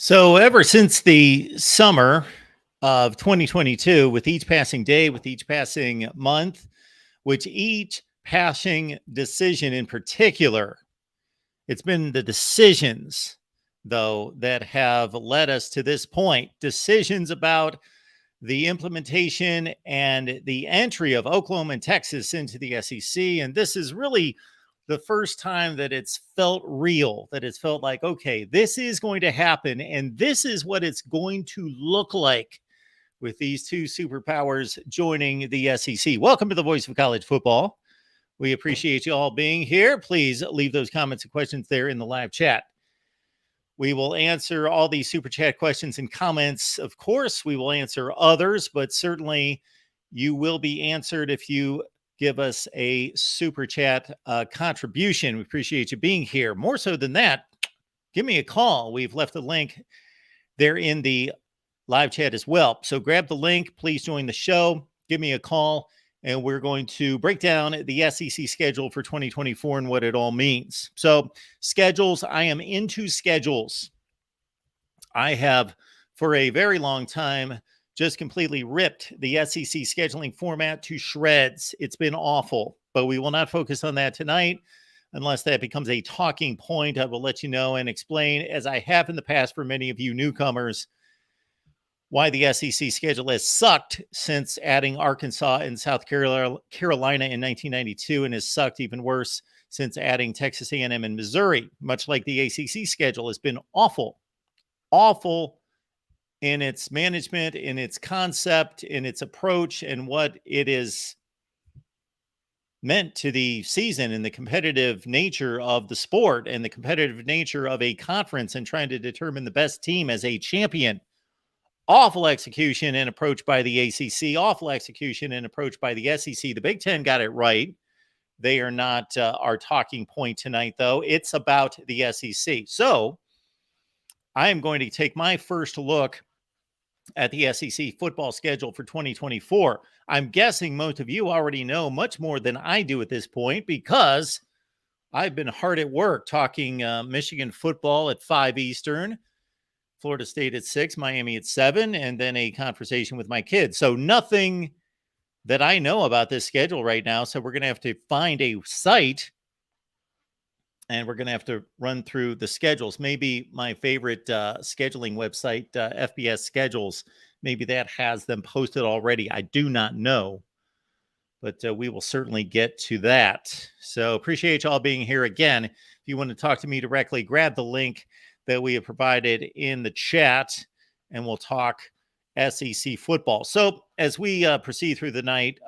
So, ever since the summer of 2022, with each passing day, with each passing month, with each passing decision in particular, it's been the decisions, though, that have led us to this point. Decisions about the implementation and the entry of Oklahoma and Texas into the SEC. And this is really the first time that it's felt real, that it's felt like, okay, this is going to happen. And this is what it's going to look like with these two superpowers joining the SEC. Welcome to the Voice of College Football. We appreciate you all being here. Please leave those comments and questions there in the live chat. We will answer all these super chat questions and comments. Of course, we will answer others, but certainly you will be answered if you give us a super chat contribution. We appreciate you being here. More so than that, give me a call. We've left a link there in the live chat as well. So grab the link. Please join the show. Give me a call. And we're going to break down the SEC schedule for 2024 and what it all means. So schedules, I am into schedules. I have, for a very long time, just completely ripped the SEC scheduling format to shreds. It's been awful, but we will not focus on that tonight unless that becomes a talking point. I will let you know and explain, as I have in the past for many of you newcomers, why the SEC schedule has sucked since adding Arkansas and South Carolina in 1992, and has sucked even worse since adding Texas A&M and Missouri. Much like the ACC schedule has been awful in its management, in its concept, in its approach, and what it is meant to the season and the competitive nature of the sport and the competitive nature of a conference and trying to determine the best team as a champion. Awful execution and approach by the ACC. Awful execution and approach by the SEC. The Big Ten got it right. They are not our talking point tonight, though. It's about the SEC. So I am going to take my first look at the SEC football schedule for 2024. I'm guessing most of you already know much more than I do at this point because I've been hard at work talking Michigan football at 5 Eastern, Florida State at 6, Miami at 7, and then a conversation with my kids. So nothing that I know about this schedule right now. So we're going to have to find a site and we're going to have to run through the schedules. Maybe my favorite scheduling website, FBS Schedules, maybe that has them posted already. I do not know, but we will certainly get to that. So appreciate you all being here again. If you want to talk to me directly, grab the link that we have provided in the chat, and we'll talk SEC football. So as we proceed through the night,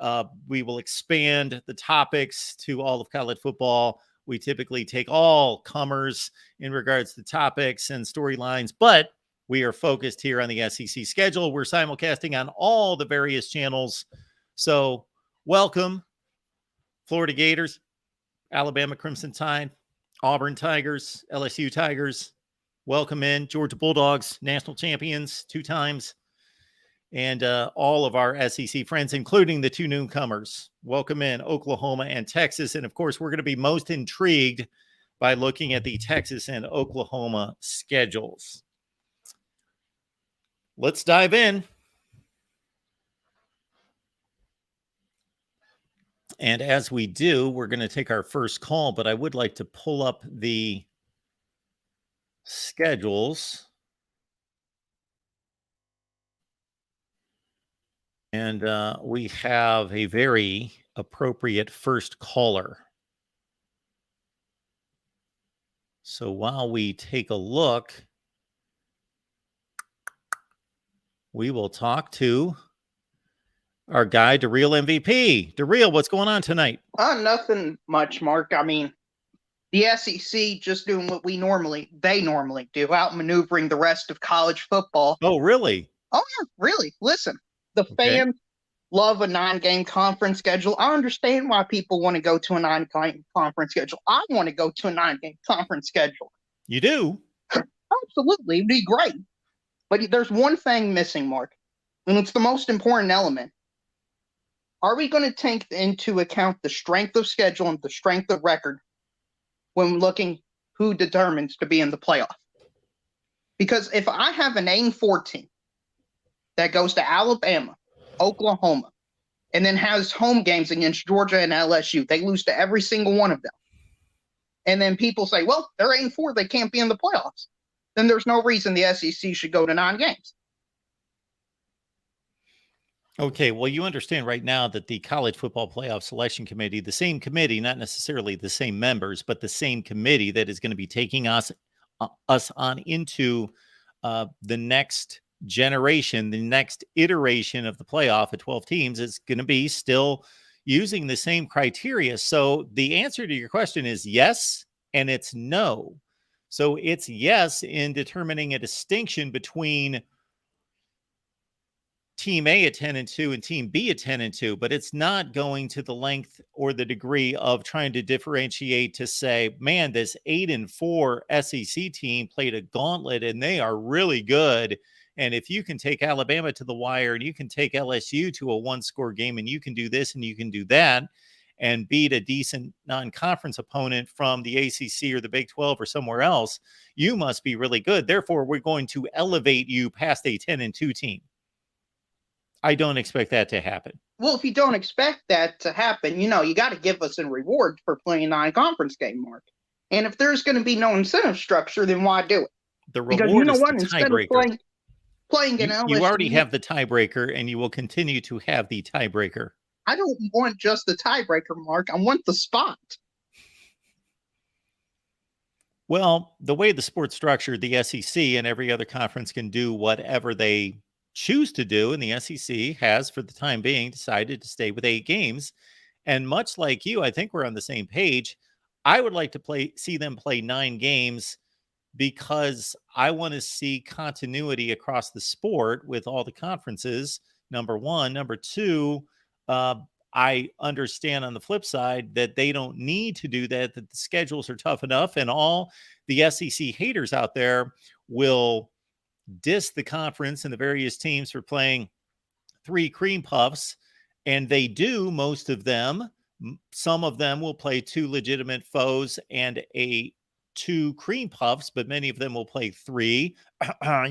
we will expand the topics to all of college football. We typically take all comers in regards to topics and storylines, but we are focused here on the SEC schedule. We're simulcasting on all the various channels. So welcome, Florida Gators, Alabama Crimson Tide, Auburn Tigers, LSU Tigers. Welcome in Georgia Bulldogs, national champions 2 times, and all of our SEC friends, including the 2 newcomers. Welcome in Oklahoma and Texas. And of course, we're going to be most intrigued by looking at the Texas and Oklahoma schedules. Let's dive in. And as we do, we're going to take our first call, but I would like to pull up the schedules. And we have a very appropriate first caller. So while we take a look, we will talk to our guy, DeReal MVP. DeReal, what's going on tonight? Nothing much, Mark. I mean, the SEC just doing what they normally do, outmaneuvering the rest of college football. Oh, really? Oh, yeah, really. Listen, the fans love a 9-game conference schedule. I understand why people want to go to a 9-game conference schedule. I want to go to a 9-game conference schedule. You do? Absolutely. It'd be great. But there's one thing missing, Mark, and it's the most important element. Are we going to take into account the strength of schedule and the strength of record when looking who determines to be in the playoff? Because if I have an 8-4 team that goes to Alabama, Oklahoma, and then has home games against Georgia and LSU, they lose to every single one of them. And then people say, well, they're 8-4, they can't be in the playoffs. Then there's no reason the SEC should go to 9 games. Okay, well, you understand right now that the College Football Playoff Selection Committee, the same committee, not necessarily the same members, but the same committee that is going to be taking us on into the next generation, the next iteration of the playoff at 12 teams, is going to be still using the same criteria. So the answer to your question is yes, and it's no. So it's yes in determining a distinction between Team A at 10-2 and Team B at 10-2, but it's not going to the length or the degree of trying to differentiate to say, man, this 8-4 SEC team played a gauntlet and they are really good. And if you can take Alabama to the wire and you can take LSU to a 1-score game and you can do this and you can do that and beat a decent non-conference opponent from the ACC or the Big 12 or somewhere else, you must be really good. Therefore, we're going to elevate you past a 10-2 team. I don't expect that to happen. Well, if you don't expect that to happen, you got to give us a reward for playing a non-conference game, Mark. And if there's going to be no incentive structure, then why do it? The reward is the tiebreaker. Playing an LSU, you already have the tiebreaker, and you will continue to have the tiebreaker. I don't want just the tiebreaker, Mark. I want the spot. Well, the way the sport's structured, the SEC and every other conference can do whatever they choose to do, and the SEC has, for the time being, decided to stay with 8 games. And much like you, I think we're on the same page. I would like to see them play 9 games because I want to see continuity across the sport with all the conferences. Number one. Number two, I understand on the flip side that they don't need to do that, that the schedules are tough enough, and all the SEC haters out there will diss the conference and the various teams for playing 3 cream puffs. And they do, most of them. Some of them will play 2 legitimate foes and 2 cream puffs, but many of them will play 3,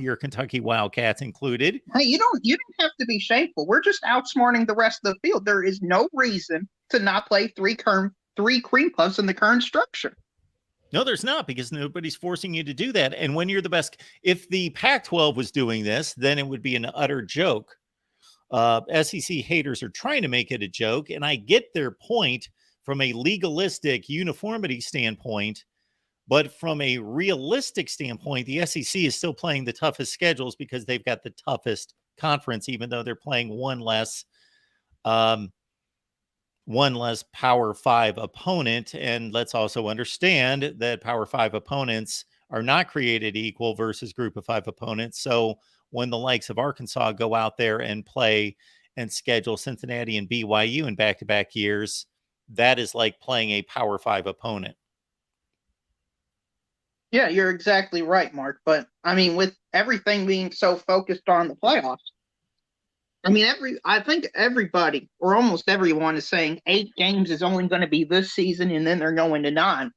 your Kentucky Wildcats included. Hey, you don't have to be shameful. We're just outsmarting the rest of the field. There is no reason to not play 3 cream puffs in the current structure. No, there's not, because nobody's forcing you to do that. And when you're the best, if the Pac-12 was doing this, then it would be an utter joke. SEC haters are trying to make it a joke, and I get their point from a legalistic uniformity standpoint, but from a realistic standpoint, the SEC is still playing the toughest schedules because they've got the toughest conference, even though they're playing one less Power 5 opponent. And let's also understand that Power 5 opponents are not created equal versus Group of 5 opponents. So when the likes of Arkansas go out there and play and schedule Cincinnati and BYU in back-to-back years, that is like playing a Power 5 opponent. Yeah, you're exactly right, Mark. But I mean, with everything being so focused on the playoffs, I think everybody or almost everyone is saying 8 games is only going to be this season, and then they're going to 9.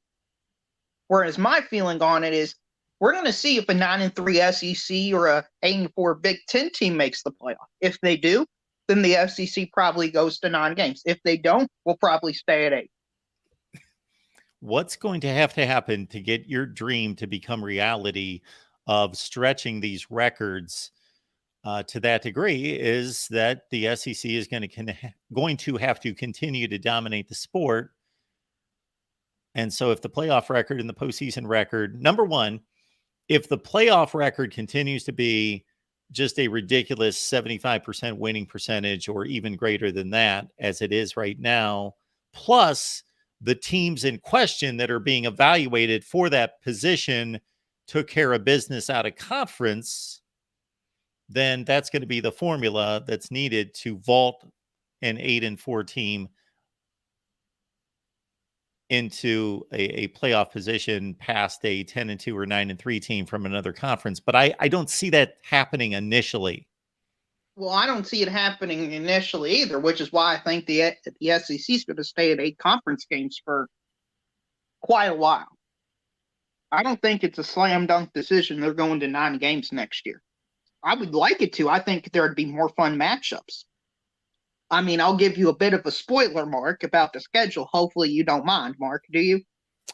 Whereas my feeling on it is we're going to see if a 9-3 SEC or a 8-4 Big Ten team makes the playoff. If they do, then the SEC probably goes to 9 games. If they don't, we'll probably stay at 8. What's going to happen to get your dream to become reality of stretching these records to that degree is that the SEC is going to have to continue to dominate the sport. And so if the playoff record and the postseason record, number one, if the playoff record continues to be just a ridiculous 75% winning percentage or even greater than that, as it is right now, plus the teams in question that are being evaluated for that position took care of business out of conference, then that's going to be the formula that's needed to vault an 8-4 team into a playoff position past a 10-2 or 9-3 team from another conference. But I don't see that happening initially. Well, I don't see it happening initially either, which is why I think the SEC is going to stay at 8 conference games for quite a while. I don't think it's a slam dunk decision. They're going to 9 games next year. I would like it to. I think there'd be more fun matchups. I mean, I'll give you a bit of a spoiler, Mark, about the schedule. Hopefully you don't mind, Mark. Do you?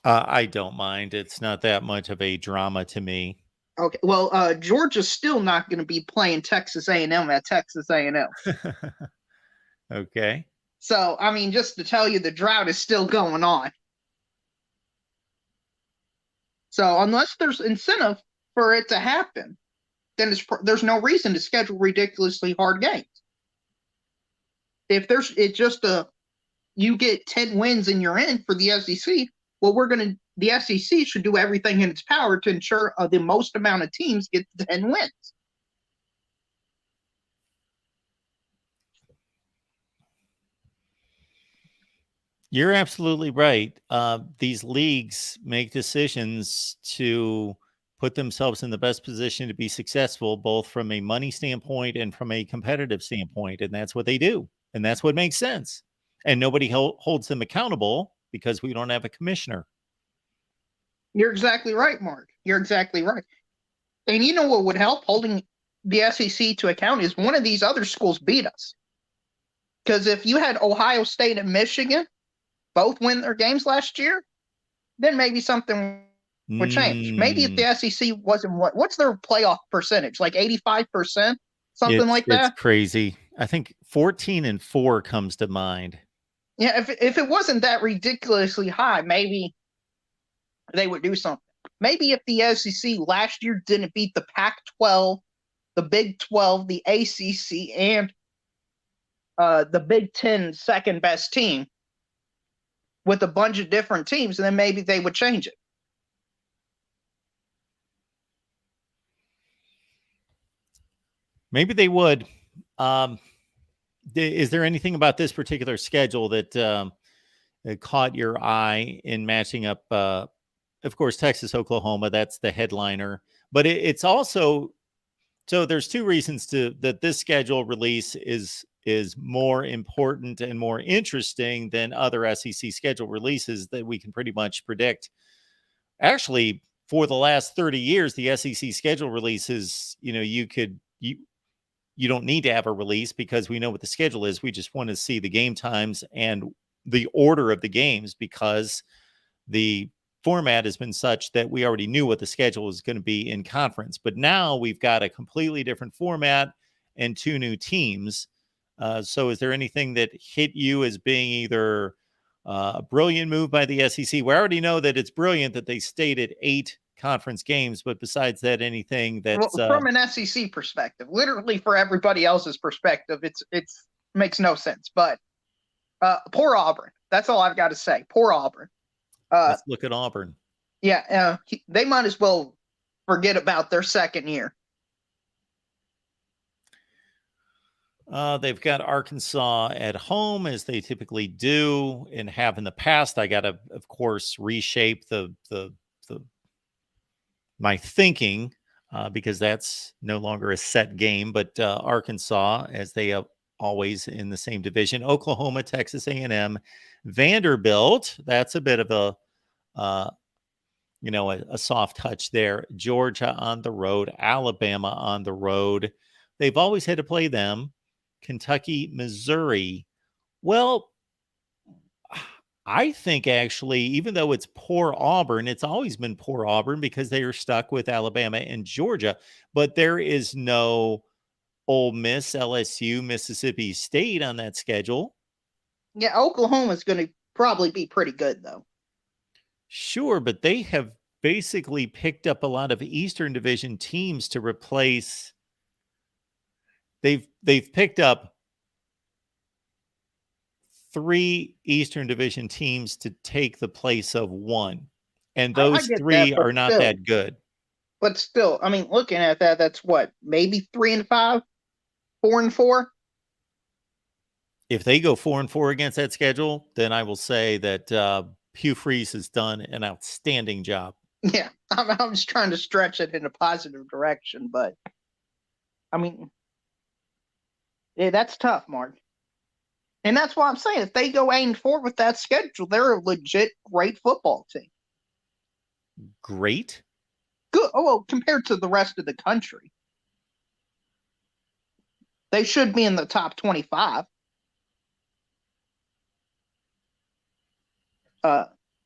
I don't mind. It's not that much of a drama to me. Okay. Well, Georgia's still not going to be playing Texas A&M at Texas A&M. Okay. So, I mean, just to tell you, the drought is still going on. So, unless there's incentive for it to happen, then there's no reason to schedule ridiculously hard games. If it's just you get 10 wins and you're in for the SEC, well, the SEC should do everything in its power to ensure the most amount of teams get 10 wins. You're absolutely right. These leagues make decisions to put themselves in the best position to be successful, both from a money standpoint and from a competitive standpoint. And that's what they do. And that's what makes sense. And nobody holds them accountable because we don't have a commissioner. You're exactly right, Mark. You're exactly right. And you know what would help holding the SEC to account is one of these other schools beat us. Because if you had Ohio State and Michigan both win their games last year, then maybe something would change. Maybe if the SEC wasn't what's their playoff percentage? Like 85%, something like that. It's crazy. I think 14-4 comes to mind. Yeah, if it wasn't that ridiculously high, maybe they would do something. Maybe if the SEC last year didn't beat the Pac-12, the Big 12, the ACC, and the Big 10 second best team with a bunch of different teams, and then maybe they would change it. Maybe they would. Is there anything about this particular schedule that caught your eye in matching up? Of course, Texas, Oklahoma, that's the headliner. But it's also, so there's two reasons that this schedule release is more important and more interesting than other SEC schedule releases that we can pretty much predict. Actually, for the last 30 years, the SEC schedule releases, you don't need to have a release because we know what the schedule is. We just want to see the game times and the order of the games because the format has been such that we already knew what the schedule was going to be in conference. But now we've got a completely different format and 2 new teams. So is there anything that hit you as being either a brilliant move by the SEC? We already know that it's brilliant that they stayed at 8 conference games, but besides that, anything that's from an SEC perspective, literally for everybody else's perspective, it's makes no sense. But poor Auburn. That's all I've got to say. Poor Auburn. Let's look at Auburn. Yeah, they might as well forget about their second year. They've got Arkansas at home, as they typically do and have in the past. I got to, of course, reshape my thinking because that's no longer a set game. But Arkansas, as they always in the same division, Oklahoma, Texas A&M, Vanderbilt. That's a bit of a soft touch there. Georgia on the road, Alabama on the road. They've always had to play them. Kentucky, Missouri. Well, I think actually, even though it's poor Auburn, it's always been poor Auburn because they are stuck with Alabama and Georgia. But there is no Ole Miss, LSU, Mississippi State on that schedule. Yeah, Oklahoma's going to probably be pretty good, though. Sure, but they have basically picked up a lot of Eastern Division teams to replace. They've picked up 3 Eastern Division teams to take the place of 1. And those 3 are not that good. But still, I mean, looking at that, that's what, maybe 3-5, 4-4? If they go 4-4 against that schedule, then I will say that Hugh Freeze has done an outstanding job. Yeah, I'm just trying to stretch it in a positive direction, but I mean, yeah, that's tough, Mark. And that's why I'm saying if they go 8-4 with that schedule, they're a legit great football team. great. Good. Oh, well, compared to the rest of the country, they should be in the top 25.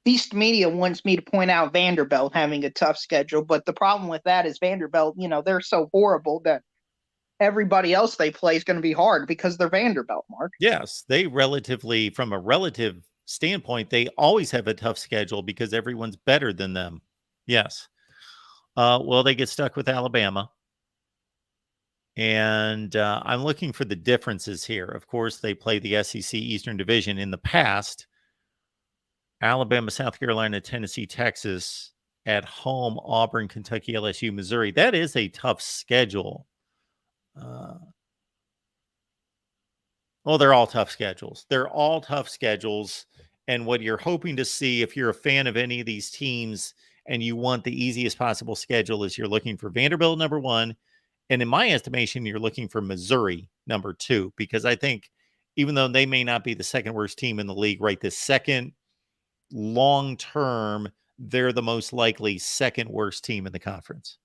Beast Media wants me to point out Vanderbilt having a tough schedule, but the problem with that is Vanderbilt, they're so horrible that everybody else they play is going to be hard because they're Vanderbilt, Mark. Yes, they relatively, from a relative standpoint, they always have a tough schedule because everyone's better than them. Yes. Well, they get stuck with Alabama. And I'm looking for the differences here. Of course, they play the SEC Eastern Division in the past. Alabama, South Carolina, Tennessee, Texas at home, Auburn, Kentucky, LSU, Missouri. That is a tough schedule. Well, they're all tough schedules. They're all tough schedules. And what you're hoping to see, if you're a fan of any of these teams and you want the easiest possible schedule, is you're looking for Vanderbilt number one. And in my estimation, you're looking for Missouri number two, because I think even though they may not be the second worst team in the league right this second, long term, they're the most likely second worst team in the conference.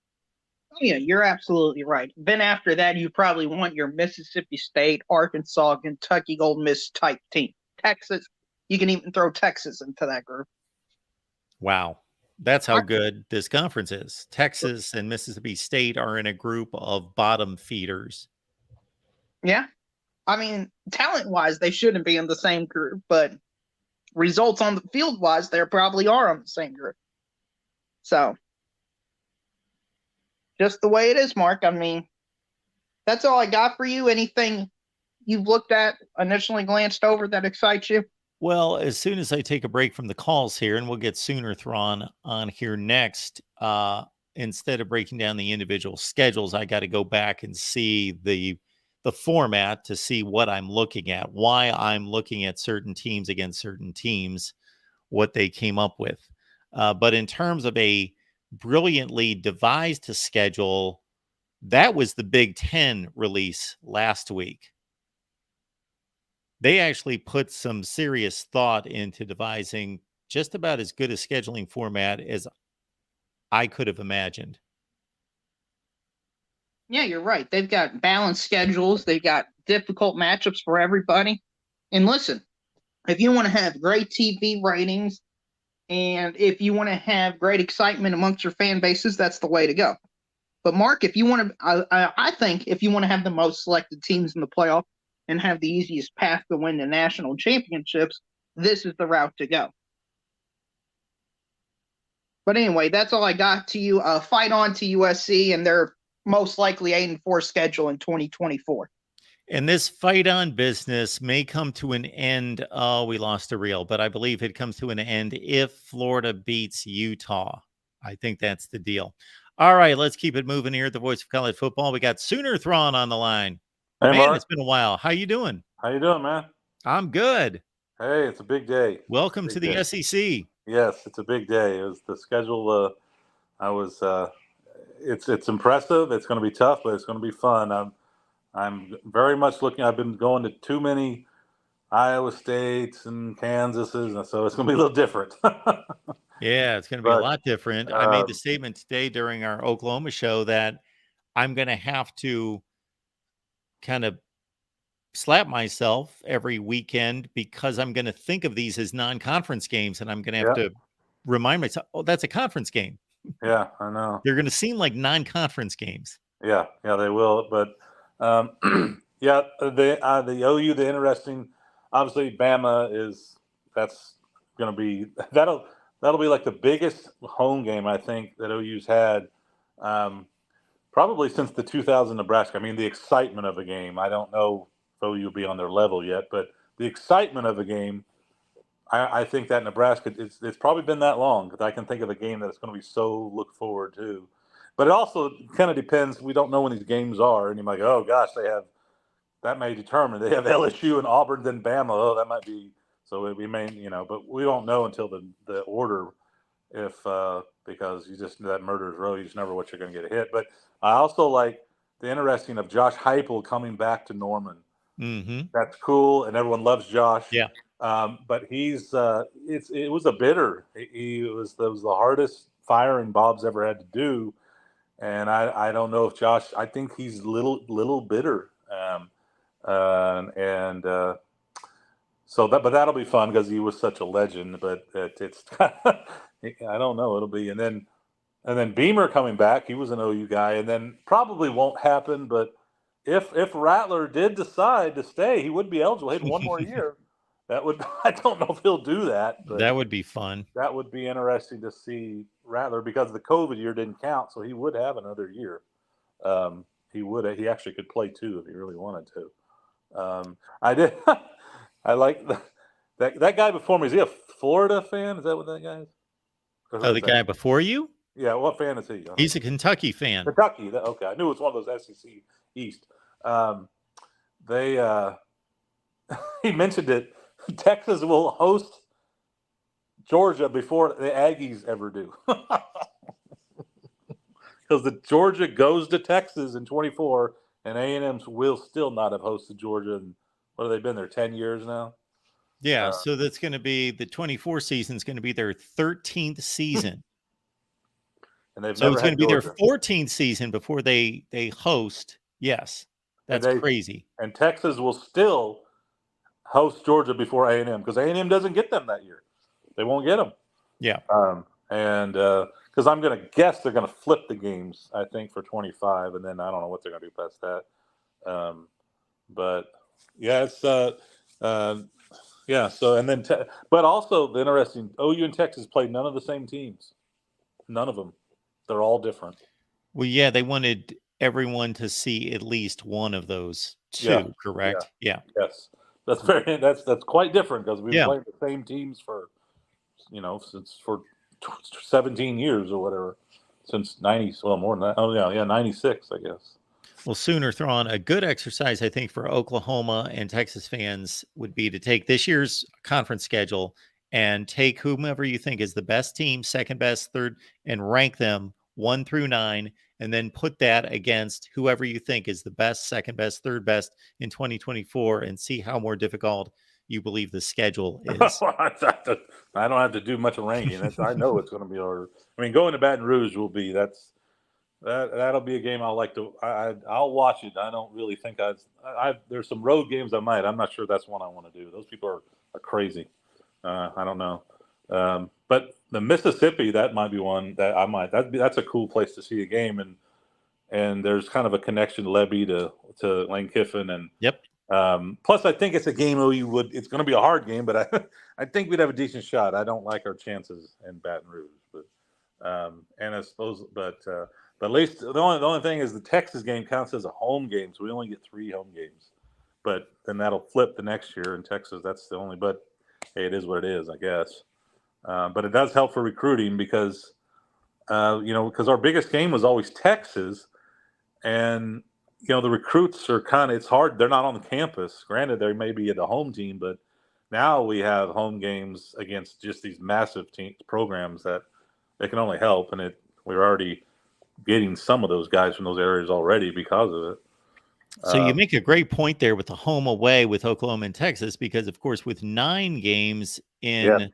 Oh, yeah, you're absolutely right. Then after that, you probably want your Mississippi State, Arkansas, Kentucky, Golden Miss type team. Texas, you can even throw Texas into that group. Wow. That's how good this conference is. Texas and Mississippi State are in a group of bottom feeders. Yeah. I mean, talent-wise, they shouldn't be in the same group, but results on the field-wise, they probably are on the same group. So, just the way it is, Mark. I mean, that's all I got for you. Anything you've looked at, initially glanced over that excites you? Well, as soon as I take a break from the calls here, and we'll get Sooner Thrawn on here next, instead of breaking down the individual schedules, I got to go back and see the format to see what I'm looking at, why I'm looking at certain teams against certain teams, what they came up with. But in terms of a brilliantly devised schedule, that was the Big Ten release last week. They actually put some serious thought into devising just about as good a scheduling format as I could have imagined. Yeah, you're right. They've got balanced schedules. They've got difficult matchups for everybody. And listen, if you want to have great TV ratings and if you want to have great excitement amongst your fan bases, that's the way to go. But Mark, if you want to, I think if you want to have the most selected teams in the playoff and have the easiest path to win the national championships, this is the route to go. But anyway, that's all I got to you. Fight on to USC and their most likely 8-4 schedule in 2024. And this fight on business may come to an end. Oh, we lost a reel, but I believe it comes to an end if Florida beats Utah. I think that's the deal. All right, let's keep it moving here at the Voice of College Football. We got Sooner Thrawn on the line. Hey, Man, Mark. it's been a while. How you doing? How you doing, man? I'm good. Hey, it's a big day. Welcome to the SEC. Yes, it's a big day. It was the schedule. It's impressive. It's going to be tough, but it's going to be fun. I'm very much looking. I've been going to too many Iowa States and Kansases, and so it's going to be a little different. Yeah, it's going to be a lot different. I made the statement today during our Oklahoma show that I'm going to have to kind of slap myself every weekend because I'm going to think of these as non-conference games, and I'm going to have to remind myself, oh, that's a conference game. Yeah, I know. They're going to seem like non-conference games. Yeah, they will. But yeah, the OU, the interesting, obviously Bama that's going to be that'll be like the biggest home game I think that OU's had probably since the 2000 Nebraska. I mean, the excitement of a game. I don't know if OU will be on their level yet, but the excitement of a game. I think that Nebraska, it's probably been that long that I can think of a game that it's going to be so look forward to. But it also kind of depends. We don't know when these games are, and you might go, "Oh gosh, that may determine they have LSU and Auburn, then Bama. Oh, that might be so we may, but we don't know until the order because you just that murderer's row. You just never what you're going to get hit. But I also like the interesting of Josh Heupel coming back to Norman. Mm-hmm. That's cool, and everyone loves Josh. Yeah. But it was a bitter. It was the hardest firing Bob's ever had to do. And I don't know if Josh. I think he's little bitter. So that'll be fun because he was such a legend. But it's I don't know. It'll be and then Beamer coming back. He was an OU guy, and then probably won't happen. But if Rattler did decide to stay, he would be eligible. He had one more year. That would I don't know if he'll do that. But that would be fun. That would be interesting to see Rattler because the COVID year didn't count, so he would have another year. He would. He actually could play too if he really wanted to. I did. I like that guy before me. Is he a Florida fan? Is that what that guy is? Oh, the guy before you? Yeah. What fan is he? He's a Kentucky fan. Kentucky. Okay, I knew it was one of those SEC East. He mentioned it. Texas will host Georgia before the Aggies ever do. Because the Georgia goes to Texas in 24, and A&M will still not have hosted Georgia. And what have they been there, 10 years now? Yeah, so that's going to be the 24 season is going to be their 13th season. And they've so never it's going to be their 14th season before they host. Yes, that's crazy. And Texas will still host Georgia before A&M because A&M doesn't get them that year. They won't get them. Yeah. Because I'm going to guess they're going to flip the games, I think, for 25, and then I don't know what they're going to do past that. But yeah, it's yeah. So and then, but also the interesting OU and Texas played none of the same teams. None of them. They're all different. Well, yeah, they wanted everyone to see at least one of those two. Correct? Yeah. Yes. That's quite different because we've played the same teams for since for 17 years or whatever, since 90. Well, more than that. Oh yeah, 96, I guess. Well, Sooner throw on a good exercise, I think, for Oklahoma and Texas fans would be to take this year's conference schedule and take whomever you think is the best team, second best, third, and rank them 1 through 9, and then put that against whoever you think is the best, second best, third best in 2024 and see how more difficult you believe the schedule is. I don't have to do much of ranking. I know it's going to be harder. I mean, going to Baton Rouge will be that'll be a game I'll like to. I'll watch it. I don't really think there's some road games I might. I'm not sure that's one I want to do. Those people are crazy. I don't know. But the Mississippi, that might be one that I might. That's a cool place to see a game, and there's kind of a connection Levy to Lane Kiffin and yep. Plus, I think it's a game it's going to be a hard game, but I think we'd have a decent shot. I don't like our chances in Baton Rouge, but and I suppose, but at least the only thing is the Texas game counts as a home game, so we only get 3 home games. But then that'll flip the next year in Texas. That's the only. But hey, it is what it is, I guess. But it does help for recruiting because because our biggest game was always Texas, and the recruits are it's hard. They're not on the campus. Granted, they may be at the home team, but now we have home games against just these massive programs that they can only help. And we're already getting some of those guys from those areas already because of it. So you make a great point there with the home away with Oklahoma and Texas, because of course with 9 games in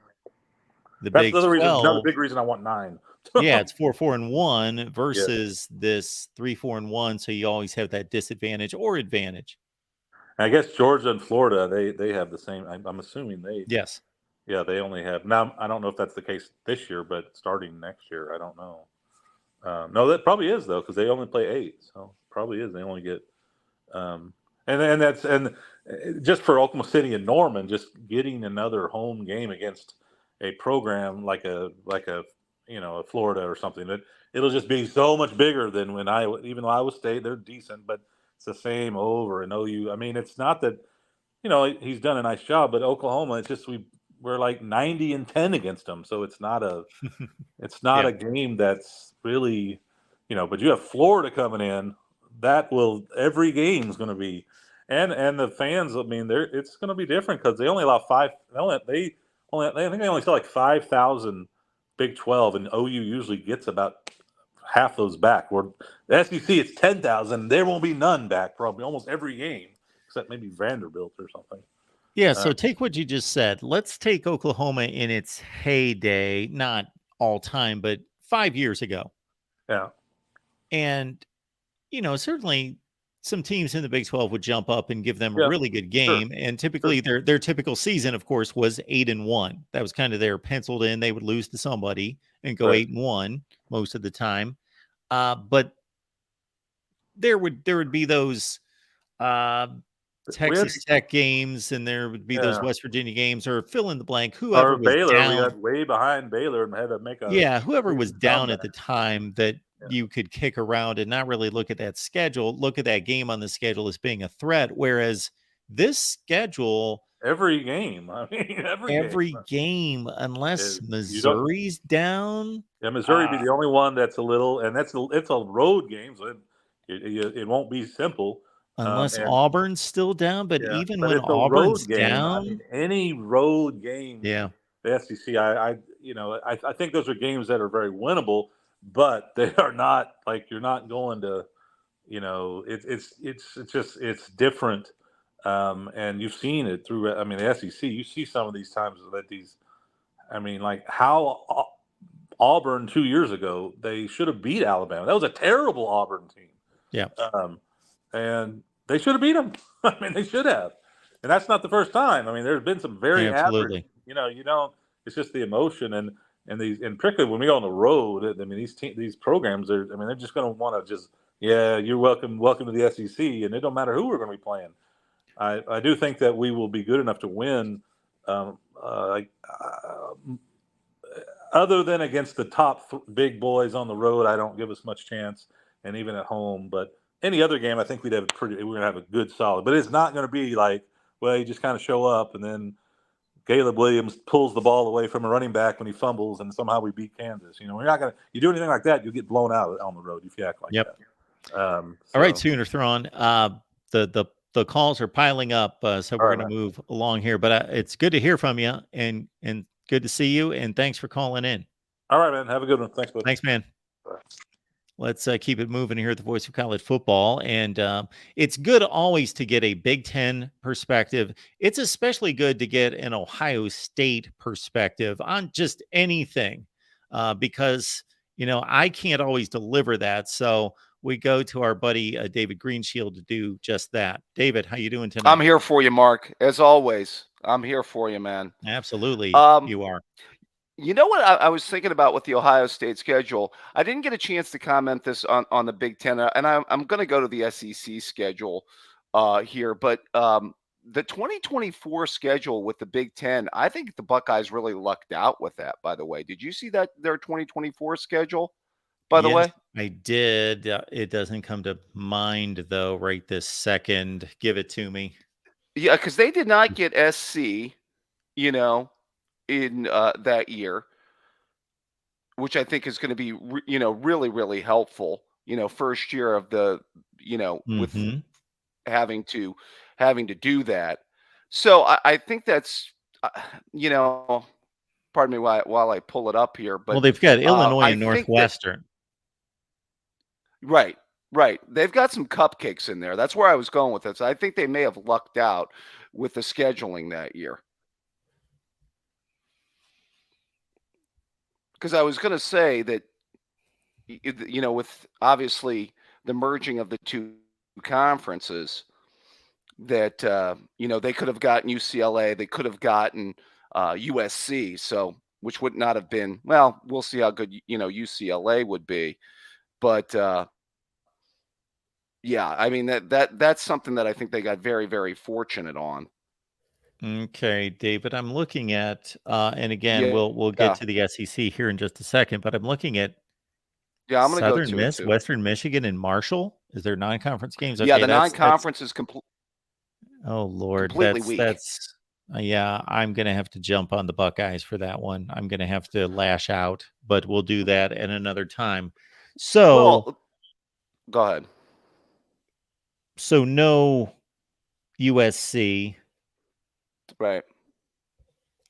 the Big 12, another big reason I want 9. Yeah, it's 4-4-1 versus this 3-4-1. So you always have that disadvantage or advantage. I guess Georgia and Florida, they have the same. I'm assuming they. Yes. Yeah, they only have now. I don't know if that's the case this year, but starting next year, I don't know. No, that probably is though, because they only play 8, so probably is. They only get, and just for Oklahoma City and Norman, just getting another home game against a program like a Florida or something, that it'll just be so much bigger than even though Iowa State, they're decent, but it's the same over and OU. I mean, it's not that, he's done a nice job, but Oklahoma, it's just, we're like 90-10 against them. So it's not a a game that's really, but you have Florida coming in, every game is going to be, and the fans, I mean, it's going to be different because they only allow 5, I think they only sell like 5,000 Big 12, and OU usually gets about half those back. Where the SEC, it's 10,000. There won't be none back probably almost every game, except maybe Vanderbilt or something. Yeah, so take what you just said. Let's take Oklahoma in its heyday, not all time, but 5 years ago. Yeah. And, certainly some teams in the Big 12 would jump up and give them a Yeah. really good Sure. game. And typically their typical season, of course, was 8-1. That was kind of their penciled in. They would lose to somebody and go Right. 8-1 most of the time. But there would be those We had, Texas Tech games, and there would be those yeah. West Virginia games, or fill in the blank, whoever Or was Baylor, we down. got way behind Baylor and had to make a Yeah, whoever was down at comeback. the time that Yeah. you could kick around and not really look at that schedule, look at that game on the schedule as being a threat. Whereas this schedule, Every game. I mean, every game, is unless you don't. Missouri's down, Yeah, Missouri be the only one that's a little, and it's a road game, so it won't be simple. unless And Auburn's still down. But yeah, even but when it's a road Auburn's game. I mean, down, any road game, yeah, the SEC, I think those are games that are very winnable, but they are not like you're not going to, it's different. And you've seen it through. I mean, the SEC. You see some of these times that these. I mean, like how Auburn 2 years ago, they should have beat Alabama. That was a terrible Auburn team. yeah, And they should have beat them. I mean, they should have. And that's not the first time. I mean, there's been some very average. absolutely. You don't. It's just the emotion and particularly when we go on the road. I mean, these programs are. I mean, they're just going to want to just you're welcome to the SEC, and it don't matter who we're going to be playing. I do think that we will be good enough to win. Other than against the top big boys on the road, I don't give us much chance, and even at home. But any other game, I think we're gonna have a good solid. But it's not going to be like, well, you just kind of show up and then Caleb Williams pulls the ball away from a running back when he fumbles, and somehow we beat Kansas. We're not gonna. You do anything like that, you'll get blown out on the road if you act like Yep. that. All right, Sooner Thrawn. The calls are piling up, so we're right, going to man. move along here. But it's good to hear from you, and good to see you. And thanks for calling in. All right, man. Have a good one. Thanks, buddy. Thanks, man. Bye. Let's keep it moving here at the Voice of College Football. And it's good always to get a Big Ten perspective. It's especially good to get an Ohio State perspective on just anything because, I can't always deliver that. So we go to our buddy David Greenshield to do just that. David, how you doing tonight? I'm here for you, Mark. As always, I'm here for you, man. Absolutely, you are. You know what I was thinking about with the Ohio State schedule? I didn't get a chance to comment this on the Big Ten, and I'm going to go to the SEC schedule here. But the 2024 schedule with the Big Ten, I think the Buckeyes really lucked out with that, by the way. Did you see that their 2024 schedule, by the way? I did. It doesn't come to mind, though, right this second. Give it to me. Yeah, because they did not get SC, in that year, which I think is going to be, really, really helpful, first year of the, with having to do that. So I think that's, pardon me while I pull it up here, but well, they've got Illinois I and think Northwestern. Right. They've got some cupcakes in there. That's where I was going with this. I think they may have lucked out with the scheduling that year. Because I was going to say that, with obviously the merging of the two conferences, that, they could have gotten UCLA, they could have gotten USC, so which would not have been, well, we'll see how good, UCLA would be. But, yeah, I mean, that's something that I think they got very, very fortunate on. Okay, David, I'm looking at, and again, Yeah, we'll get to the SEC here in just a second, but I'm looking at I'm going to go Southern to Miss, it too. Western Michigan, and Marshall. Is there non-conference games? Okay, Yeah, the non-conference is oh Lord, completely weak. That's yeah. I'm gonna have to jump on the Buckeyes for that one. I'm gonna have to lash out, but we'll do that at another time. So, well, go ahead. So no USC. Right.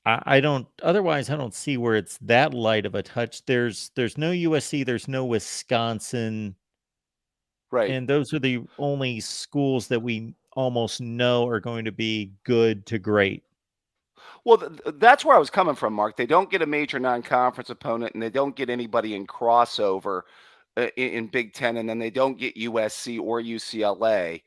I don't. Otherwise, I don't see where it's that light of a touch. There's no USC. There's no Wisconsin. Right. And those are the only schools that we almost know are going to be good to great. Well, that's where I was coming from, Mark. They don't get a major non-conference opponent, and they don't get anybody in crossover in Big Ten, and then they don't get USC or UCLA,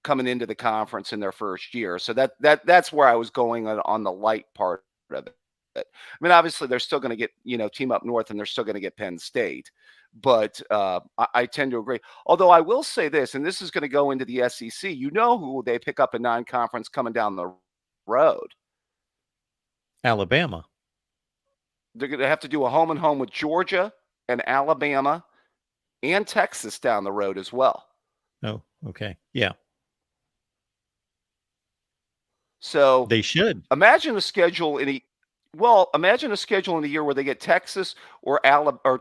coming into the conference in their first year. So that's where I was going on the light part of it. I mean, obviously, they're still going to get team up north, and they're still going to get Penn State. But I tend to agree. Although I will say this, and this is going to go into the SEC. You know who they pick up a non-conference coming down the road? Alabama. They're going to have to do a home and home with Georgia and Alabama and Texas down the road as well. Oh, okay. Yeah. So they should. Imagine a schedule in a year where they get Texas or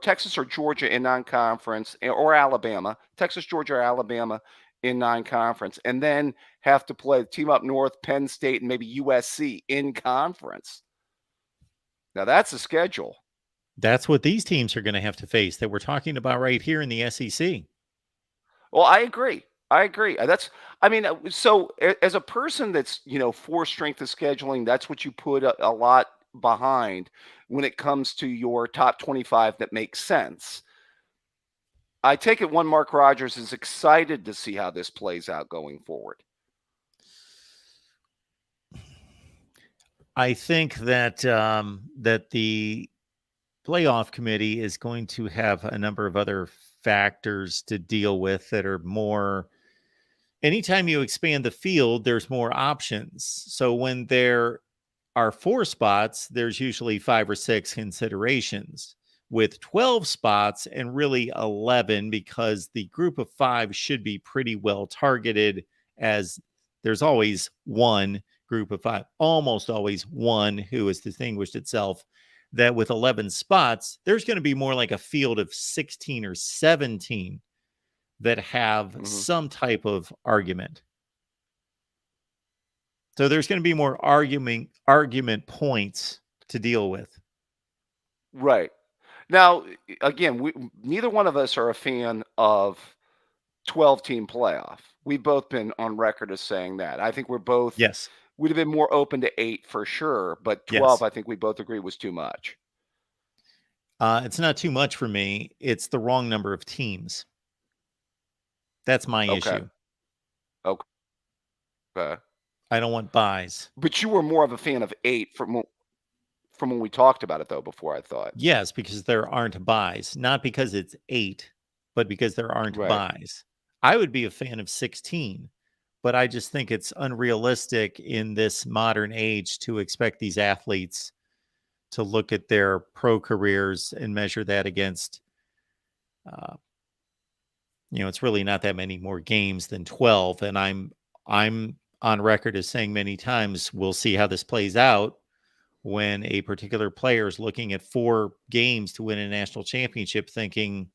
Texas or Georgia in non-conference, or Alabama, Texas, Georgia, or Alabama in non-conference, and then have to play the team up north, Penn State, and maybe USC in conference. Now that's a schedule. That's what these teams are going to have to face that we're talking about right here in the SEC. Well, I agree. So as a person that's, for strength of scheduling, that's what you put a lot behind when it comes to your top 25 that makes sense. I take it one Mark Rogers is excited to see how this plays out going forward. I think that that the playoff committee is going to have a number of other factors to deal with that are more. Anytime you expand the field, there's more options. So when there are 4 spots, there's usually 5 or 6 considerations. With 12 spots and really 11, because the group of 5 should be pretty well targeted, as there's always one group of 5, almost always one who has distinguished itself, that with 11 spots, there's going to be more like a field of 16 or 17 that have some type of argument. So there's going to be more argument points to deal with. Right. Now, again, neither one of us are a fan of 12-team playoff. We've both been on record as saying that. I think we're both. Yes. We'd have been more open to 8 for sure, but 12, yes. I think we both agree was too much. It's not too much for me. It's the wrong number of teams. That's my issue. Okay. I don't want buys. But you were more of a fan of 8 from when we talked about it, though, before, I thought. Yes, because there aren't buys. Not because it's 8, but because there aren't buys. I would be a fan of 16, but I just think it's unrealistic in this modern age to expect these athletes to look at their pro careers and measure that against, it's really not that many more games than 12. And I'm on record as saying many times, we'll see how this plays out when a particular player is looking at 4 games to win a national championship, thinking,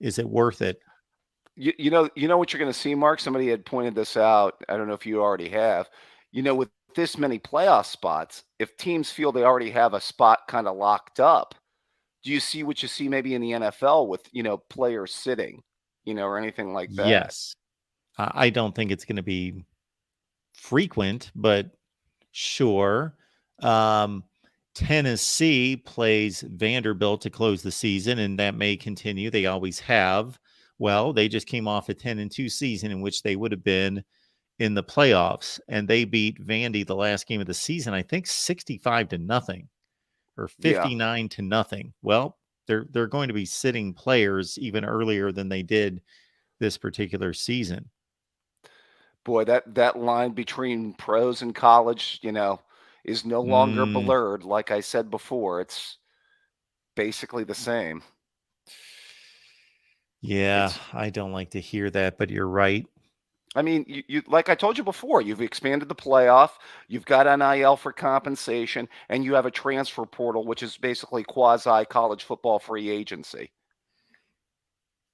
is it worth it? You know what you're going to see, Mark? Somebody had pointed this out. I don't know if you already have. With this many playoff spots, if teams feel they already have a spot kind of locked up, do you see what you see maybe in the NFL with, players sitting, or anything like that? Yes. I don't think it's going to be frequent, but sure. Tennessee plays Vanderbilt to close the season, and that may continue. They always have. Well, they just came off a 10-2 season in which they would have been in the playoffs, and they beat Vandy the last game of the season, I think 65-0 or 59-0. Well, they're going to be sitting players even earlier than they did this particular season. Boy, that line between pros and college, is no longer blurred. Like I said before, it's basically the same. Yeah, I don't like to hear that, but you're right. I mean, you like I told you before, you've expanded the playoff, you've got NIL for compensation, and you have a transfer portal, which is basically quasi college football free agency.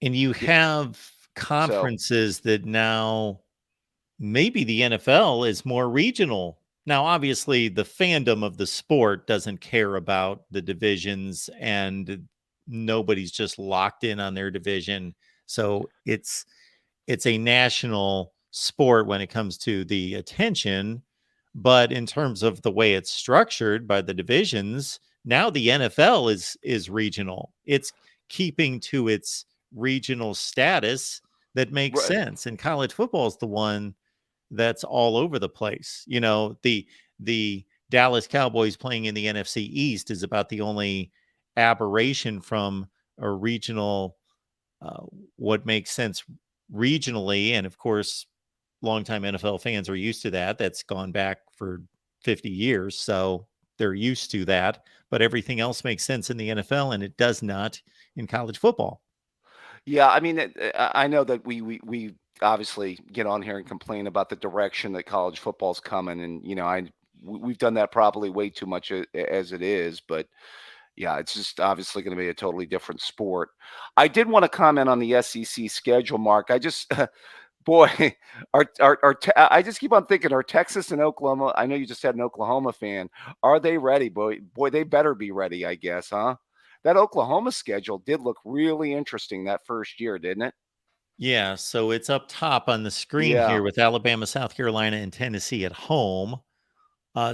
And you have conferences that now maybe the NFL is more regional. Now, obviously, the fandom of the sport doesn't care about the divisions, and nobody's just locked in on their division. So it's a national sport when it comes to the attention But in terms of the way it's structured by the divisions, now the NFL is regional. It's keeping to its regional status that makes Right. sense. And college football is the one that's all over the place. The Dallas Cowboys playing in the NFC East is about the only aberration from a regional, uh, what makes sense regionally. And of course, longtime NFL fans are used to that. That's gone back for 50 years. So they're used to that. But everything else makes sense in the NFL, and it does not in college football. Yeah, I mean, I know that we obviously get on here and complain about the direction that college football's coming, and we've done that probably way too much as it is. But yeah, it's just obviously going to be a totally different sport. I did want to comment on the SEC schedule, Mark. I just boy, I just keep on thinking, are Texas and Oklahoma? I know you just had an Oklahoma fan. Are they ready, boy, they better be ready, I guess, huh? That Oklahoma schedule did look really interesting that first year, didn't it? Yeah, so it's up top on the screen Yeah, here with Alabama, South Carolina, and Tennessee at home.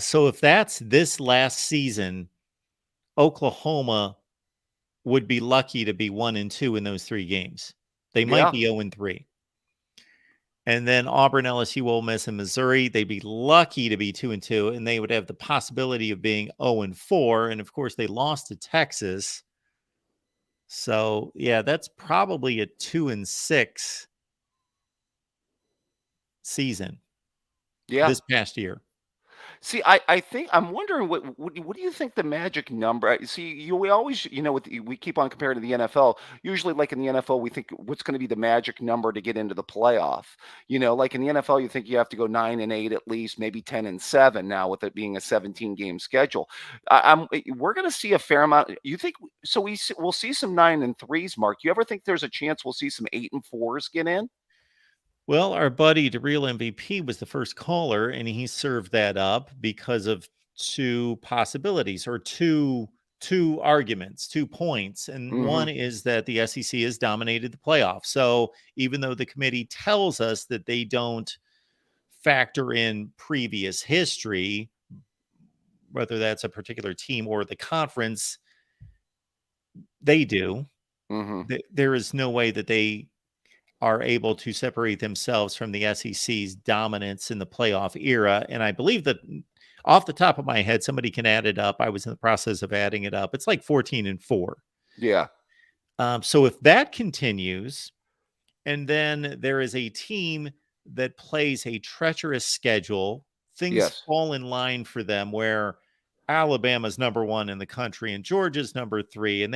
So if that's this last season, Oklahoma would be lucky to be 1-2 in those 3 games. They might yeah, be 0-3. And then Auburn, LSU, Ole Miss, and Missouri, they'd be lucky to be 2-2, and they would have the possibility of being 0-4. And of course, they lost to Texas. So yeah, that's probably a 2-6 season yeah. this past year. See, I think I'm wondering what do you think the magic number? See, we always we keep on comparing to the NFL. Usually, like in the NFL, we think what's going to be the magic number to get into the playoff. Like in the NFL, you think you have to go 9-8 at least, maybe 10-7. Now with it being a 17 game schedule, we're going to see a fair amount. You think so? We'll see some 9-3s. Mark, you ever think there's a chance we'll see some 8-4s get in? Well, our buddy, the real MVP, was the first caller, and he served that up because of two possibilities or two arguments, 2 points. And Hmm. one is that the SEC has dominated the playoffs. So even though the committee tells us that they don't factor in previous history, whether that's a particular team or the conference, they do. Hmm. There is no way that they are able to separate themselves from the SEC's dominance in the playoff era. And I believe that off the top of my head, somebody can add it up. I was in the process of adding it up. It's like 14-4. Yeah. So if that continues, and then there is a team that plays a treacherous schedule, things Yes. fall in line for them where Alabama's number 1 in the country and Georgia's number 3, and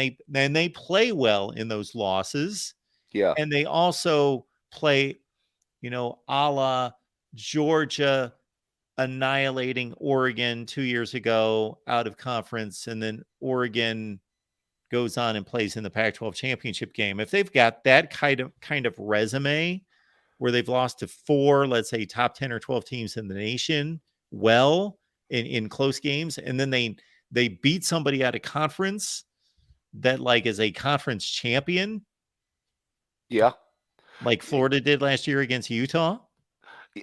they play well in those losses. Yeah. And they also play, a la Georgia annihilating Oregon 2 years ago out of conference, and then Oregon goes on and plays in the Pac-12 championship game. If they've got that kind of resume where they've lost to 4, let's say top 10 or 12 teams in the nation, well, in close games, and then they beat somebody out of conference that like is a conference champion, Yeah. like Florida did last year against Utah.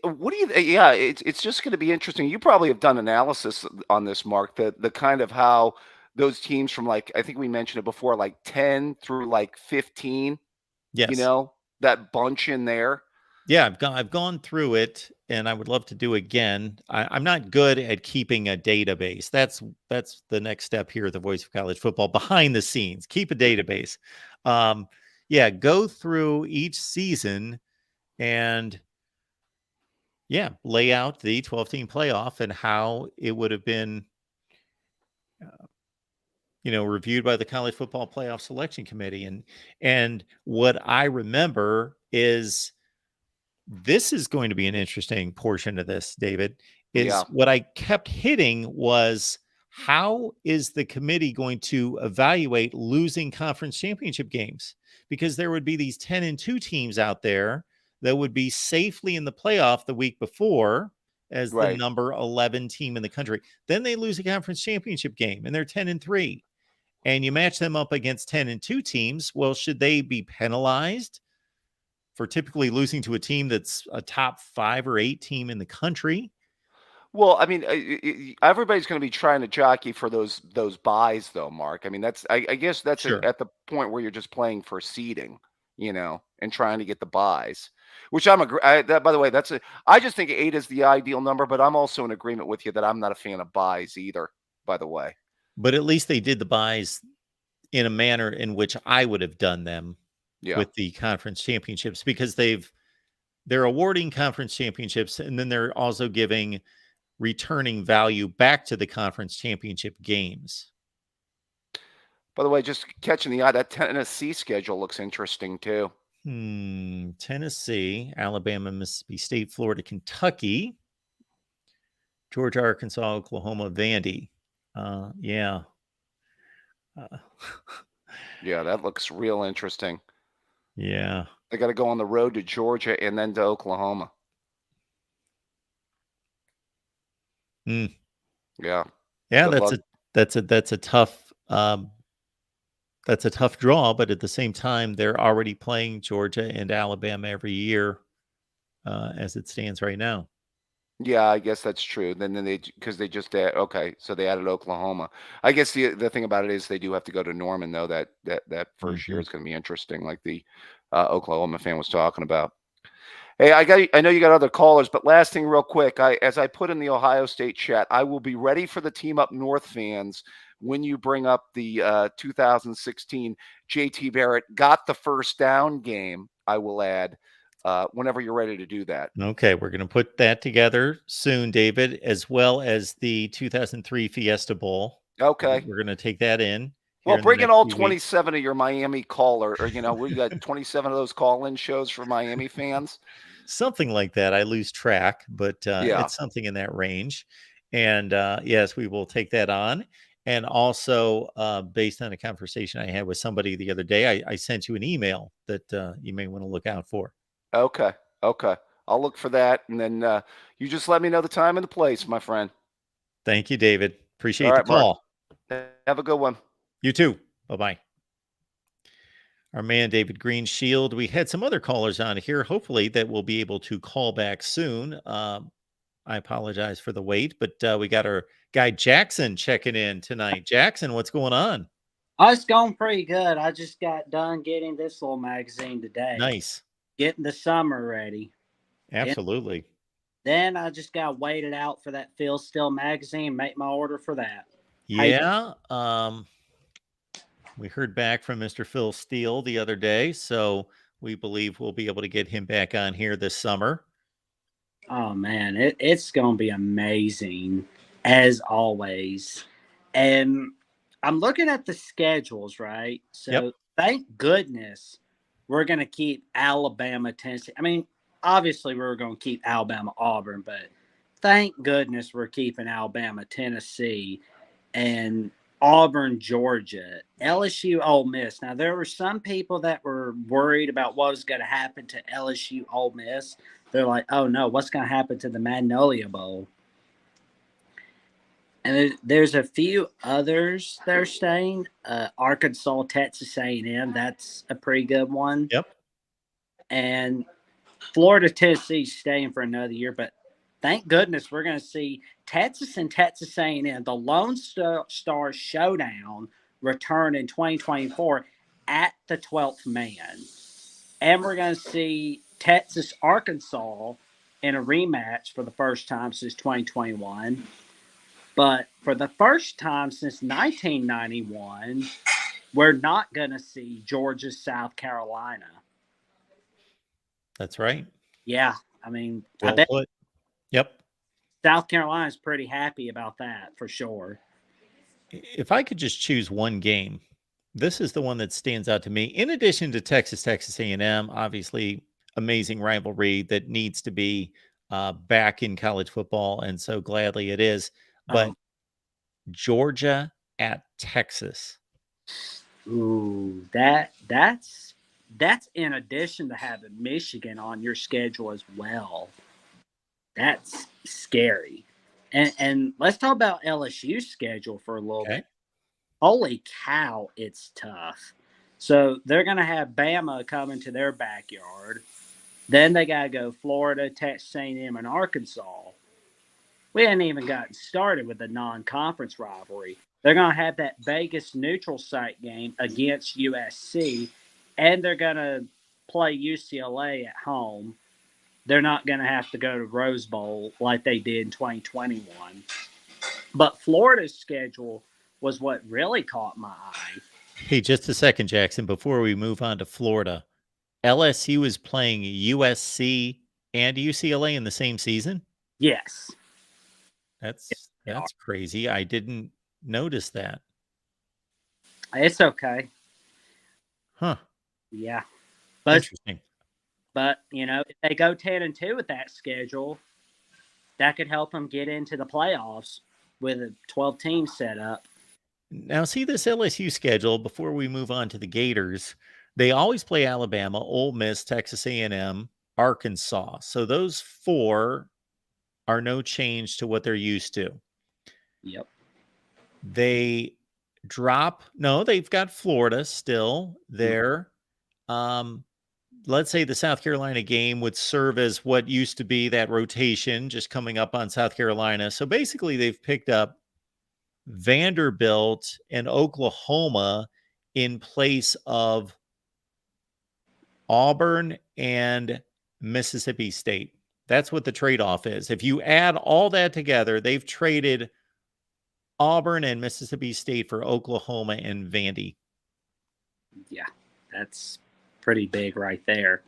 What do you yeah, it's just gonna be interesting. You probably have done analysis on this, Mark, the kind of how those teams from, like, I think we mentioned it before, like 10 through like 15, Yes. that bunch in there. Yeah, I've gone through it, and I would love to do again. I'm not good at keeping a database. That's the next step here at the Voice of College Football. Behind the scenes, keep a database. Yeah, go through each season and yeah, lay out the 12-team playoff and how it would have been, reviewed by the College Football Playoff Selection Committee. And what I remember is this is going to be an interesting portion of this, David, is Yeah, what I kept hitting was how is the committee going to evaluate losing conference championship games? Because there would be these 10-2 teams out there that would be safely in the playoff the week before as the right. number 11 team in the country. Then they lose a conference championship game and they're 10-3. And you match them up against 10-2 teams. Well, should they be penalized for typically losing to a team that's a top 5 or 8 team in the country? Well, I mean, everybody's going to be trying to jockey for those buys, though, Mark. I mean, I guess that's Sure. at the point where you're just playing for seeding, and trying to get the buys. Which I'm that, by the way, I just think 8 is the ideal number, but I'm also in agreement with you that I'm not a fan of buys either. By the way, But at least they did the buys in a manner in which I would have done them yeah. with the conference championships, because they're awarding conference championships, and then they're also giving returning value back to the conference championship games. By the way, just catching the eye, that Tennessee schedule looks interesting too. Tennessee, Alabama, Mississippi State, Florida, Kentucky, Georgia, Arkansas, Oklahoma, Vandy. Yeah. Yeah, that looks real interesting. Yeah. They got to go on the road to Georgia and then to Oklahoma. Mm. Yeah. Yeah, Good that's a tough draw, but at the same time, they're already playing Georgia and Alabama every year as it stands right now. Yeah, I guess that's true. Then because they just okay, so they added Oklahoma. I guess the thing about it is they do have to go to Norman though. That first year Mhm. is going to be interesting, like the Oklahoma fan was talking about. Hey, I know you got other callers, but last thing real quick, as I put in the Ohio State chat, I will be ready for the Team Up North fans when you bring up the 2016 JT Barrett got the first down game, I will add, whenever you're ready to do that. Okay, we're going to put that together soon, David, as well as the 2003 Fiesta Bowl. Okay. We're going to take that in. Well, In the bring in next all few weeks. 27 of your Miami caller, or we got 27 of those call-in shows for Miami fans. Something like that. I lose track, but Yeah. it's something in that range. And yes, we will take that on. And also, based on a conversation I had with somebody the other day, I sent you an email that you may want to look out for. Okay. I'll look for that, and then you just let me know the time and the place, my friend. Thank you, David. Appreciate All the right, Mark. call. Have a good one. You too. Bye-bye. Our man, David Greenshield. We had some other callers on here. Hopefully that we'll be able to call back soon. I apologize for the wait, but we got our guy Jackson checking in tonight. Jackson, what's going on? Oh, it's going pretty good. I just got done getting this little magazine today. Nice. Getting the summer ready. Absolutely. Then I just got waited out for that Phil Steele magazine, make my order for that. Yeah. We heard back from Mr. Phil Steele the other day, so we believe we'll be able to get him back on here this summer. Oh, man, it's going to be amazing, as always. And I'm looking at the schedules, right? So Thank goodness we're going to keep Alabama, Tennessee. I mean, obviously we're going to keep Alabama, Auburn, but thank goodness we're keeping Alabama, Tennessee, and Auburn, Georgia, LSU, Ole Miss. Now, there were some people that were worried about what was going to happen to LSU, Ole Miss. They're like, oh, no, what's going to happen to the Magnolia Bowl? And there's a few others that are staying. Arkansas, Texas A&M, that's a pretty good one. Yep. And Florida, Tennessee staying for another year, but thank goodness we're going to see Texas and Texas A&M, the Lone Star Showdown, return in 2024 at the 12th man. And we're going to see Texas, Arkansas in a rematch for the first time since 2021. But for the first time since 1991, we're not going to see Georgia, South Carolina. That's right. Yeah. I mean, Well I bet put. Yep. South Carolina's pretty happy about that for sure. If I could just choose one game, this is the one that stands out to me. In addition to Texas A&M, obviously amazing rivalry that needs to be back in college football, and so gladly it is. But Georgia at Texas. Ooh, that's in addition to having Michigan on your schedule as well. That's scary. And let's talk about LSU's schedule for a little bit. Holy cow, it's tough. So they're going to have Bama coming to their backyard. Then they got to go Florida, Texas A&M, and Arkansas. we hadn't even gotten started with the non-conference rivalry. They're going to have that Vegas neutral site game against USC, and they're going to play UCLA at home. They're not going to have to go to Rose Bowl like they did in 2021. But Florida's schedule was what really caught my eye. Hey, just a second, Jackson, before we move on to Florida. LSU is playing USC and UCLA in the same season? Yes. That's crazy. I didn't notice that. It's okay. Huh. Yeah. But interesting. But, if they go 10-2 with that schedule, that could help them get into the playoffs with a 12-team setup. Now, see this LSU schedule before we move on to the Gators. They always play Alabama, Ole Miss, Texas A&M, Arkansas. So those 4 are no change to what they're used to. Yep. They've got Florida still there. Let's say the South Carolina game would serve as what used to be that rotation just coming up on South Carolina. So basically they've picked up Vanderbilt and Oklahoma in place of Auburn and Mississippi State. That's what the trade-off is. If you add all that together, they've traded Auburn and Mississippi State for Oklahoma and Vandy. Yeah, that's pretty big right there.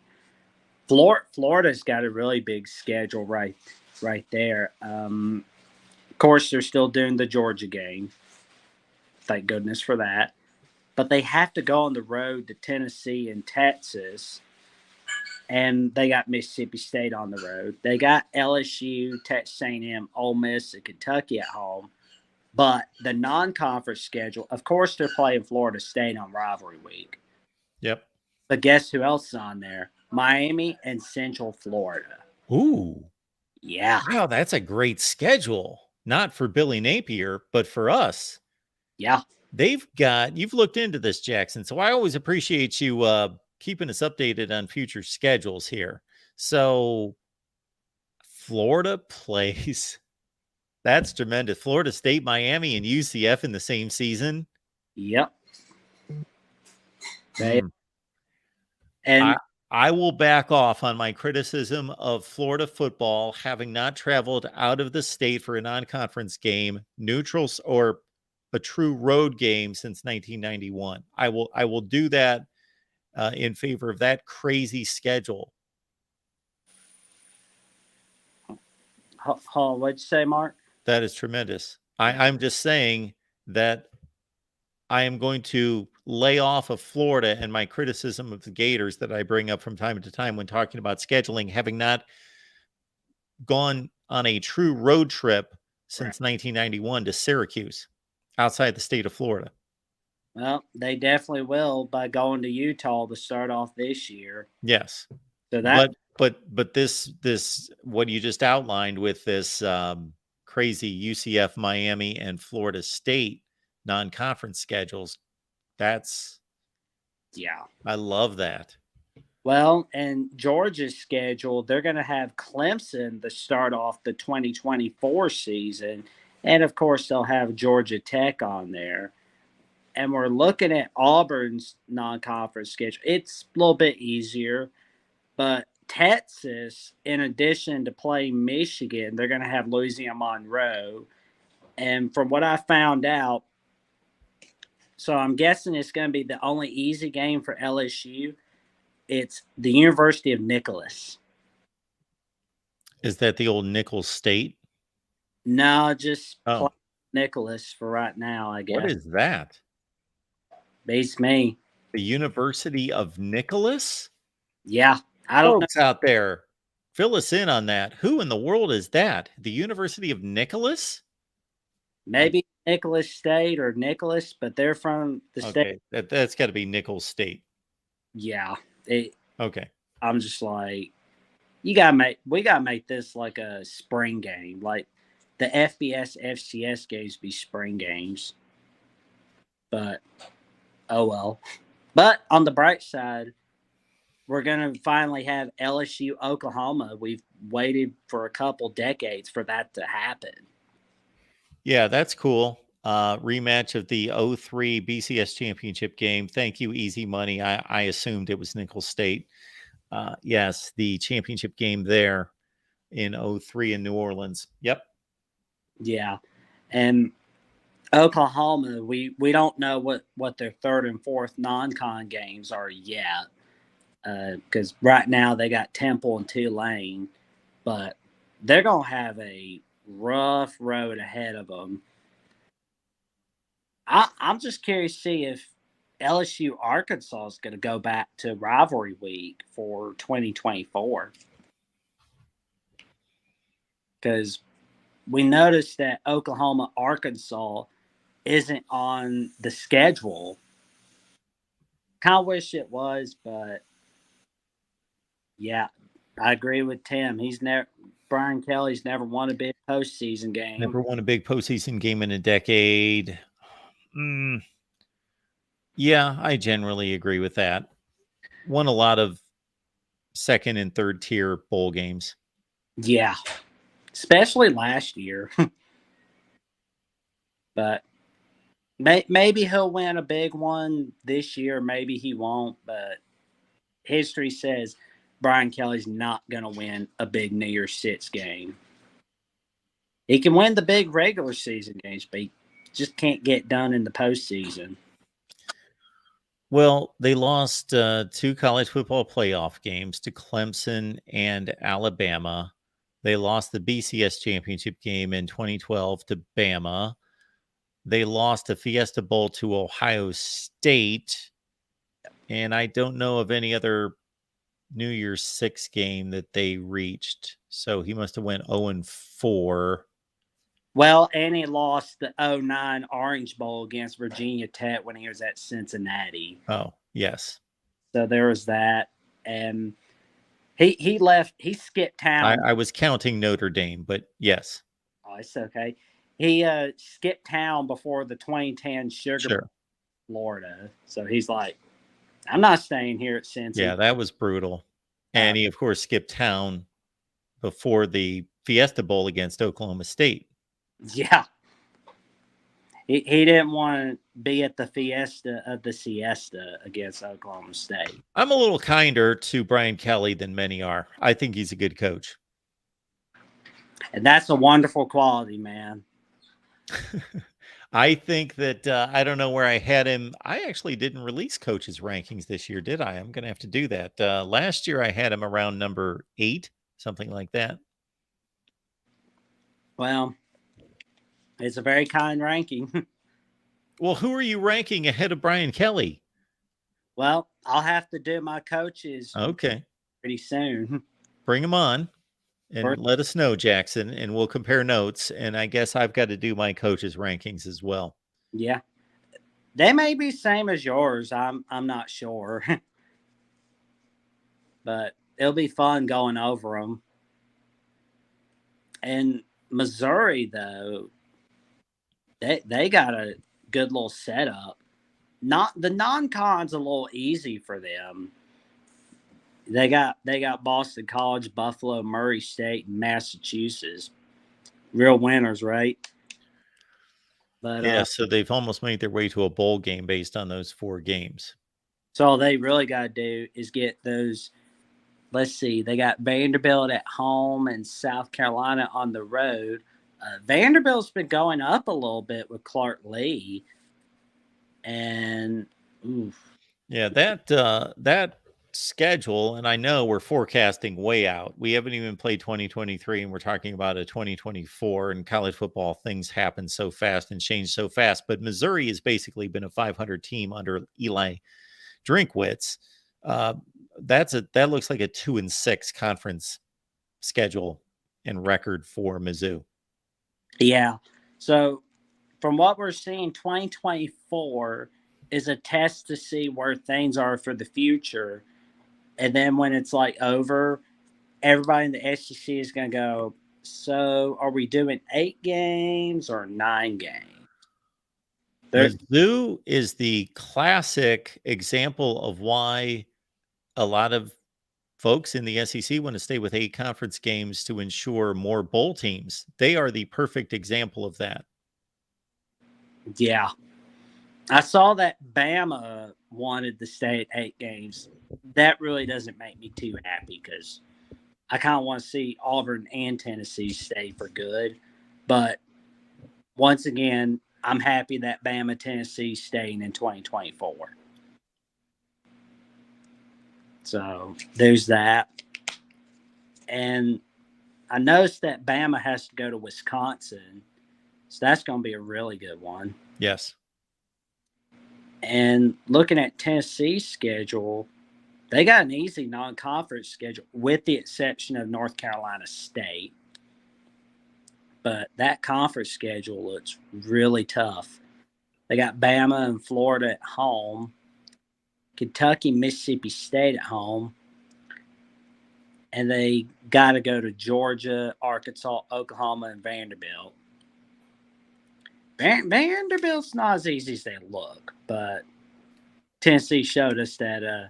Florida's got a really big schedule right there. Of course, they're still doing the Georgia game. Thank goodness for that. But they have to go on the road to Tennessee and Texas. And they got Mississippi State on the road. They got LSU, Texas A&M, Ole Miss, and Kentucky at home. But the non-conference schedule, of course, they're playing Florida State on rivalry week. Yep. But guess who else is on there? Miami and Central Florida. Ooh. Yeah. Wow, that's a great schedule. Not for Billy Napier, but for us. Yeah. You've looked into this, Jackson. So I always appreciate you keeping us updated on future schedules here. So Florida plays. That's tremendous. Florida State, Miami, and UCF in the same season. Yep. And I will back off on my criticism of Florida football having not traveled out of the state for a non-conference game, neutrals, or a true road game since 1991. I will do that in favor of that crazy schedule. What'd you say, Mark? That is tremendous. I'm just saying that I am going to lay off of Florida and my criticism of the Gators that I bring up from time to time when talking about scheduling, having not gone on a true road trip since 1991 to Syracuse, outside the state of Florida. Well, they definitely will by going to Utah to start off this year. Yes. So that, but this what you just outlined with this crazy UCF, Miami, and Florida State non-conference schedules, I love that. Well, and Georgia's schedule, they're going to have Clemson to start off the 2024 season. And, of course, they'll have Georgia Tech on there. And we're looking at Auburn's non-conference schedule. It's a little bit easier. But Texas, in addition to playing Michigan, they're going to have Louisiana Monroe. And from what I found out, so I'm guessing it's going to be the only easy game for LSU. It's the University of Nicholas. Is that the old Nicholls State? No, just Nicholas for right now, I guess. What is that? Beats me. The University of Nicholas? Yeah. I don't Folks out there, fill us in on that. Who in the world is that? The University of Nicholas? Maybe Nicholas State or Nicholas, but they're from the state. That's got to be Nicholls State. Yeah. Okay. I'm just like, we gotta make this like a spring game. Like the FBS, FCS games be spring games. But oh well. But on the bright side, we're going to finally have LSU Oklahoma. We've waited for a couple decades for that to happen. Yeah, that's cool. Rematch of the 03 BCS championship game. Thank you, Easy Money. I assumed it was Nicholls State. Yes, the championship game there in 03 in New Orleans. Yep. Yeah. And Oklahoma, we don't know what their third and fourth non-con games are yet. Because right now they got Temple and Tulane, but they're going to have a rough road ahead of them. I'm just curious to see if LSU Arkansas is going to go back to rivalry week for 2024. Because we noticed that Oklahoma Arkansas isn't on the schedule. Kind of wish it was, but yeah, I agree with Tim. Brian Kelly's never won a big postseason game. Never won a big postseason game in a decade. Yeah, I generally agree with that. Won a lot of second and third tier bowl games. Yeah, especially last year. But maybe he'll win a big one this year. Maybe he won't. But history says Brian Kelly's not going to win a big New Year's Six game. He can win the big regular season games, but he just can't get done in the postseason. Well, they lost 2 college football playoff games to Clemson and Alabama. They lost the BCS championship game in 2012 to Bama. They lost a Fiesta Bowl to Ohio State. And I don't know of any other New Year's Six game that they reached. So he must have went 0-4. Well, and he lost the 2009 Orange Bowl against Virginia Tech when he was at Cincinnati. Oh, yes. So there was that. And he skipped town. I was counting Notre Dame, but yes. Oh, it's okay. He skipped town before the 2010 Sugar Bowl, Florida. So he's like, I'm not staying here at Cincy. Yeah, that was brutal. And he, of course, skipped town before the Fiesta Bowl against Oklahoma State. Yeah. He didn't want to be at the Fiesta of the Siesta against Oklahoma State. I'm a little kinder to Brian Kelly than many are. I think he's a good coach. And that's a wonderful quality, man. I think that I don't know where I had him. I actually didn't release coaches' rankings this year, did I? I'm going to have to do that. Last year, I had him around number 8, something like that. Well, it's a very kind ranking. Well, who are you ranking ahead of Brian Kelly? Well, I'll have to do my coaches pretty soon. Bring them on and let us know, Jackson, and we'll compare notes. And I guess I've got to do my coaches' rankings as well. Yeah. They may be same as yours. I'm not sure. But it'll be fun going over them. And Missouri, though, they got a good little setup. The non-con's a little easy for them. They got Boston College, Buffalo, Murray State, and Massachusetts. Real winners, right? But yeah, so they've almost made their way to a bowl game based on those 4 games. So all they really got to do is get those. Let's see. They got Vanderbilt at home and South Carolina on the road. Vanderbilt's been going up a little bit with Clark Lee. And yeah, that schedule, and I know we're forecasting way out. We haven't even played 2023, and we're talking about a 2024. And college football, things happen so fast and change so fast. But Missouri has basically been a 500 team under Eli Drinkwitz. That looks like a 2-6 conference schedule and record for Mizzou. Yeah. So from what we're seeing, 2024 is a test to see where things are for the future. And then when it's like over, everybody in the SEC is going to go, so are we doing 8 games or 9 games? Mizzou is the classic example of why a lot of folks in the SEC want to stay with 8 conference games to ensure more bowl teams. They are the perfect example of that. Yeah. I saw that Bama wanted to stay at 8 games. That really doesn't make me too happy because I kind of want to see Auburn and Tennessee stay for good. But once again, I'm happy that Bama, Tennessee staying in 2024. So there's that. And I noticed that Bama has to go to Wisconsin. So that's going to be a really good one. Yes. And looking at Tennessee's schedule, they got an easy non-conference schedule with the exception of North Carolina State. But that conference schedule looks really tough. They got Bama and Florida at home, Kentucky, Mississippi State at home, and they got to go to Georgia, Arkansas, Oklahoma, and Vanderbilt. Vanderbilt's not as easy as they look, but Tennessee showed us that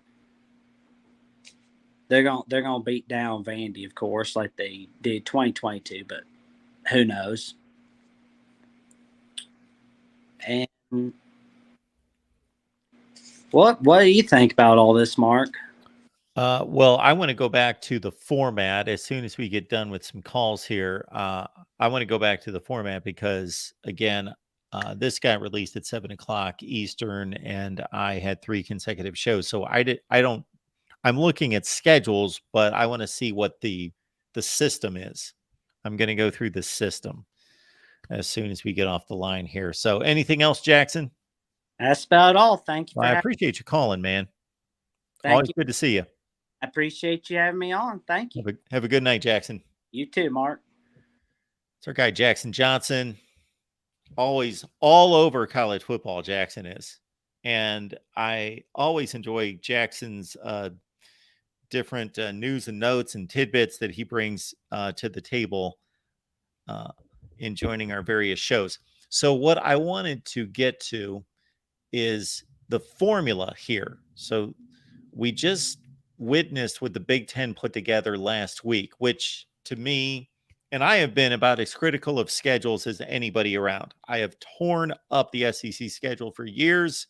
they're gonna beat down Vandy, of course, like they did 2022. But who knows? And what do you think about all this, Mark? Well, I want to go back to the format as soon as we get done with some calls here. I want to go back to the format because, again, this got released at 7:00 Eastern, and I had 3 consecutive shows. So I'm looking at schedules, but I want to see what the system is. I'm going to go through the system as soon as we get off the line here. So anything else, Jackson? That's about all. Thank you. Well, I appreciate you calling, man. Thank Always you. good to see you. I appreciate you having me on. Thank you. Have a good night, Jackson. You too, Mark. It's our guy, Jackson Johnson. Always all over college football, Jackson is. And I always enjoy Jackson's different news and notes and tidbits that he brings to the table in joining our various shows. So what I wanted to get to is the formula here. So we just witnessed what the Big Ten put together last week, which to me, and I have been about as critical of schedules as anybody around. I have torn up the SEC schedule for years.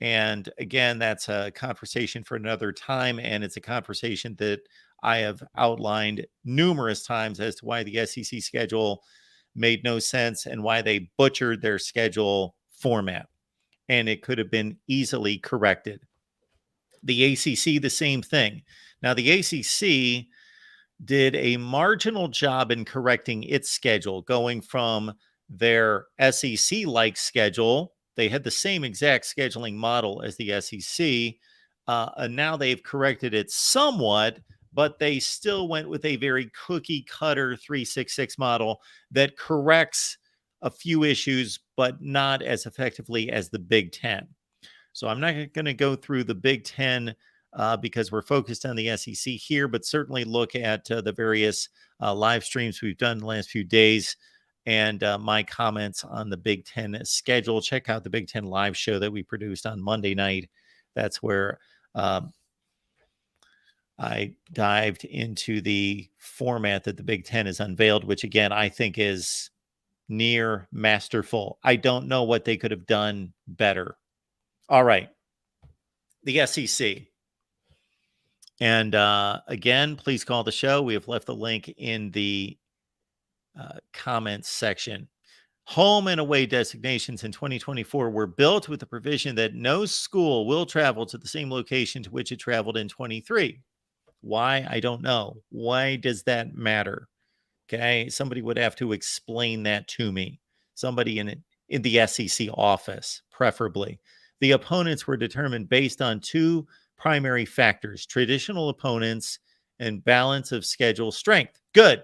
And again, that's a conversation for another time. And it's a conversation that I have outlined numerous times as to why the SEC schedule made no sense and why they butchered their schedule format. And it could have been easily corrected. The ACC, the same thing. Now, the ACC did a marginal job in correcting its schedule, going from their SEC-like schedule. They had the same exact scheduling model as the SEC, and now they've corrected it somewhat, but they still went with a very cookie-cutter 3-6-6 model that corrects a few issues, but not as effectively as the Big Ten. So I'm not going to go through the Big Ten because we're focused on the SEC here, but certainly look at the various live streams we've done the last few days and my comments on the Big Ten schedule. Check out the Big Ten live show that we produced on Monday night. That's where I dived into the format that the Big Ten has unveiled, which again, I think is near masterful. I don't know what they could have done better. All right. The SEC. And again, please call the show. We have left the link in the comments section. Home and away designations in 2024 were built with the provision that no school will travel to the same location to which it traveled in 23. Why? I don't know. Why does that matter? Okay. Somebody would have to explain that to me. Somebody in the SEC office, preferably. The opponents were determined based on 2 primary factors: traditional opponents and balance of schedule strength. Good.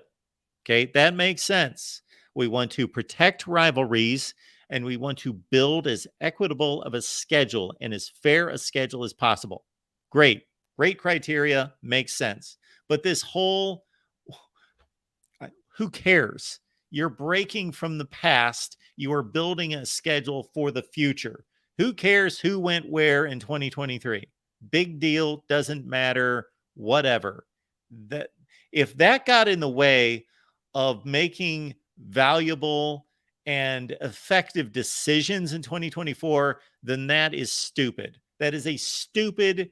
Okay, that makes sense. We want to protect rivalries and we want to build as equitable of a schedule and as fair a schedule as possible. Great criteria, makes sense. But this whole, who cares? You're breaking from the past. You are building a schedule for the future. Who cares who went where in 2023? Big deal, doesn't matter. whatever. That if that got in the way of making valuable and effective decisions in 2024, then that is stupid. That is a stupid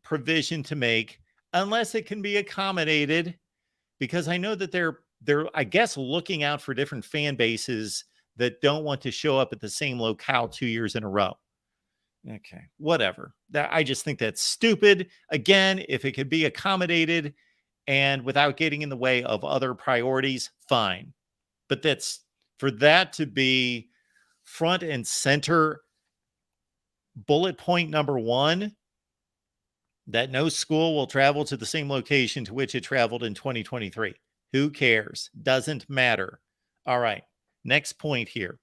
provision to make unless it can be accommodated, because I know that they're I guess looking out for different fan bases that don't want to show up at the same locale 2 years in a row. Okay, whatever. That I just think that's stupid. Again, if it could be accommodated and without getting in the way of other priorities, fine. But that's for that to be front and center bullet point number one, that no school will travel to the same location to which it traveled in 2023. Who cares? Doesn't matter. All right. Next point here.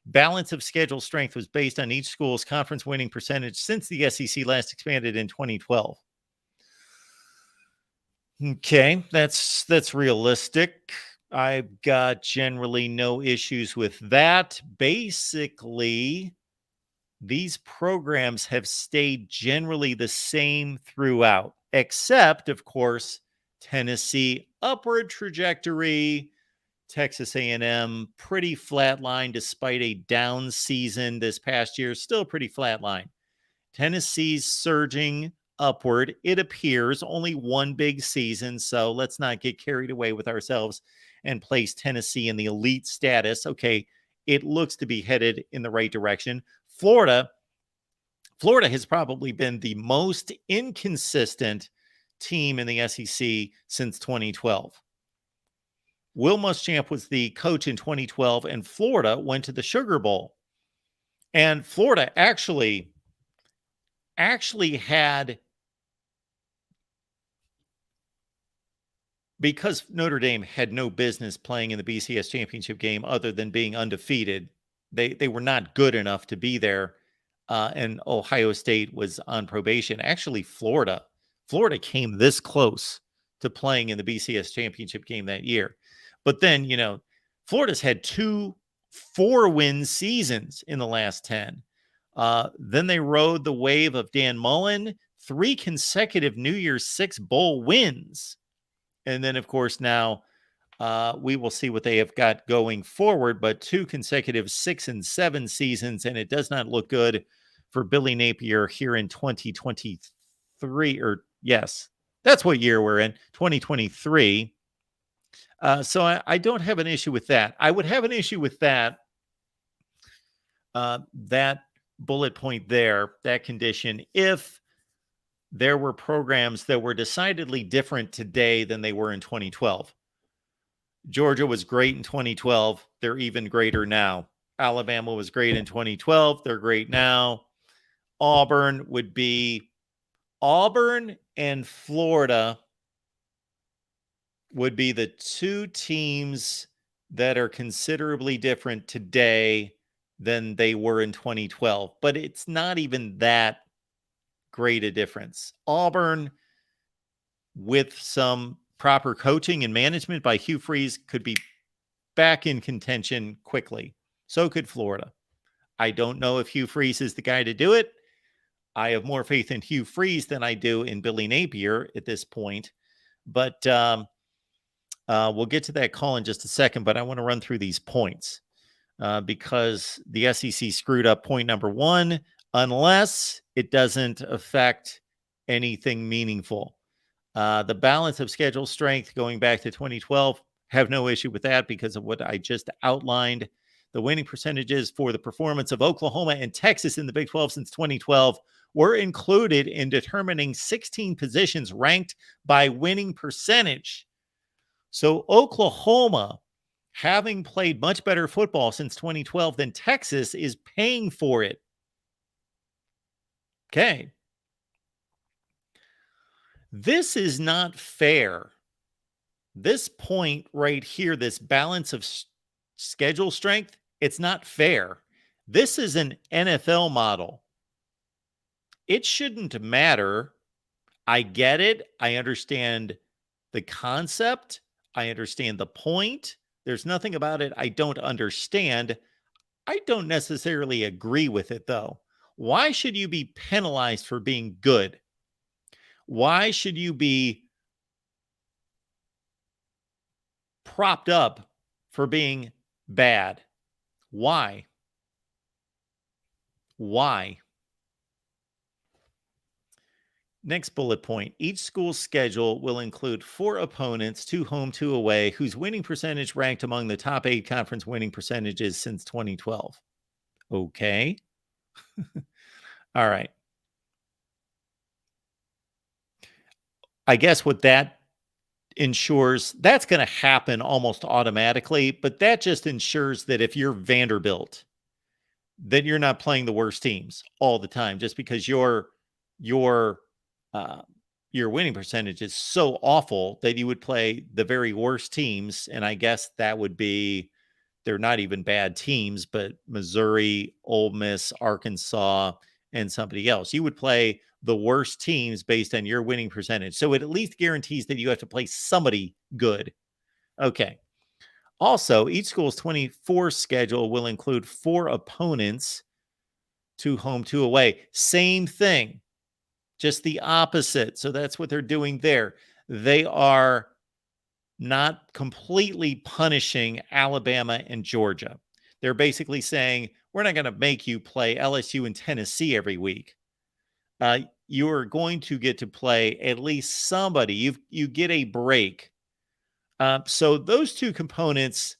Balance of schedule strength was based on each school's conference winning percentage since the SEC last expanded in 2012. Okay, that's realistic. I've got generally no issues with that. Basically, these programs have stayed generally the same throughout, except, of course, Tennessee upward trajectory, Texas A&M pretty flat line despite a down season this past year, still pretty flat line. Tennessee's surging upward, it appears, only one big season, so let's not get carried away with ourselves and place Tennessee in the elite status. Okay, it looks to be headed in the right direction. Florida has probably been the most inconsistent team in the SEC since 2012. Will Muschamp was the coach in 2012, and Florida went to the Sugar Bowl. And Florida actually had, because Notre Dame had no business playing in the BCS championship game other than being undefeated, they were not good enough to be there, and Ohio State was on probation. Actually, Florida came this close to playing in the BCS championship game that year. But then, Florida's had 2 4-win seasons in the last 10. Then they rode the wave of Dan Mullen, 3 consecutive New Year's 6 bowl wins. And then, of course, now we will see what they have got going forward, but 2 consecutive 6 and 7 seasons, and it does not look good for Billy Napier here in 2023, or yes, that's what year we're in, 2023. So I don't have an issue with that. I would have an issue with that bullet point there, that condition, if there were programs that were decidedly different today than they were in 2012. Georgia was great in 2012. They're even greater now. Alabama was great in 2012. They're great now. Auburn and Florida would be the 2 teams that are considerably different today than they were in 2012. But it's not even that great a difference. Auburn, with some proper coaching and management by Hugh Freeze, could be back in contention quickly. So could Florida. I don't know if Hugh Freeze is the guy to do it. I have more faith in Hugh Freeze than I do in Billy Napier at this point. But we'll get to that call in just a second, but I want to run through these points because the SEC screwed up point number 1, unless it doesn't affect anything meaningful. The balance of schedule strength going back to 2012, have no issue with that because of what I just outlined. The winning percentages for the performance of Oklahoma and Texas in the Big 12 since 2012 were included in determining 16 positions ranked by winning percentage. So Oklahoma, having played much better football since 2012 than Texas, is paying for it. Okay. This is not fair. This point right here, this balance of schedule strength, it's not fair. This is an NFL model. It shouldn't matter. I get it. I understand the concept. I understand the point. There's nothing about it I don't understand. I don't necessarily agree with it, though. Why should you be penalized for being good? Why should you be propped up for being bad? Why? Why? Next bullet point. Each school's schedule will include 4 opponents, 2 home, 2 away, whose winning percentage ranked among the top 8 conference winning percentages since 2012. Okay. All right. I guess what that ensures, that's going to happen almost automatically, but that just ensures that if you're Vanderbilt, that you're not playing the worst teams all the time, just because your winning percentage is so awful that you would play the very worst teams. And I guess that would be, they're not even bad teams, but Missouri, Ole Miss, Arkansas, and somebody else. You would play the worst teams based on your winning percentage. So it at least guarantees that you have to play somebody good. Okay. Also, each school's 24 schedule will include 4 opponents, 2 home, 2 away. Same thing, just the opposite. So that's what they're doing there. They are not completely punishing Alabama and Georgia. They're basically saying, we're not going to make you play LSU and Tennessee every week. You're going to get to play at least somebody. You get a break. So those 2 components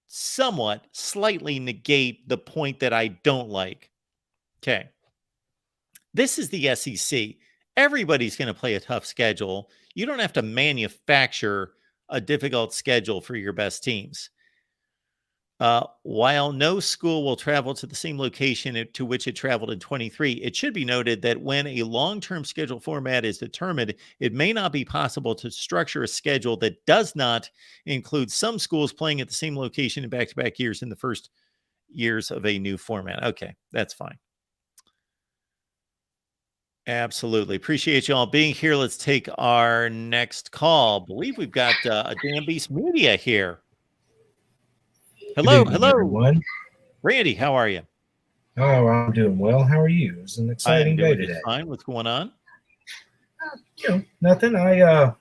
somewhat slightly negate the point that I don't like. Okay. This is the SEC. Everybody's going to play a tough schedule. You don't have to manufacture a difficult schedule for your best teams. While no school will travel to the same location to which it traveled in 23, it should be noted that when a long-term schedule format is determined, it may not be possible to structure a schedule that does not include some schools playing at the same location in back-to-back years in the first years of a new format. Okay, that's fine. Absolutely. Appreciate you all being here. Let's take our next call. I believe we've got a Dan Beast Media here. Hello, Good evening, everyone. Randy, how are you? Oh, I'm doing well. How are you? It's an exciting day today. Fine. What's going on? Nothing. I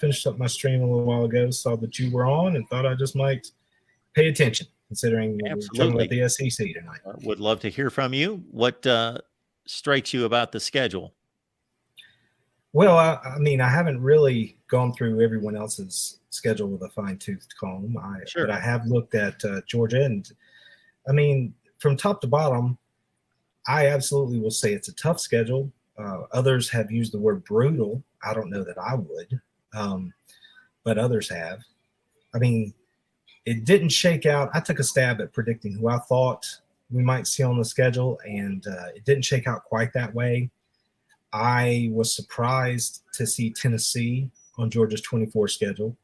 finished up my stream a little while ago, saw that you were on, and thought I just might pay attention, considering we're talking about the SEC tonight. Would love to hear from you. What strikes you about the schedule? Well, I mean, I haven't really gone through everyone else's schedule with a fine-toothed comb. But I have looked at Georgia, and I mean, from top to bottom, I absolutely will say it's a tough schedule. Others have used the word brutal. I don't know that I would, but others have. I mean, it didn't shake out. I took a stab at predicting who I thought we might see on the schedule, and it didn't shake out quite that way. I was surprised to see Tennessee on Georgia's 24 schedule.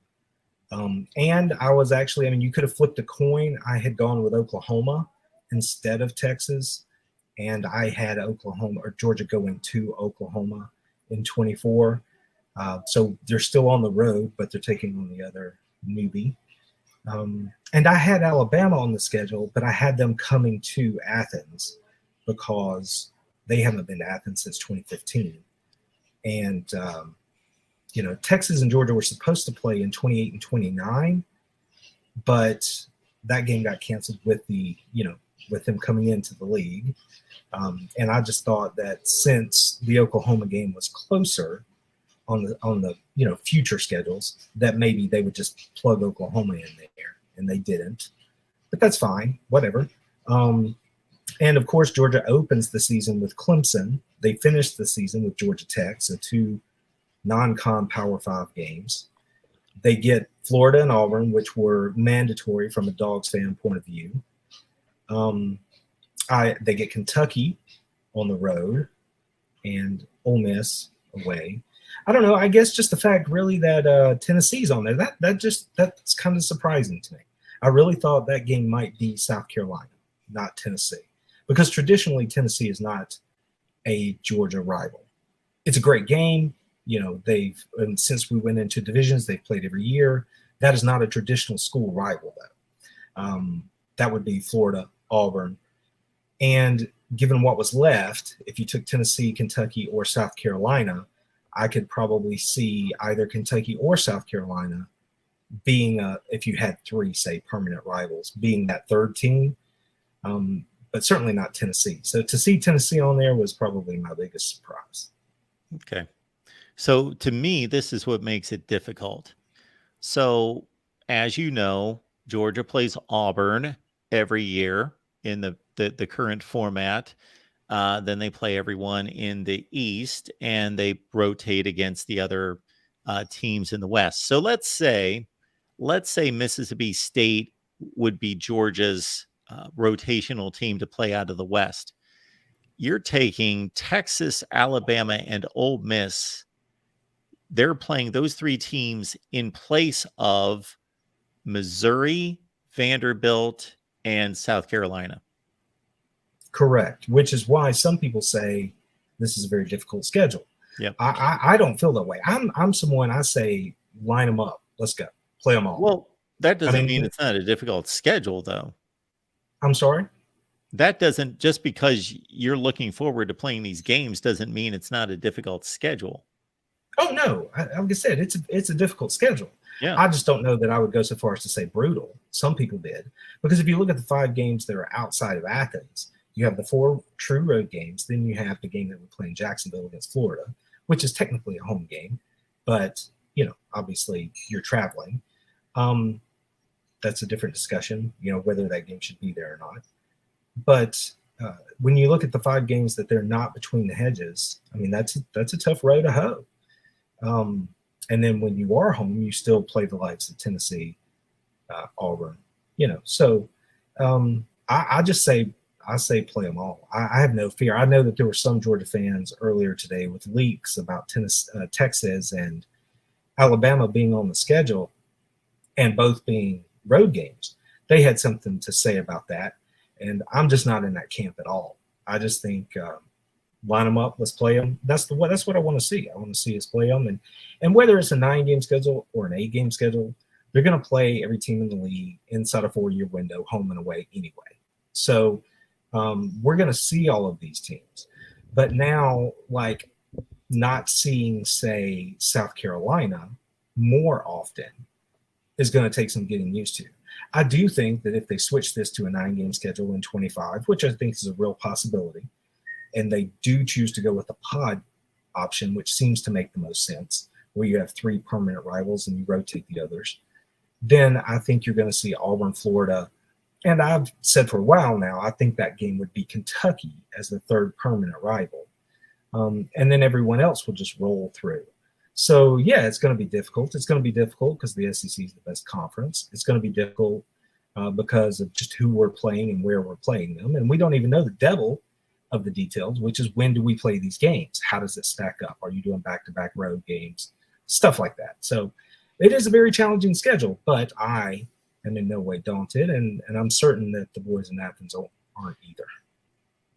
And I was actually, I mean, you could have flipped a coin. I had gone with Oklahoma instead of Texas, and I had Oklahoma or Georgia going to Oklahoma in 24. So they're still on the road, but they're taking on the other newbie. And I had Alabama on the schedule, but I had them coming to Athens because they haven't been to Athens since 2015. And, Texas and Georgia were supposed to play in 28 and 29, but that game got canceled with with them coming into the league. And I just thought that since the Oklahoma game was closer on the future schedules, that maybe they would just plug Oklahoma in there, and they didn't. But that's fine, whatever. And of course, Georgia opens the season with Clemson. They finished the season with Georgia Tech, so 2 non-con Power 5 games. They get Florida and Auburn, which were mandatory from a Dogs fan point of view. They get Kentucky on the road and Ole Miss away. I don't know. I guess just the fact really that Tennessee's on there, that's kind of surprising to me. I really thought that game might be South Carolina, not Tennessee, because traditionally Tennessee is not a Georgia rival. It's a great game. And since we went into divisions, they've played every year. That is not a traditional school rival, though. That would be Florida, Auburn. And given what was left, if you took Tennessee, Kentucky, or South Carolina, I could probably see either Kentucky or South Carolina being, if you had three, say, permanent rivals, being that third team, but certainly not Tennessee. So to see Tennessee on there was probably my biggest surprise. Okay. So to me, this is what makes it difficult. So as you know, Georgia plays Auburn every year in the current format. Then they play everyone in the East, and they rotate against the other teams in the West. So let's say Mississippi State would be Georgia's rotational team to play out of the West. You're taking Texas, Alabama, and Ole Miss. They're playing those three teams in place of Missouri, Vanderbilt, and South Carolina. Correct, which is why some people say this is a very difficult schedule. Yeah, I don't feel that way. I'm someone, I say line them up. Let's go. Play them all. Well, that doesn't mean it's not a difficult schedule, though. I'm sorry? That doesn't, just because you're looking forward to playing these games doesn't mean it's not a difficult schedule. Oh, no. Like I said, it's a difficult schedule. Yeah. I just don't know that I would go so far as to say brutal. Some people did. Because if you look at the 5 games that are outside of Athens, you have the 4 true road games. Then you have the game that we play in Jacksonville against Florida, which is technically a home game. But, obviously you're traveling. That's a different discussion, whether that game should be there or not. But when you look at the 5 games that they're not between the hedges, I mean, that's a tough row to hoe. And then when you are home, you still play the likes of Tennessee, Auburn, So I just say, play them all. I have no fear. I know that there were some Georgia fans earlier today with leaks about Texas and Alabama being on the schedule and both being road games. They had something to say about that. And I'm just not in that camp at all. I just think line them up, let's play them. That's what I want to see. I want to see us play them. And whether it's a 9-game schedule or an 8-game schedule, they're going to play every team in the league inside a 4-year window, home and away anyway. So we're going to see all of these teams. But now, like, not seeing, say, South Carolina more often is going to take some getting used to. I do think that if they switch this to a 9-game schedule in 25, which I think is a real possibility, and they do choose to go with the pod option, which seems to make the most sense, where you have 3 permanent rivals and you rotate the others, then I think you're going to see Auburn, Florida. And I've said for a while now, I think that game would be Kentucky as the 3rd permanent rival. And then everyone else will just roll through. So, yeah, it's going to be difficult. It's going to be difficult because the SEC is the best conference. It's going to be difficult because of just who we're playing and where we're playing them. And we don't even know the devil of the details, which is when do we play these games? How does it stack up? Are you doing back-to-back road games? Stuff like that. So it is a very challenging schedule, but I am in no way daunted, and I'm certain that the boys in Athens aren't either.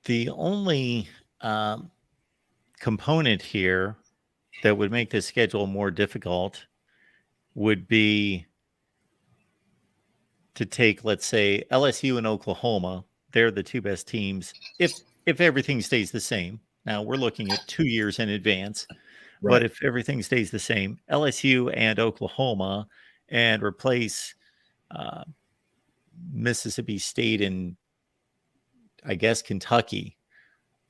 The only component here that would make this schedule more difficult would be to take, let's say, LSU and Oklahoma. They're the 2 best teams if everything stays the same. Now we're looking at 2 years in advance, right. But if everything stays the same, LSU and Oklahoma, and replace Mississippi State and, I guess, Kentucky.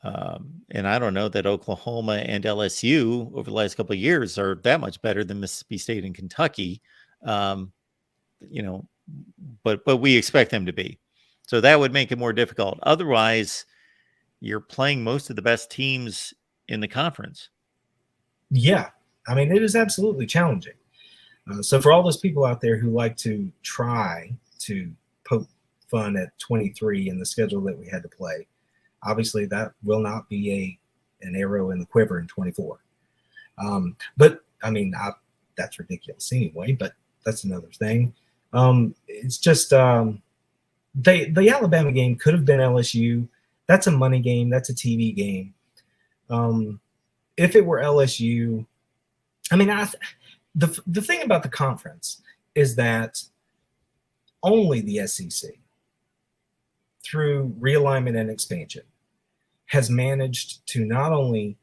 And I don't know that Oklahoma and LSU over the last couple of years are that much better than Mississippi State and Kentucky, but we expect them to be. So that would make it more difficult. Otherwise, you're playing most of the best teams in the conference. Yeah. I mean, it is absolutely challenging. So for all those people out there who like to try to poke fun at 23 and the schedule that we had to play, obviously that will not be an arrow in the quiver in 24. But I mean, that's ridiculous anyway, but that's another thing. It's just the Alabama game could have been LSU. That's a money game. That's a TV game. If it were LSU, I mean, the thing about the conference is that only the SEC, through realignment and expansion, has managed to not only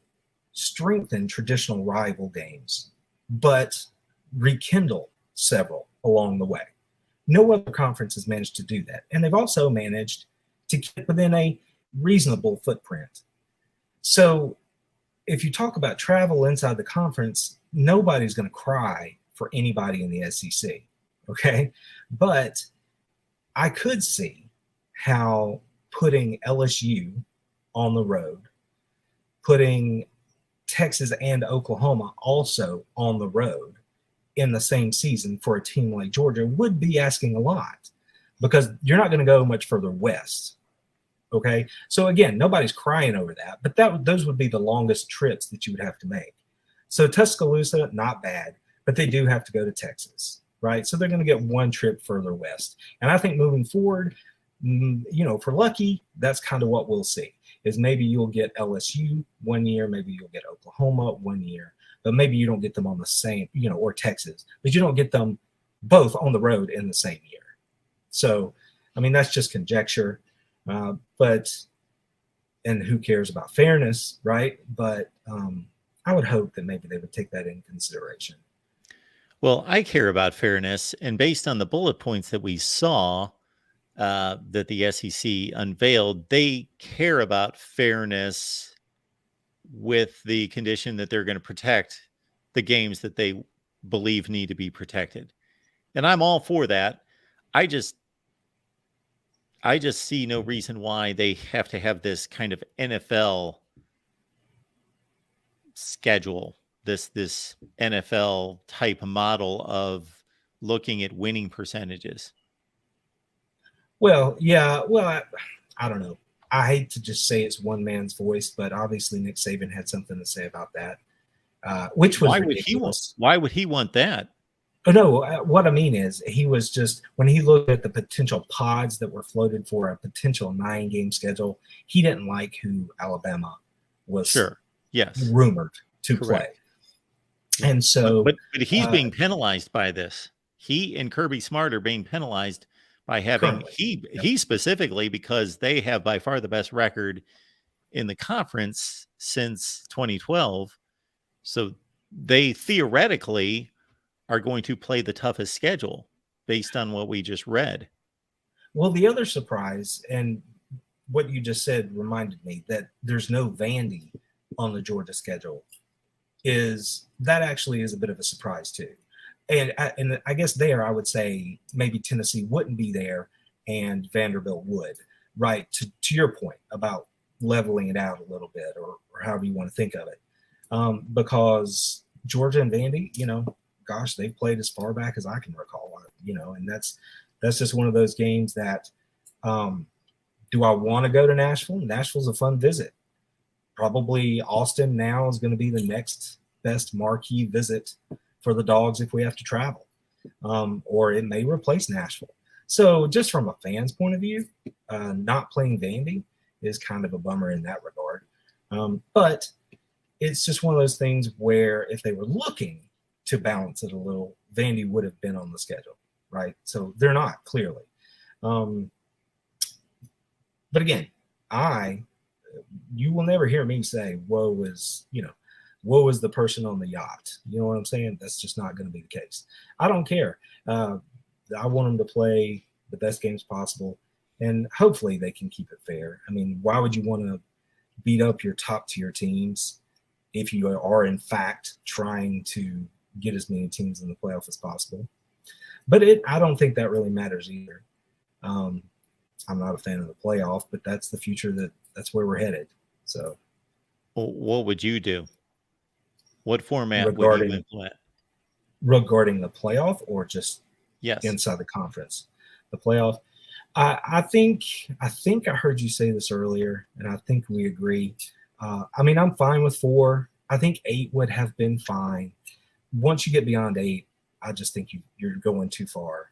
strengthen traditional rival games, but rekindle several along the way. No other conference has managed to do that. And they've also managed to keep within a reasonable footprint. So if you talk about travel inside the conference, nobody's going to cry for anybody in the SEC, okay? But I could see how putting LSU on the road, putting Texas and Oklahoma also on the road in the same season for a team like Georgia would be asking a lot, because you're not going to go much further west. Okay. So again, nobody's crying over that, but those would be the longest trips that you would have to make. So Tuscaloosa, not bad, but they do have to go to Texas, right? So they're going to get one trip further west. And I think moving forward, for lucky, that's kind of what we'll see, is maybe you'll get LSU one year, maybe you'll get Oklahoma one year, but maybe you don't get them on the same, or Texas, but you don't get them both on the road in the same year. So, I mean, that's just conjecture. And who cares about fairness, right? But I would hope that maybe they would take that in consideration. Well, I care about fairness, and based on the bullet points that we saw that the SEC unveiled, they care about fairness with the condition that they're going to protect the games that they believe need to be protected. And I'm all for that. I just see no reason why they have to have this kind of NFL schedule, this NFL type model of looking at winning percentages. Well, yeah. Well, I don't know. I hate to just say it's one man's voice, but obviously Nick Saban had something to say about that, which was ridiculous. Why would he want that? Oh, no, what I mean is he was just, when he looked at the potential pods that were floated for a potential 9-game schedule, he didn't like who Alabama was rumored to play. And so, but he's being penalized by this. He and Kirby Smart are being penalized by having he specifically, because they have by far the best record in the conference since 2012. So they theoretically are going to play the toughest schedule based on what we just read. Well, the other surprise, and what you just said reminded me that there's no Vandy on the Georgia schedule, is that actually is a bit of a surprise too. And I guess I would say maybe Tennessee wouldn't be there and Vanderbilt would, right? To your point about leveling it out a little bit, or however you want to think of it. Because Georgia and Vandy, gosh, they've played as far back as I can recall, and that's just one of those games that, do I want to go to Nashville? Nashville's a fun visit. Probably Austin now is going to be the next best marquee visit for the Dogs if we have to travel, or it may replace Nashville. So just from a fan's point of view, not playing Vandy is kind of a bummer in that regard. But it's just one of those things where if they were looking to balance it a little, Vandy would have been on the schedule, right? So they're not, clearly. But again, you will never hear me say, woe is the person on the yacht. You know what I'm saying? That's just not going to be the case. I don't care. I want them to play the best games possible, and hopefully they can keep it fair. I mean, why would you want to beat up your top tier teams if you are in fact trying to get as many teams in the playoff as possible? But I don't think that really matters either. I'm not a fan of the playoff, but that's the future. That's where we're headed. So, well, what would you do? What format would you implement? Regarding the playoff, or just inside the conference? The playoff. I think I heard you say this earlier, and I think we agree. I mean, I'm fine with 4. I think 8 would have been fine. Once you get beyond 8, I just think you're going too far.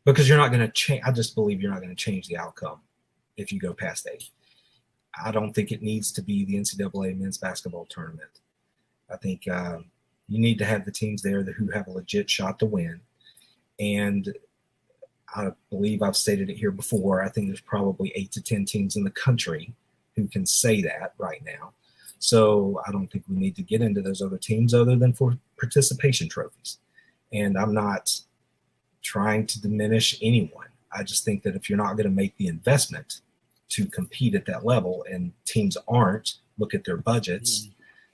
Because you're not going to change. I just believe you're not going to change the outcome if you go past 8. I don't think it needs to be the NCAA men's basketball tournament. I think you need to have the teams there who have a legit shot to win. And I believe I've stated it here before. I think there's probably 8 to 10 teams in the country who can say that right now. So I don't think we need to get into those other teams other than for participation trophies. And I'm not trying to diminish anyone. I just think that if you're not going to make the investment to compete at that level and teams aren't, look at their budgets,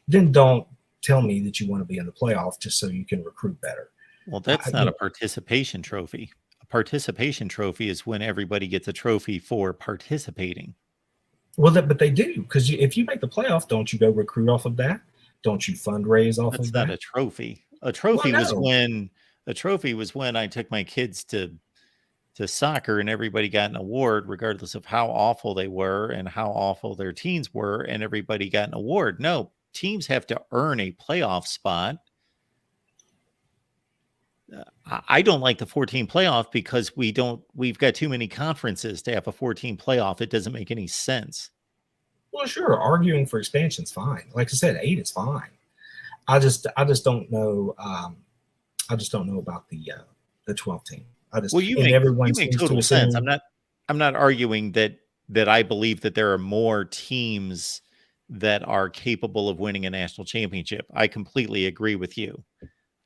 then don't tell me that you want to be in the playoff just so you can recruit better. Well, that's not a participation trophy. A participation trophy is when everybody gets a trophy for participating. Well, but they do, because if you make the playoff, don't you go recruit off of that? Don't you fundraise off of that? That's not a trophy. A trophy was when I took my kids to soccer and everybody got an award, regardless of how awful they were and how awful their teams were, and everybody got an award. No, teams have to earn a playoff spot. I don't like the 14 playoff because we've got too many conferences to have a 14 playoff. It doesn't make any sense. Well, sure. Arguing for expansion is fine. Like I said, 8 is fine. I just don't know. I just don't know about the 12 team. You make total sense. I'm not arguing that I believe that there are more teams that are capable of winning a national championship. I completely agree with you.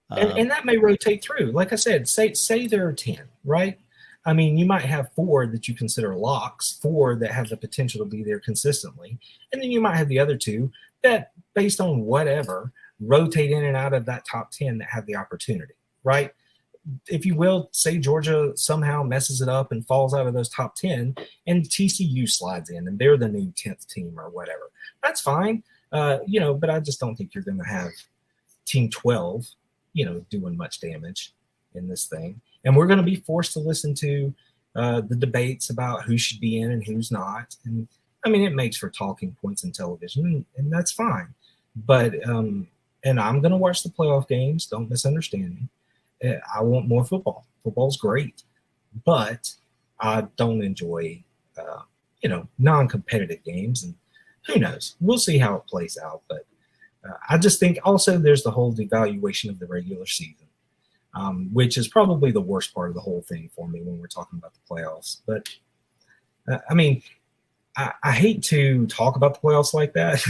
And that may rotate through. Like I said, say there are 10, right? I mean, you might have 4 that you consider locks, 4 that have the potential to be there consistently. And then you might have the other 2 that, based on whatever, rotate in and out of that top 10 that have the opportunity, right? If you will, say Georgia somehow messes it up and falls out of those top 10 and TCU slides in and they're the new 10th team or whatever. That's fine. But I just don't think you're going to have team 12, doing much damage in this thing. And we're going to be forced to listen to the debates about who should be in and who's not. And I mean, it makes for talking points in television, and that's fine. But, and I'm going to watch the playoff games. Don't misunderstand me. I want more football. Football's great, but I don't enjoy, non-competitive games. And who knows? We'll see how it plays out. But I just think also there's the whole devaluation of the regular season, which is probably the worst part of the whole thing for me when we're talking about the playoffs. But I hate to talk about the playoffs like that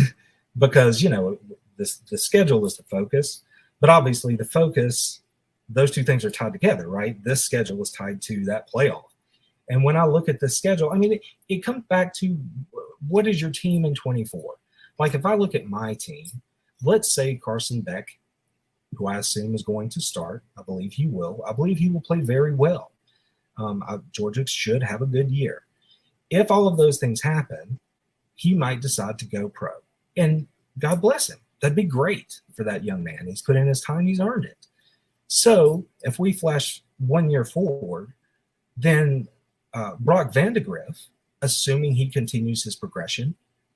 because, the schedule is the focus, but obviously the focus, those two things are tied together, right? This schedule is tied to that playoff. And when I look at the schedule, I mean, it comes back to what is your team in 24? Like if I look at my team, let's say Carson Beck, who I assume is going to start. I believe he will. I believe he will play very well. Georgia should have a good year. If all of those things happen, he might decide to go pro. And God bless him. That'd be great for that young man. He's put in his time. He's earned it. So if we flash 1 year forward, then Brock Vandegrift, assuming he continues his progression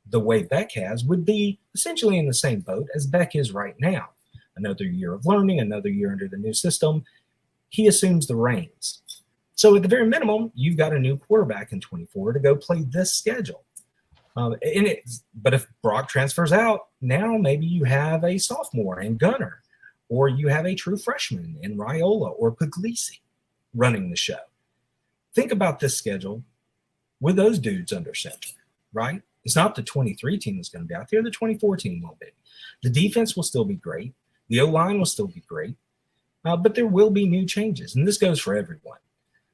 the way Beck has, would be essentially in the same boat as Beck is right now. Another year of learning, another year under the new system. He assumes the reins. So at the very minimum, you've got a new quarterback in 24 to go play this schedule. But if Brock transfers out, now maybe you have a sophomore in Gunner, or you have a true freshman in Raiola or Puglisi running the show. Think about this schedule with those dudes under center, right? It's not the 23 team that's going to be out there. The 24 team will be. The defense will still be great. The O-line will still be great. But there will be new changes, and this goes for everyone.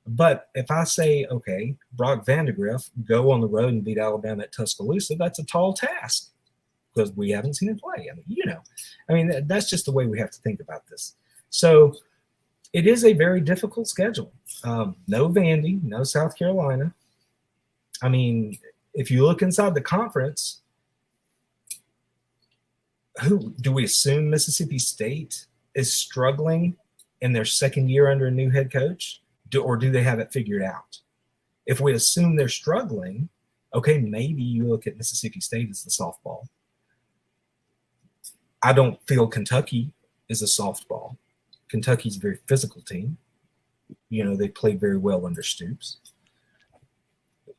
But if I say, okay, Brock Vandegrift, go on the road and beat Alabama at Tuscaloosa, that's a tall task because we haven't seen him play. That's just the way we have to think about this. So it is a very difficult schedule. No Vandy, no South Carolina. I mean, if you look inside the conference, who do we assume Mississippi State is struggling in their second year under a new head coach? Or do they have it figured out? If we assume they're struggling, okay, maybe you look at Mississippi State as the softball. I don't feel Kentucky is a softball. Kentucky's a very physical team. They play very well under Stoops.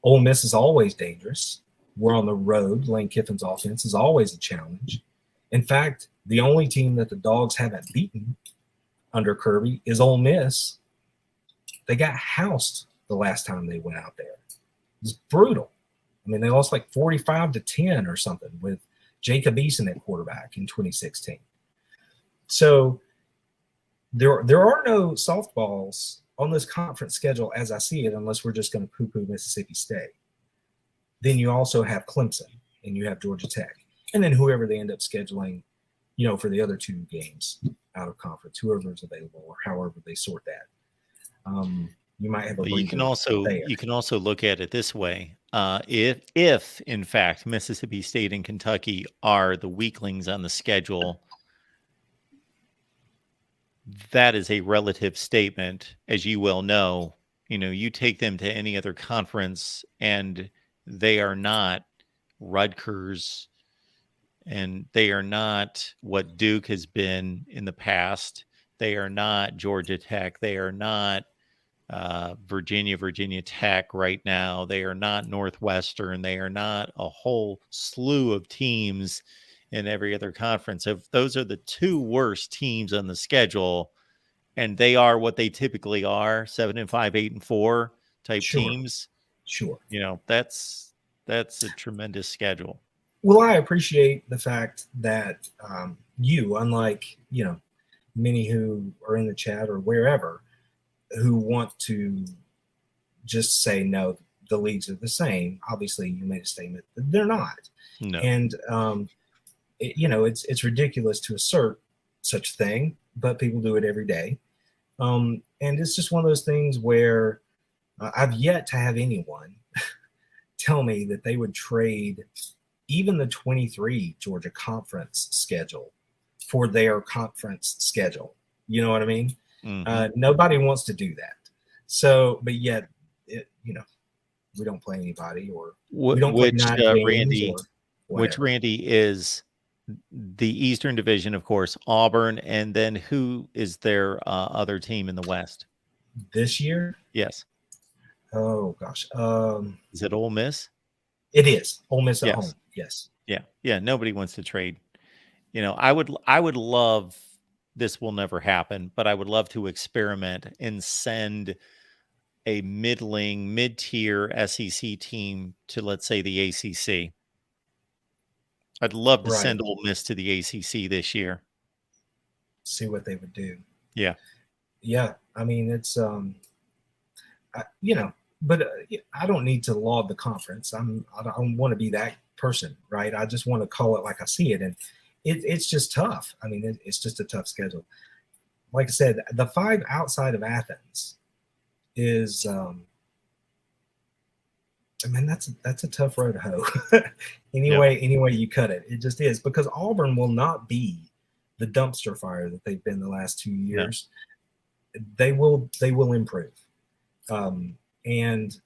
Ole Miss is always dangerous. We're on the road. Lane Kiffin's offense is always a challenge. In fact, the only team that the Dogs haven't beaten under Kirby is Ole Miss. They got housed the last time they went out there. It was brutal. I mean, they lost like 45-10 or something with Jacob Eason at quarterback in 2016. So there are no softballs on this conference schedule as I see it, unless we're just going to poo-poo Mississippi State. Then you also have Clemson and you have Georgia Tech. And then whoever they end up scheduling, for the other two games out of conference, whoever is available or however they sort that. You might have a you can also look at it this way. If in fact Mississippi State and Kentucky are the weaklings on the schedule, that is a relative statement, as you well know. You take them to any other conference and they are not Rutgers, and they are not what Duke has been in the past. They are not Georgia Tech. They are not Virginia Tech right now. They are not Northwestern. They are not a whole slew of teams in every other conference. If those are the two worst teams on the schedule, and they are what they typically are, 7-5, 8-4 type teams. Sure. That's a tremendous schedule. Well, I appreciate the fact that you, unlike, many who are in the chat or wherever, who want to just say, no, the leagues are the same. Obviously, you made a statement that they're not. No. And, it's ridiculous to assert such a thing, but people do it every day. And it's just one of those things where I've yet to have anyone tell me that they would trade even the 23 Georgia conference schedule for their conference schedule. You know what I mean? Mm-hmm. Nobody wants to do that. So, but yet, we don't play anybody, or we don't play Randy, which Randy is the Eastern Division, of course, Auburn, and then who is their other team in the West this year? Yes. Oh gosh. Is it Ole Miss? It is Ole Miss at home. Yes. Yeah. Nobody wants to trade. I would love. This will never happen, but I would love to experiment and send a mid-tier SEC team to, let's say, the ACC. I'd love to send Ole Miss to the ACC this year. See what they would do. Yeah. Yeah. I mean, it's, but I don't need to laud the conference. I don't want to be that person, right? I just want to call it like I see it. And it's just tough. I mean, it's just a tough schedule. Like I said, the 5 outside of Athens is, that's a tough road to hoe. Anyway you cut it, it just is, because Auburn will not be the dumpster fire that they've been the last 2 years. No. They will improve. And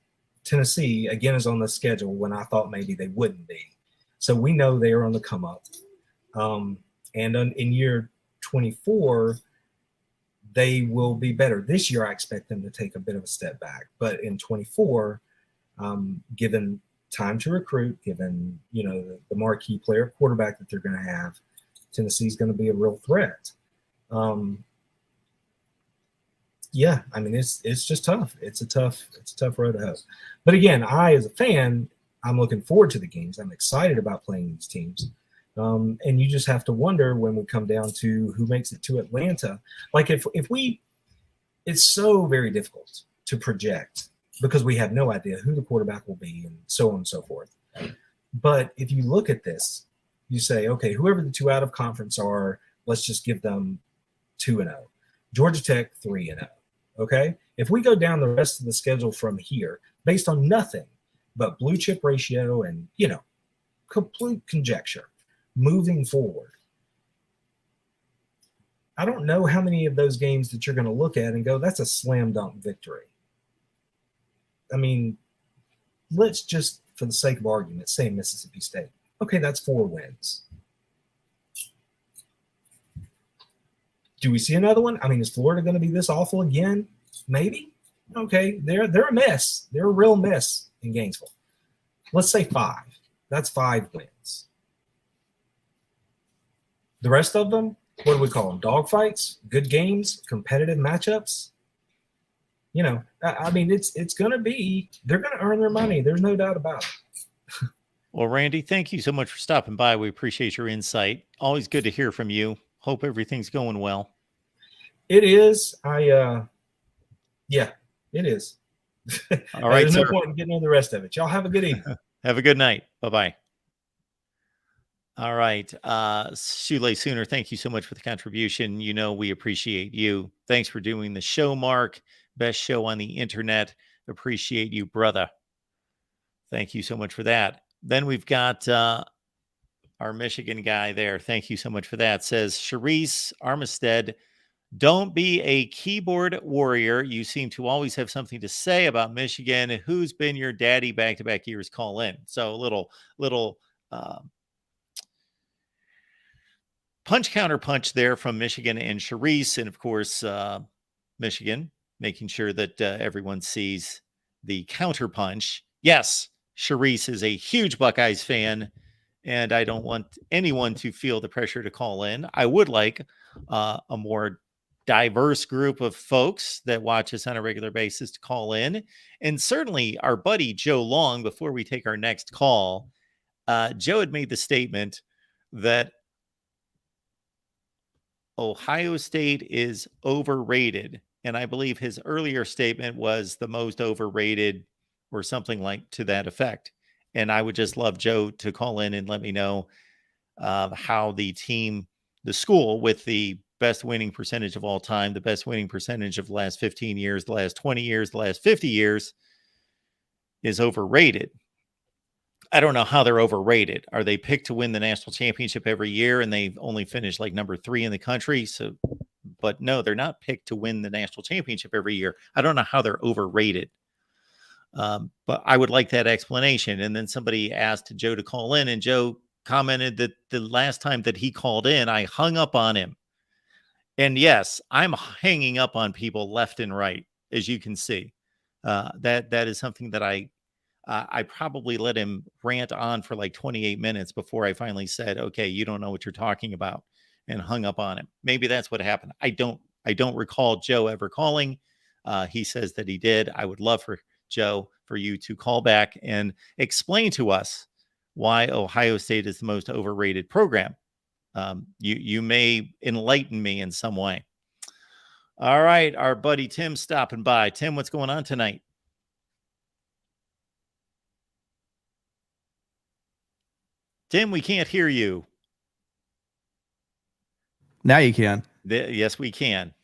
Tennessee again is on the schedule when I thought maybe they wouldn't be. So we know they are on the come up. And in year 24, they will be better. This year, I expect them to take a bit of a step back. But in 24, given time to recruit, given the marquee player quarterback that they're going to have, Tennessee's going to be a real threat. Yeah, I mean it's just tough. It's a tough road to hoe. But again, I as a fan, I'm looking forward to the games. I'm excited about playing these teams. And you just have to wonder when we come down to who makes it to Atlanta. Like if we, it's so very difficult to project because we have no idea who the quarterback will be and so on and so forth. But if you look at this, you say, okay, whoever the 2 out of conference are, let's just give them 2-0. Georgia Tech 3-0. Okay. If we go down the rest of the schedule from here, based on nothing but blue chip ratio and, complete conjecture, moving forward, I don't know how many of those games that you're going to look at and go, that's a slam dunk victory. I mean, let's just, for the sake of argument, say Mississippi State. Okay, that's 4 wins. Do we see another one? I mean, is Florida going to be this awful again? Maybe. Okay, they're a mess. They're a real mess in Gainesville. Let's say 5. That's 5 wins. The rest of them, what do we call them? Dogfights, good games, competitive matchups. you know, I mean, it's going to be, they're going to earn their money. There's no doubt about it. Well, Randy, thank you so much for stopping by. We appreciate your insight. Always good to hear from you. Hope everything's going well. It is. Yeah, it is. All right, there's sir. no point in getting into the rest of it. Y'all have a good evening. Have a good night. Bye-bye. All right. Shoelace Sooner, thank you so much for the contribution. You know, we appreciate you. Thanks for doing the show, Mark. Best show on the internet. Appreciate you, brother. Thank you so much for that. Then we've got our Michigan guy there. Thank you so much for that. Says Charisse Armistead, don't be a keyboard warrior. You seem to always have something to say about Michigan. Who's been your daddy back-to-back years? Call in. So a little punch counter punch there from Michigan and Charisse. And of course, Michigan making sure that everyone sees the counter punch. Yes, Charisse is a huge Buckeyes fan, and I don't want anyone to feel the pressure to call in. I would like a more diverse group of folks that watch us on a regular basis to call in. And certainly our buddy Joe Long, before we take our next call, Joe had made the statement that Ohio State is overrated. And I believe his earlier statement was the most overrated or something like to that effect. And I would just love Joe to call in and let me know how the team, the school with the best winning percentage of all time, the best winning percentage of the last 15 years, the last 20 years, the last 50 years is overrated. I don't know how they're overrated. Are they picked to win the national championship every year and they've only finished like number 3 in the country? So, but no, they're not picked to win the national championship every year. I don't know how they're overrated. But I would like that explanation. And then somebody asked Joe to call in, and Joe commented that the last time that he called in, I hung up on him. And yes, I'm hanging up on people left and right, as you can see. That is something that I probably let him rant on for like 28 minutes before I finally said, okay, you don't know what you're talking about, and hung up on him. Maybe that's what happened. I don't recall Joe ever calling. He says that he did. I would love for Joe, for you to call back and explain to us why Ohio State is the most overrated program. You may enlighten me in some way. All right, our buddy Tim stopping by. Tim, what's going on tonight? Tim, we can't hear you. Now you can. Yes, we can.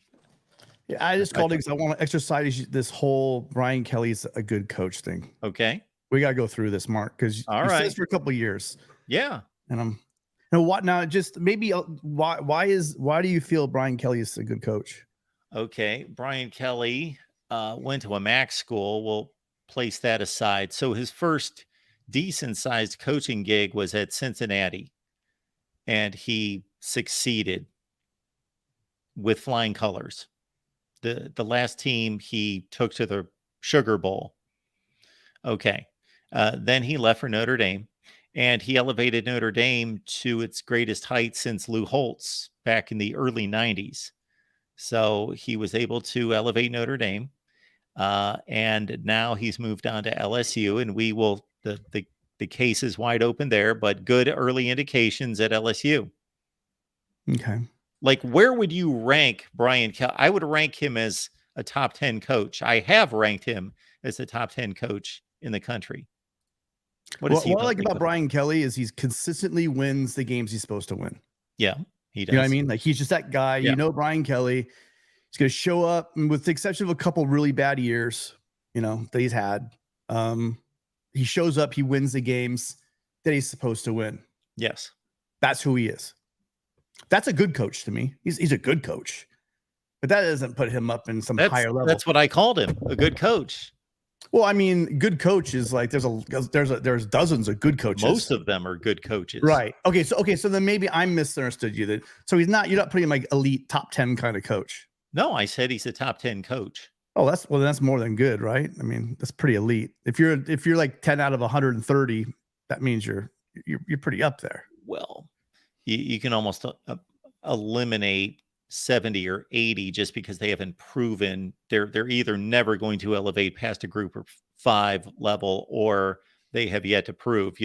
Yeah, I just called it because I want to exercise this whole Brian Kelly's a good coach thing. Okay. We got to go through this, Mark, because you said this for a couple of years. Yeah. And you know what? Now, just maybe why do you feel Brian Kelly is a good coach? Okay. Brian Kelly went to a MAC school. We'll place that aside. So his first decent sized coaching gig was at Cincinnati, and he succeeded with flying colors. The last team he took to the Sugar Bowl. Okay. Then he left for Notre Dame, and he elevated Notre Dame to its greatest height since Lou Holtz back in the early 90s. So he was able to elevate Notre Dame, and now he's moved on to LSU, and we will, the case is wide open there, but good early indications at LSU. Okay. Like, where would you rank Brian Kelly? I would rank him as a top 10 coach. I have ranked him as a top 10 coach in the country. What I like about Brian Kelly is he's consistently wins the games he's supposed to win. Yeah, he does. You know what I mean? Like, he's just that guy. Yeah. You know, Brian Kelly, he's going to show up, and with the exception of a couple really bad years, you know, that he's had. He shows up, he wins the games that he's supposed to win. Yes. That's who he is. That's a good coach to me. He's a good coach, but that doesn't put him up in some higher level. That's what I called him, a good coach. Well, I mean, good coach is like there's dozens of good coaches. Most of them are good coaches, right? Okay, so then maybe I misunderstood you. Then so you're not putting him like elite top 10 kind of coach. No, I said he's a top 10 coach. Oh, that's more than good, right? I mean, that's pretty elite. If you're like 10 out of 130, that means you're pretty up there. Well, you can almost eliminate 70 or 80 just because they haven't proven they're either never going to elevate past a group of 5 level, or they have yet to prove.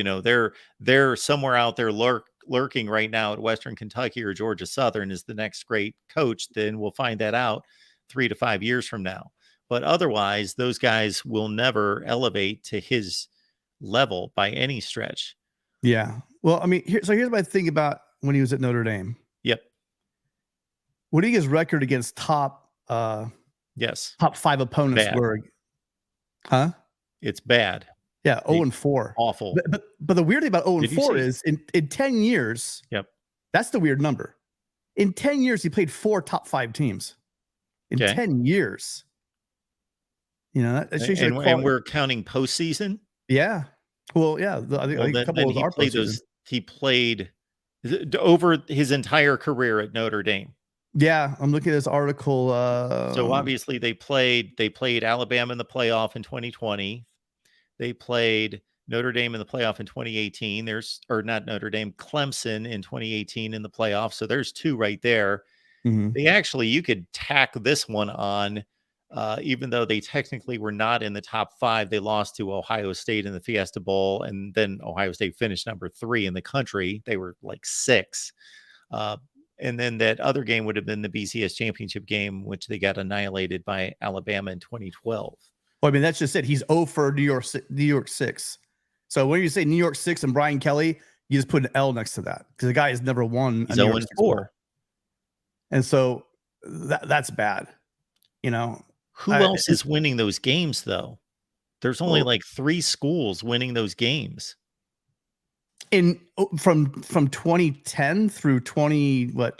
They're somewhere out there lurking right now at Western Kentucky or Georgia Southern is the next great coach. Then we'll find that out 3 to 5 years from now. But otherwise, those guys will never elevate to his level by any stretch. Yeah. Well, I mean, here's my thing about when he was at Notre Dame. Yep. What do you his record against top 5 opponents Bad. were? Huh? It's bad. Yeah, 0-4. Awful. But the weird thing about 0-4 is in 10 years. Yep. That's the weird number. In 10 years, he played 4 top 5 teams. In 10 years. And we're counting postseason. Yeah. Well, yeah. I think a couple of our postseason. He played over his entire career at Notre Dame. Yeah, I'm looking at this article. So obviously they played Alabama in the playoff in 2020. They played Notre Dame in the playoff in 2018. Clemson in 2018 in the playoff. So there's 2 right there. Mm-hmm. You could tack this one on, even though they technically were not in the top 5. They lost to Ohio State in the Fiesta Bowl, and then Ohio State finished number 3 in the country. They were like 6. And then that other game would have been the BCS championship game, which they got annihilated by Alabama in 2012. Well, I mean, that's just it. He's 0 for New York 6. So when you say New York 6 and Brian Kelly, you just put an L next to that because the guy has never won. He's 0-4. And so that's bad. Who else is winning those games, though? There's only like 3 schools winning those games. From 2010 through 21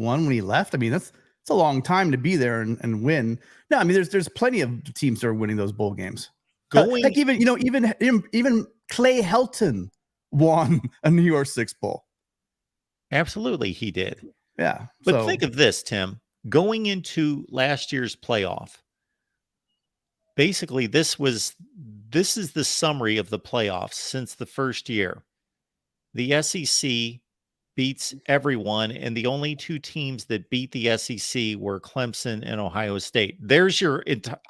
when he left. I mean, that's a long time to be there and win. No, I mean, there's plenty of teams that are winning those bowl games. Heck, even Clay Helton won a New York 6 bowl. Absolutely, he did. Yeah, but think of this, Tim. Going into last year's playoff, basically, this is the summary of the playoffs since the first year. The SEC beats everyone, and the only 2 teams that beat the SEC were Clemson and Ohio State.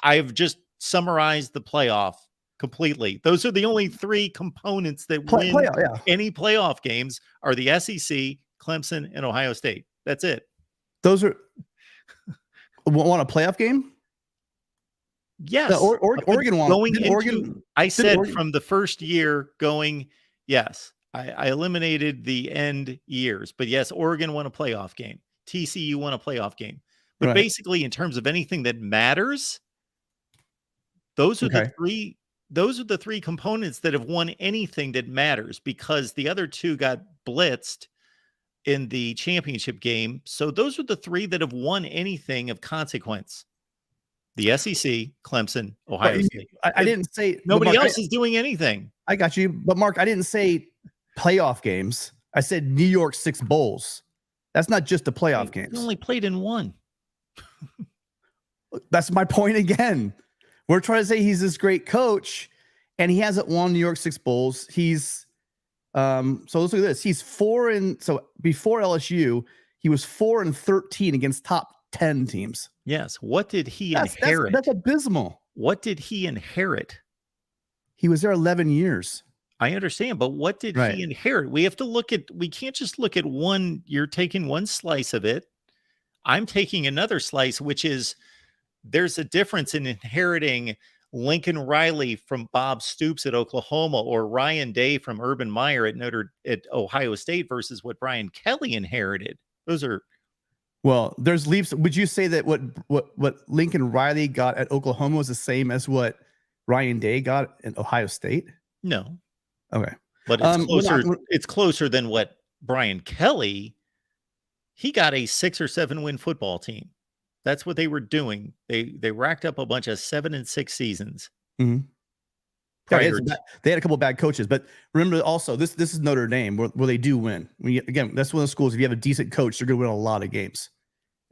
I've just summarized the playoff completely. Those are the only 3 components that win any playoff games are the SEC, Clemson, and Ohio State. That's it. Those are won a playoff game? Yes. Oregon won. I said from the first year going, yes. I eliminated the end years, but yes, Oregon won a playoff game. TCU won a playoff game. But basically, in terms of anything that matters, those are the 3. Those are the 3 components that have won anything that matters, because the other 2 got blitzed in the championship game. So those are the 3 that have won anything of consequence. The SEC, Clemson, Ohio State. I didn't say nobody else is doing anything. I got you, but Mark, I didn't say playoff games. I said New York 6 bowls. That's not just the playoff games. He only played in 1. That's my point again. We're trying to say he's this great coach, and he hasn't won New York 6 bowls. He's so let's look at this. He's 4 in. So before LSU, he was 4-13 against top 10 teams. Yes. What did he inherit? That's abysmal. What did he inherit? He was there 11 years. I understand, but what did he inherit? We can't just look at one. You're taking one slice of it. I'm taking another slice, which is there's a difference in inheriting Lincoln Riley from Bob Stoops at Oklahoma or Ryan Day from Urban Meyer at Ohio State versus what Brian Kelly inherited. Those are there's leaps. Would you say that what Lincoln Riley got at Oklahoma was the same as what Ryan Day got at Ohio State? No. Okay. But it's closer. It's closer than what Brian Kelly. He got a 6 or 7 win football team. That's what they were doing. They racked up a bunch of 7 and 6 seasons. Mm-hmm. They had a couple of bad coaches, but remember also this is Notre Dame where they do win. Again, that's one of the schools. If you have a decent coach, they're going to win a lot of games.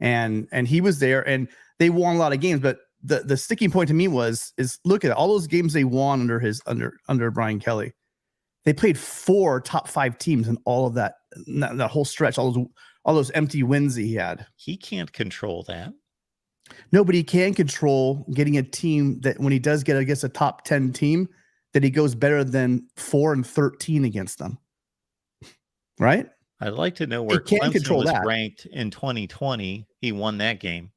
And he was there, and they won a lot of games. But the sticking point to me is look at all those games they won under Brian Kelly. They played 4 top 5 teams in all of that whole stretch, all all those empty wins he had. He can't control that. No, but he can control getting a team that when he does get against a top 10 team, that he goes better than 4-13 against them. Right? I'd like to know where He can Clemson control was that. ranked in 2020. He won that game.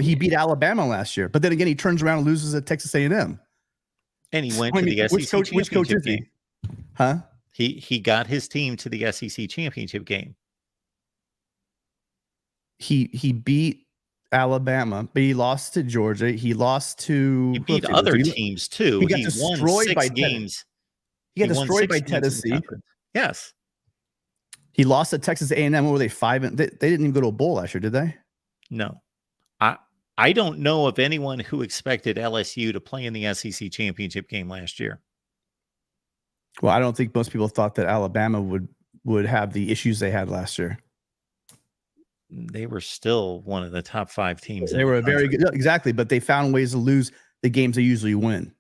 He beat Alabama last year, but then again, he turns around and loses at Texas A&M. And he went to the SEC which coach championship is he? game. Huh? He got his team to the SEC championship game. He beat Alabama, but he lost to Georgia. He lost to He beat other teams too. He got destroyed by games. He got won destroyed 6 by games in the Tennessee. conference. Yes. He lost to Texas A&M. What were they 5? They didn't even go to a bowl last year, did they? No. I don't know of anyone who expected LSU to play in the SEC championship game last year. Well, I don't think most people thought that Alabama would have the issues they had last year. They were still one of the top 5 teams. They were very good, exactly, but they found ways to lose the games they usually win.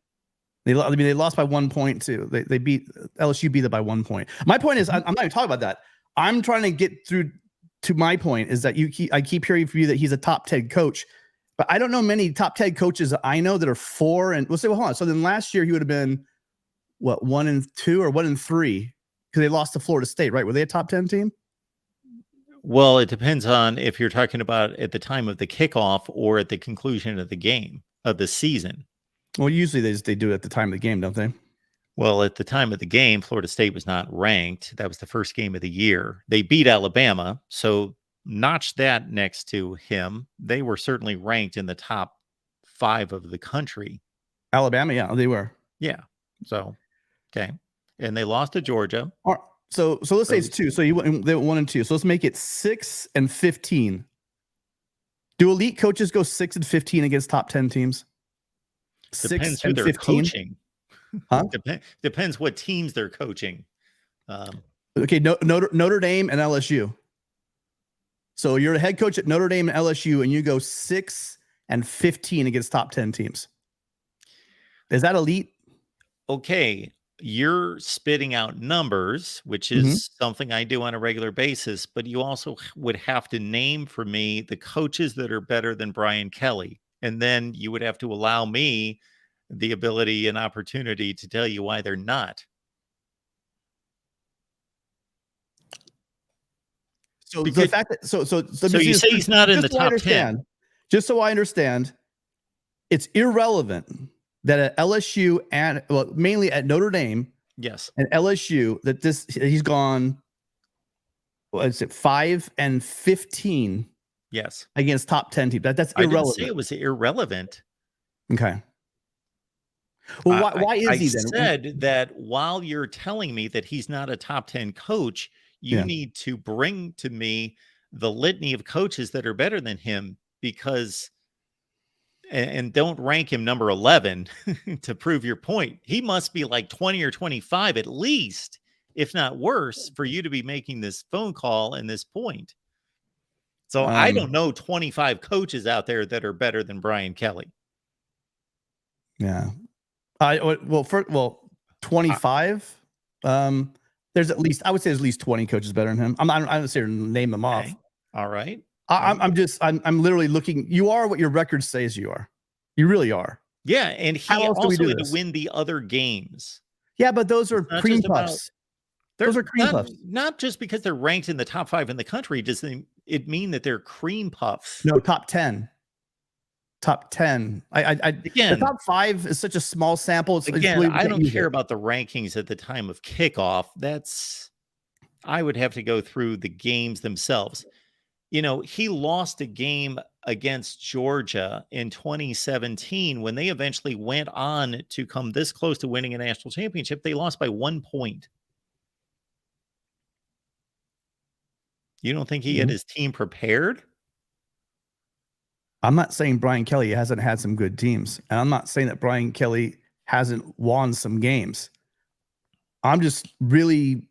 They lost by 1 point too. They beat LSU, beat it by 1 point. My point is, I'm not even talking about that. I'm trying to get through to my point is that I keep hearing from you that he's a top 10 coach, but I don't know many top 10 coaches that I know that are 4 and we'll say, well, hold on. So then last year he would have been what 1-2 or 1-3 because they lost to Florida State, right? Were they a top 10 team? Well, it depends on if you're talking about at the time of the kickoff or at the conclusion of the game of the season. Well, usually they do it at the time of the game, don't they? Well, at the time of the game, Florida State was not ranked. That was the first game of the year. They beat Alabama, so notch that next to him. They were certainly ranked in the top 5 of the country. Alabama, yeah, they were. Yeah. So, okay. And they lost to Georgia. All right. So let's say it's 2. So they went 1 and 2. So let's make it 6 and 15. Do elite coaches go 6 and 15 against top 10 teams? Depends 6 who and they're 15? coaching. Huh? Depends what teams they're coaching. Okay, Notre Dame and LSU. So you're a head coach at Notre Dame and LSU, and you go 6 and 15 against top 10 teams. Is that elite? Okay, you're spitting out numbers, which is something I do on a regular basis, but you also would have to name for me the coaches that are better than Brian Kelly. And then you would have to allow me the ability and opportunity to tell you why they're not. So the fact that so you say he's not in the top 10. Just so I understand, it's irrelevant that at LSU and mainly at Notre Dame, yes, and LSU that he's gone. What is it? 5 and 15. Yes, against top 10 teams. That's irrelevant. I didn't say it was irrelevant. Okay. Well, why is he then? I said that while you're telling me that he's not a top 10 coach, you need to bring to me the litany of coaches that are better than him because, and don't rank him number 11 to prove your point. He must be like 20 or 25 at least, if not worse, for you to be making this phone call and this point. So I don't know 25 coaches out there that are better than Brian Kelly. Yeah. 25. There's at least, I would say there's at least 20 coaches better than him. I don't say name them off. All right. I'm literally looking. You are what your record says you are. You really are. Yeah. And he also had to win the other games. Yeah, but those are cream puffs. Those are cream puffs. Not just because they're ranked in the top 5 in the country. Does it mean that they're cream puffs? No, top 10. Top 10. Again, the top 5 is such a small sample. I don't care about the rankings at the time of kickoff. I would have to go through the games themselves. You know, he lost a game against Georgia in 2017 when they eventually went on to come this close to winning a national championship. They lost by 1 point. You don't think he had his team prepared? I'm not saying Brian Kelly hasn't had some good teams. And I'm not saying that Brian Kelly hasn't won some games. I'm just really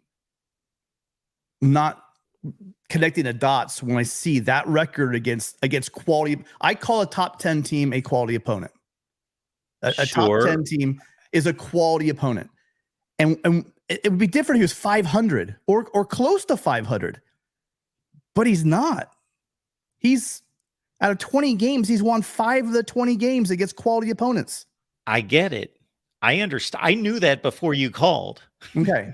not connecting the dots when I see that record against quality. I call a top 10 team a quality opponent. A top 10 team is a quality opponent. And it would be different if he was 500 or close to 500. but he's not. He's out of 20 games, he's won 5 of the 20 games against quality opponents. I get it. I understand. I knew that before you called. Okay.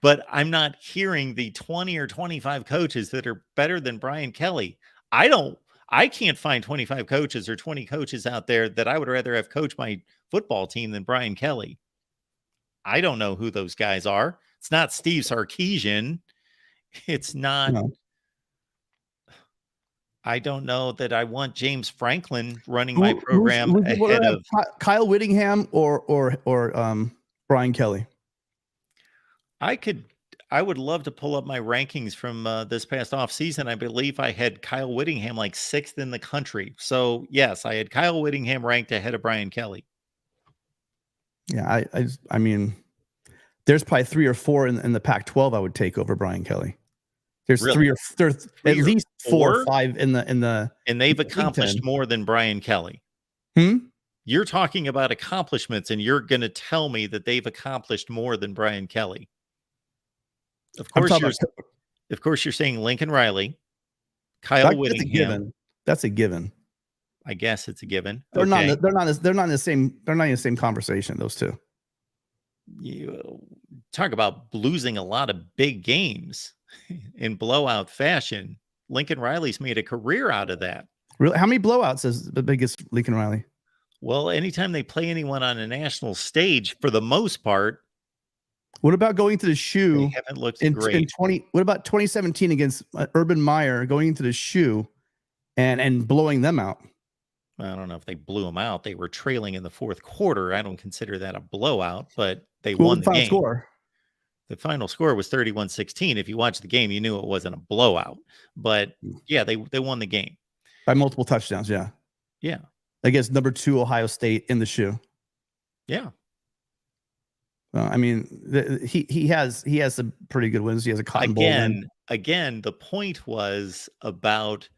But I'm not hearing the 20 or 25 coaches that are better than Brian Kelly. I can't find 25 coaches or 20 coaches out there that I would rather have coached my football team than Brian Kelly. I don't know who those guys are. It's not Steve Sarkisian. It's not. No. I don't know that I want James Franklin running my program ahead of Kyle Whittingham or Brian Kelly. I would love to pull up my rankings from this past off season. I believe I had Kyle Whittingham like 6th in the country. So yes, I had Kyle Whittingham ranked ahead of Brian Kelly. Yeah, I mean, there's probably 3 or 4 in the Pac-12 I would take over Brian Kelly. There's really? there's at least 4 or 5 in the and they've accomplished more than Brian Kelly. You're talking about accomplishments, and you're going to tell me that they've accomplished more than Brian Kelly. Of course, you're saying Lincoln Riley, Kyle Whittingham. That's a given. I guess it's a given. They're not in the same conversation. Those two. You talk about losing a lot of big games in blowout fashion. Lincoln Riley's made a career out of that. Really? How many blowouts is the biggest Lincoln Riley? Well, anytime they play anyone on a national stage, for the most part. What about going to the shoe? They haven't looked great. What about 2017 against Urban Meyer, going into the shoe and blowing them out? I don't know if they blew them out. They were trailing in the 4th quarter. I don't consider that a blowout, but they won the game. Score? The final score was 31-16. If you watched the game, you knew it wasn't a blowout. But yeah, they won the game by multiple touchdowns. Yeah, yeah, against number 2 Ohio State in the shoe. Yeah. I mean, he has some pretty good wins. He has a Cotton Bowl win. Again, the point was about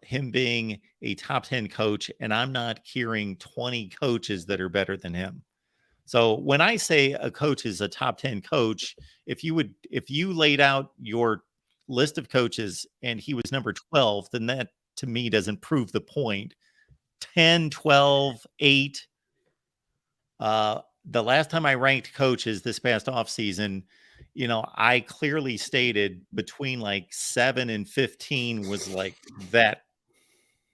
him being a top 10 coach, and I'm not hearing 20 coaches that are better than him. So when I say a coach is a top 10 coach, if you laid out your list of coaches and he was number 12, then that to me doesn't prove the point. 10, 12, 8. The last time I ranked coaches this past offseason, I clearly stated between like 7 and 15 was like that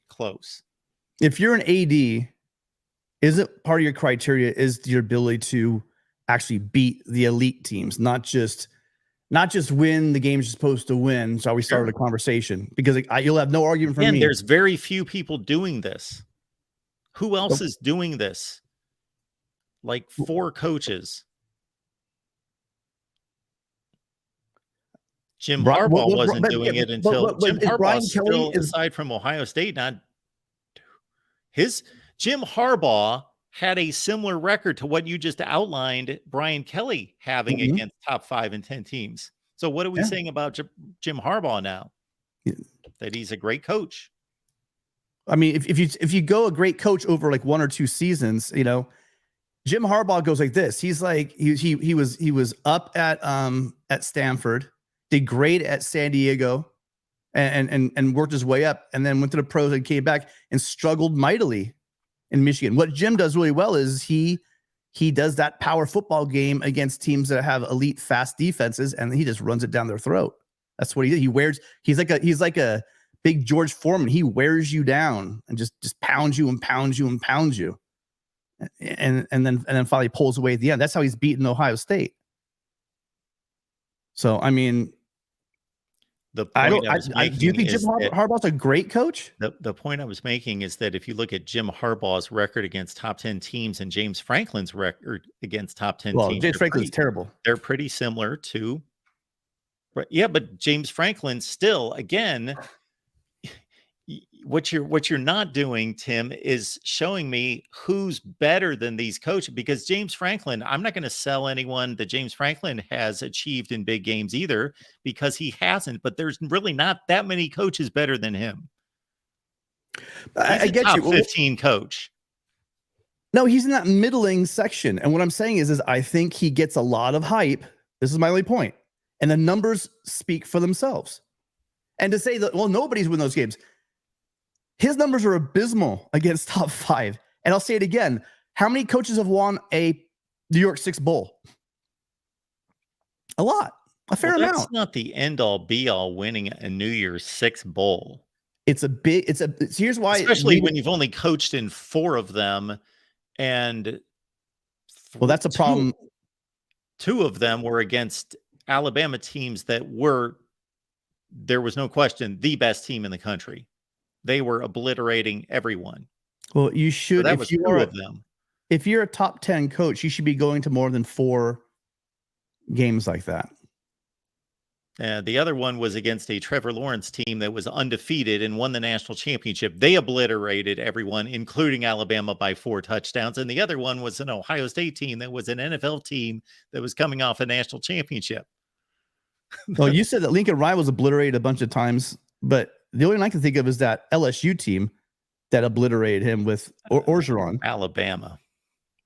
close. If you're an AD, isn't part of your criteria is your ability to actually beat the elite teams, not just win the games you're supposed to win. So we started a conversation because you'll have no argument from me. There's very few people doing this. Who else is doing this? Like 4 coaches. Jim Harbaugh wasn't doing it until Jim Harbaugh still, aside from Ohio State, Jim Harbaugh had a similar record to what you just outlined Brian Kelly having against top 5 and 10 teams. So what are we saying about Jim Harbaugh now? That he's a great coach. I mean, if you go a great coach over like 1 or 2 seasons, Jim Harbaugh goes like this. He's like he was up at Stanford, did great at San Diego, and worked his way up, and then went to the pros and came back and struggled mightily in Michigan. What Jim does really well is he does that power football game against teams that have elite fast defenses, and he just runs it down their throat. That's what he did. He's like a big George Foreman. He wears you down and just pounds you and pounds you and pounds you. And then finally pulls away at the end. That's how he's beaten Ohio State. So I mean, do you think Jim Harbaugh's a great coach? The point I was making is that if you look at Jim Harbaugh's record against top 10 teams and James Franklin's record against top 10 teams, James Franklin's terrible. They're pretty similar to, but James Franklin still, again, what you're not doing, Tim, is showing me who's better than these coaches, because James Franklin, I'm not going to sell anyone that James Franklin has achieved in big games either, because he hasn't, but there's really not that many coaches better than him. I get top 15 coach. No, he's in that middling section. And what I'm saying is I think he gets a lot of hype. This is my only point. And the numbers speak for themselves. And to say that, well, nobody's win those games. His numbers are abysmal against top 5. And I'll say it again. How many coaches have won a New York Six Bowl? A lot. A fair amount. That's not the end all be all winning a New Year's Six Bowl. Here's why. Especially when you've only coached in 4 of them. And well, that's a problem. 2 of them were against Alabama teams that were, there was no question, the best team in the country. They were obliterating everyone. Well, you should. So that was 2 of them. If you're a top 10 coach, you should be going to more than 4 games like that. The other one was against a Trevor Lawrence team that was undefeated and won the national championship. They obliterated everyone, including Alabama, by 4 touchdowns. And the other one was an Ohio State team that was an NFL team that was coming off a national championship. Well, you said that Lincoln Riley was obliterated a bunch of times, but the only one I can think of is that LSU team that obliterated him with Orgeron. Alabama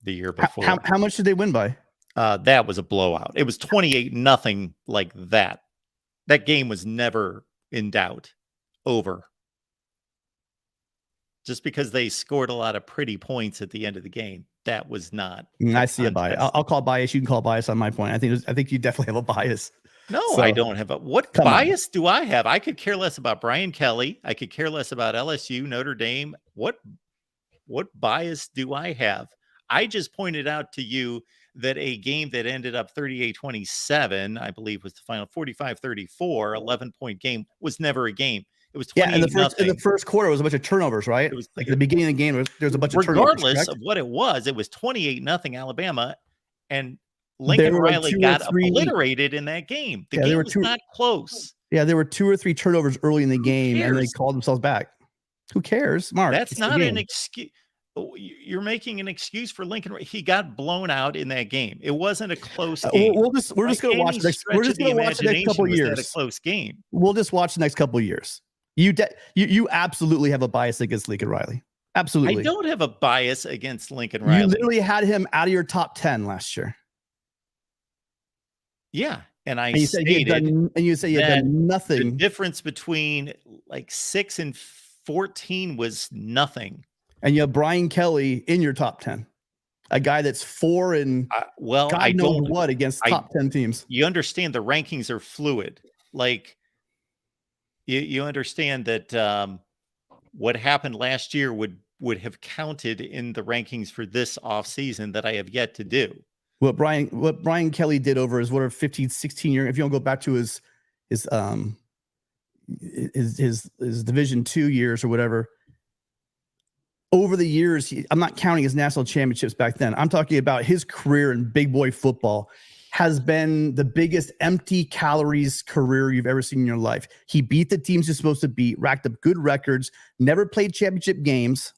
the year before. How much did they win by? That was a blowout. It was 28-0 like that. That game was never in doubt. Over. Just because they scored a lot of pretty points at the end of the game. That was not. I see a bias. I'll call bias. You can call bias on my point. I think you definitely have a bias. No, so, I don't have what bias do I have? I could care less about Brian Kelly. I could care less about LSU, Notre Dame. What bias do I have? I just pointed out to you that a game that ended up 38-27, I believe was the final, 45-34, 11-point game, was never a game. It was 28 in the first quarter, it was a bunch of turnovers, right? It was like at the beginning of the game, there was a bunch of turnovers. Regardless of what it was 28-0 Alabama, and Lincoln Riley got obliterated in that game. The game was not close. Yeah, there were 2 or 3 turnovers early in the game, and they called themselves back. Who cares, Mark? That's not an excuse. You're making an excuse for Lincoln. He got blown out in that game. It wasn't a close game. We're just going to watch the next couple of years. A close game. We'll just watch the next couple of years. You absolutely have a bias against Lincoln Riley. Absolutely. I don't have a bias against Lincoln Riley. You literally had him out of your top 10 last year. Yeah. And you said you had done nothing. The difference between like 6 and 14 was nothing. And you have Brian Kelly in your top 10, a guy that's 4 and I don't know what against top 10 teams. You understand the rankings are fluid. Like you understand that what happened last year would have counted in the rankings for this offseason that I have yet to do. What Brian Kelly did over his 15, 16 year, if you don't go back to his Division II years or whatever. Over the years, I'm not counting his national championships back then. I'm talking about his career in big boy football has been the biggest empty calories career you've ever seen in your life. He beat the teams he's supposed to beat, racked up good records, never played championship games,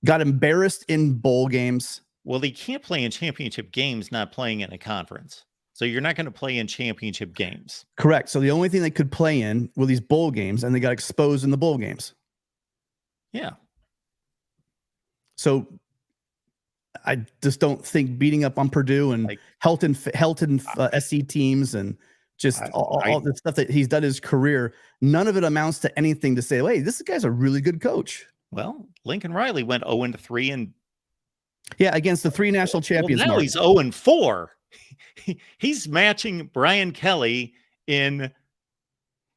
got embarrassed in bowl games. Well, he can't play in championship games not playing in a conference. So you're not going to play in championship games. Correct. So the only thing they could play in were these bowl games, and they got exposed in the bowl games. Yeah. So I just don't think beating up on Purdue and Helton SC teams and just all the stuff that he's done in his career, none of it amounts to anything to say, hey, this guy's a really good coach. Well, Lincoln Riley went 0-3 and against the 3 national champions. Well, now he's 0-4. He's matching Brian Kelly in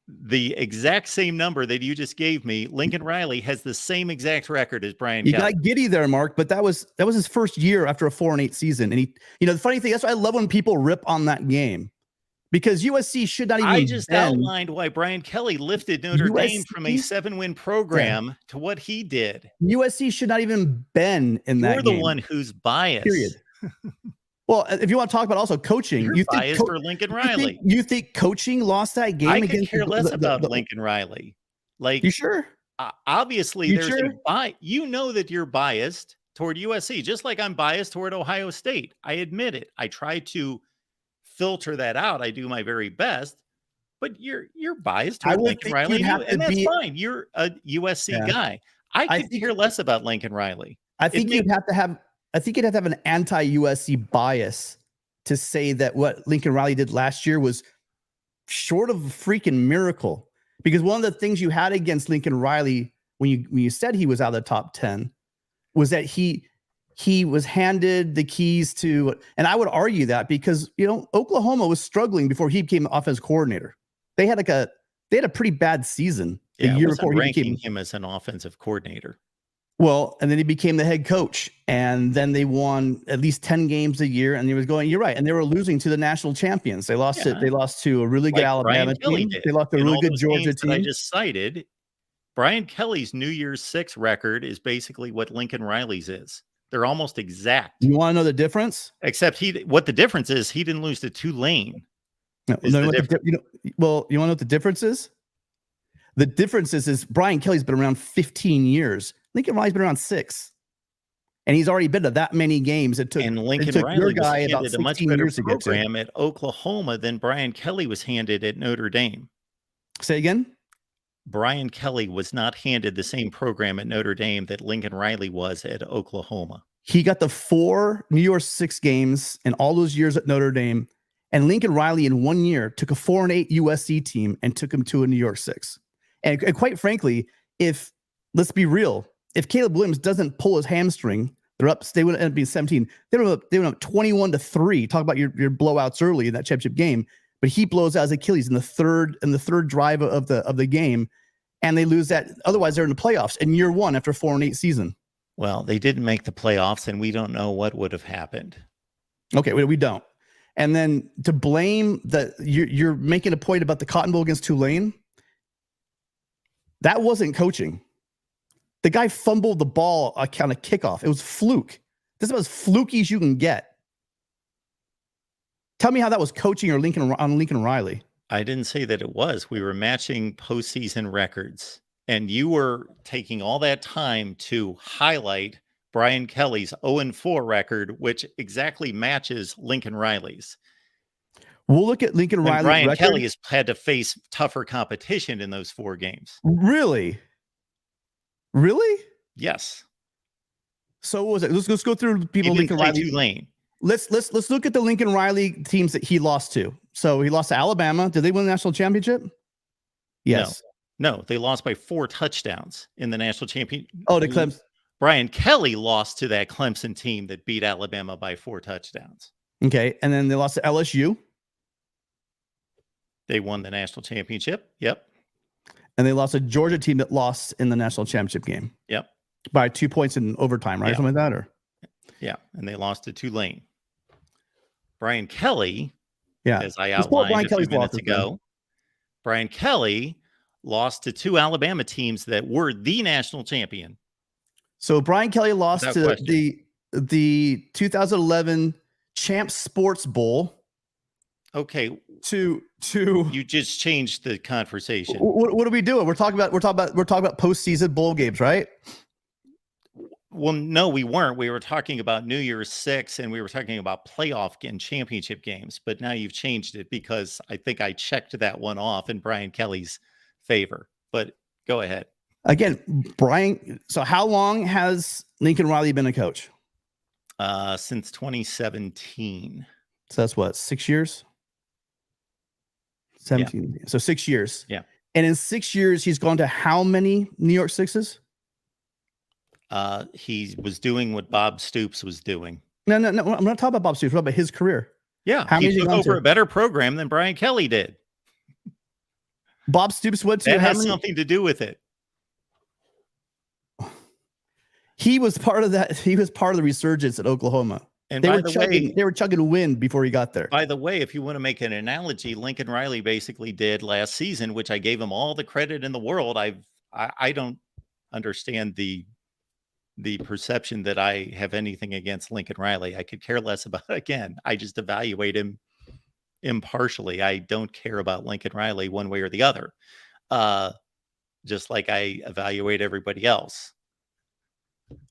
the exact same number that you just gave me. Lincoln Riley has the same exact record as Brian Kelly. You got giddy there, Mark, but that was his first year after a 4-8 season. And the funny thing, that's why I love when people rip on that game, because USC should not even. I just outlined why Brian Kelly lifted Notre Dame from a 7-win program to what he did. USC should not even been in that game. You're the one who's biased. Period. Well, if you want to talk about also coaching, you think for Lincoln Riley. You think coaching lost that game? I could care less about Lincoln Riley. Like, you sure? Obviously, you know that you're biased toward USC, just like I'm biased toward Ohio State. I admit it. I try to filter that out. I do my very best, but you're biased toward Lincoln Riley, and that's fine. You're a USC guy. I could care less about Lincoln Riley. I think you'd have to have an anti-USC bias to say that what Lincoln Riley did last year was short of a freaking miracle. Because one of the things you had against Lincoln Riley when you said he was out of the top 10 was that he was handed the keys to, and I would argue that because, you know, Oklahoma was struggling before he became offensive coordinator. They had a pretty bad season the year before he became him as an offensive coordinator. Well, and then he became the head coach, and then they won at least 10 games a year, and he was going, you're right, and they were losing to the national champions. They lost They lost to a really good Alabama team. They lost to a really good Georgia team. I just cited, Brian Kelly's New Year's Six record is basically what Lincoln Riley's is. They're almost exact. You want to know the difference? Except what the difference is, he didn't lose to Tulane. No, you want to know what the difference is? The difference is Brian Kelly's been around 15 years. Lincoln Riley's been around 6. And he's already been to that many games. Lincoln Riley was handed a much better program at Oklahoma than Brian Kelly was handed at Notre Dame. Say again? Brian Kelly was not handed the same program at Notre Dame that Lincoln Riley was at Oklahoma. He got the 4 New Year's Six games in all those years at Notre Dame. And Lincoln Riley in 1 year took a 4-8 USC team and took him to a New Year's Six. And quite frankly, let's be real, if Caleb Williams doesn't pull his hamstring, they would end up being 17. They went up 21-3. Talk about your blowouts early in that championship game, but he blows out his Achilles in the third drive of the game, and they lose that. Otherwise, they're in the playoffs in year 1 after 4-8 season. Well, they didn't make the playoffs, and we don't know what would have happened. Okay, we don't. And then to blame you're making a point about the Cotton Bowl against Tulane. That wasn't coaching. The guy fumbled the ball on a kickoff. It was fluke. This is about as fluky as you can get. Tell me how that was coaching or Lincoln Riley. I didn't say that it was. We were matching postseason records, and you were taking all that time to highlight Brian Kelly's 0-4 record, which exactly matches Lincoln Riley's. We'll look at Lincoln Riley's Brian record. Kelly has had to face tougher competition in those 4 games. Really? Yes. So what was it? Let's go through people. Lincoln Riley. Tulane. Let's look at the Lincoln Riley teams that he lost to. So he lost to Alabama. Did they win the national championship? Yes. No, they lost by 4 touchdowns in the national championship. Oh, to Clemson. Brian Kelly lost to that Clemson team that beat Alabama by 4 touchdowns. Okay, and then they lost to LSU. They won the national championship. Yep. And they lost a Georgia team that lost in the national championship game. Yep. By 2 points in overtime, right? Yeah. Something like that, or? Yeah, and they lost to Tulane. Brian Kelly, yeah, as I outlined a few minutes ago, Brian Kelly lost to 2 Alabama teams that were the national champion. So Brian Kelly lost to the 2011 Champs Sports Bowl. Okay. To you just changed the conversation. What are we doing? We're talking about postseason bowl games, right? Well, no, we weren't. We were talking about New Year's Six, and we were talking about playoff and championship games. But now you've changed it because I think I checked that one off in Brian Kelly's favor. But go ahead. Again, Brian. So how long has Lincoln Riley been a coach? Since 2017. So that's what, 6 years? 17. Yeah. So 6 years. Yeah. And in 6 years, he's gone to how many New York Sixes? He was doing what Bob Stoops was doing. No. I'm not talking about Bob Stoops. I'm talking about his career. Yeah. He took over a better program than Brian Kelly did. Bob Stoops went to. That has something to do with it. He was part of that. He was part of the resurgence at Oklahoma. And they were chugging wind before he got there. By the way, if you want to make an analogy, Lincoln Riley basically did last season, which I gave him all the credit in the world. I don't understand the perception that I have anything against Lincoln Riley. I could care less about it. Again, I just evaluate him impartially. I don't care about Lincoln Riley one way or the other. Just like I evaluate everybody else.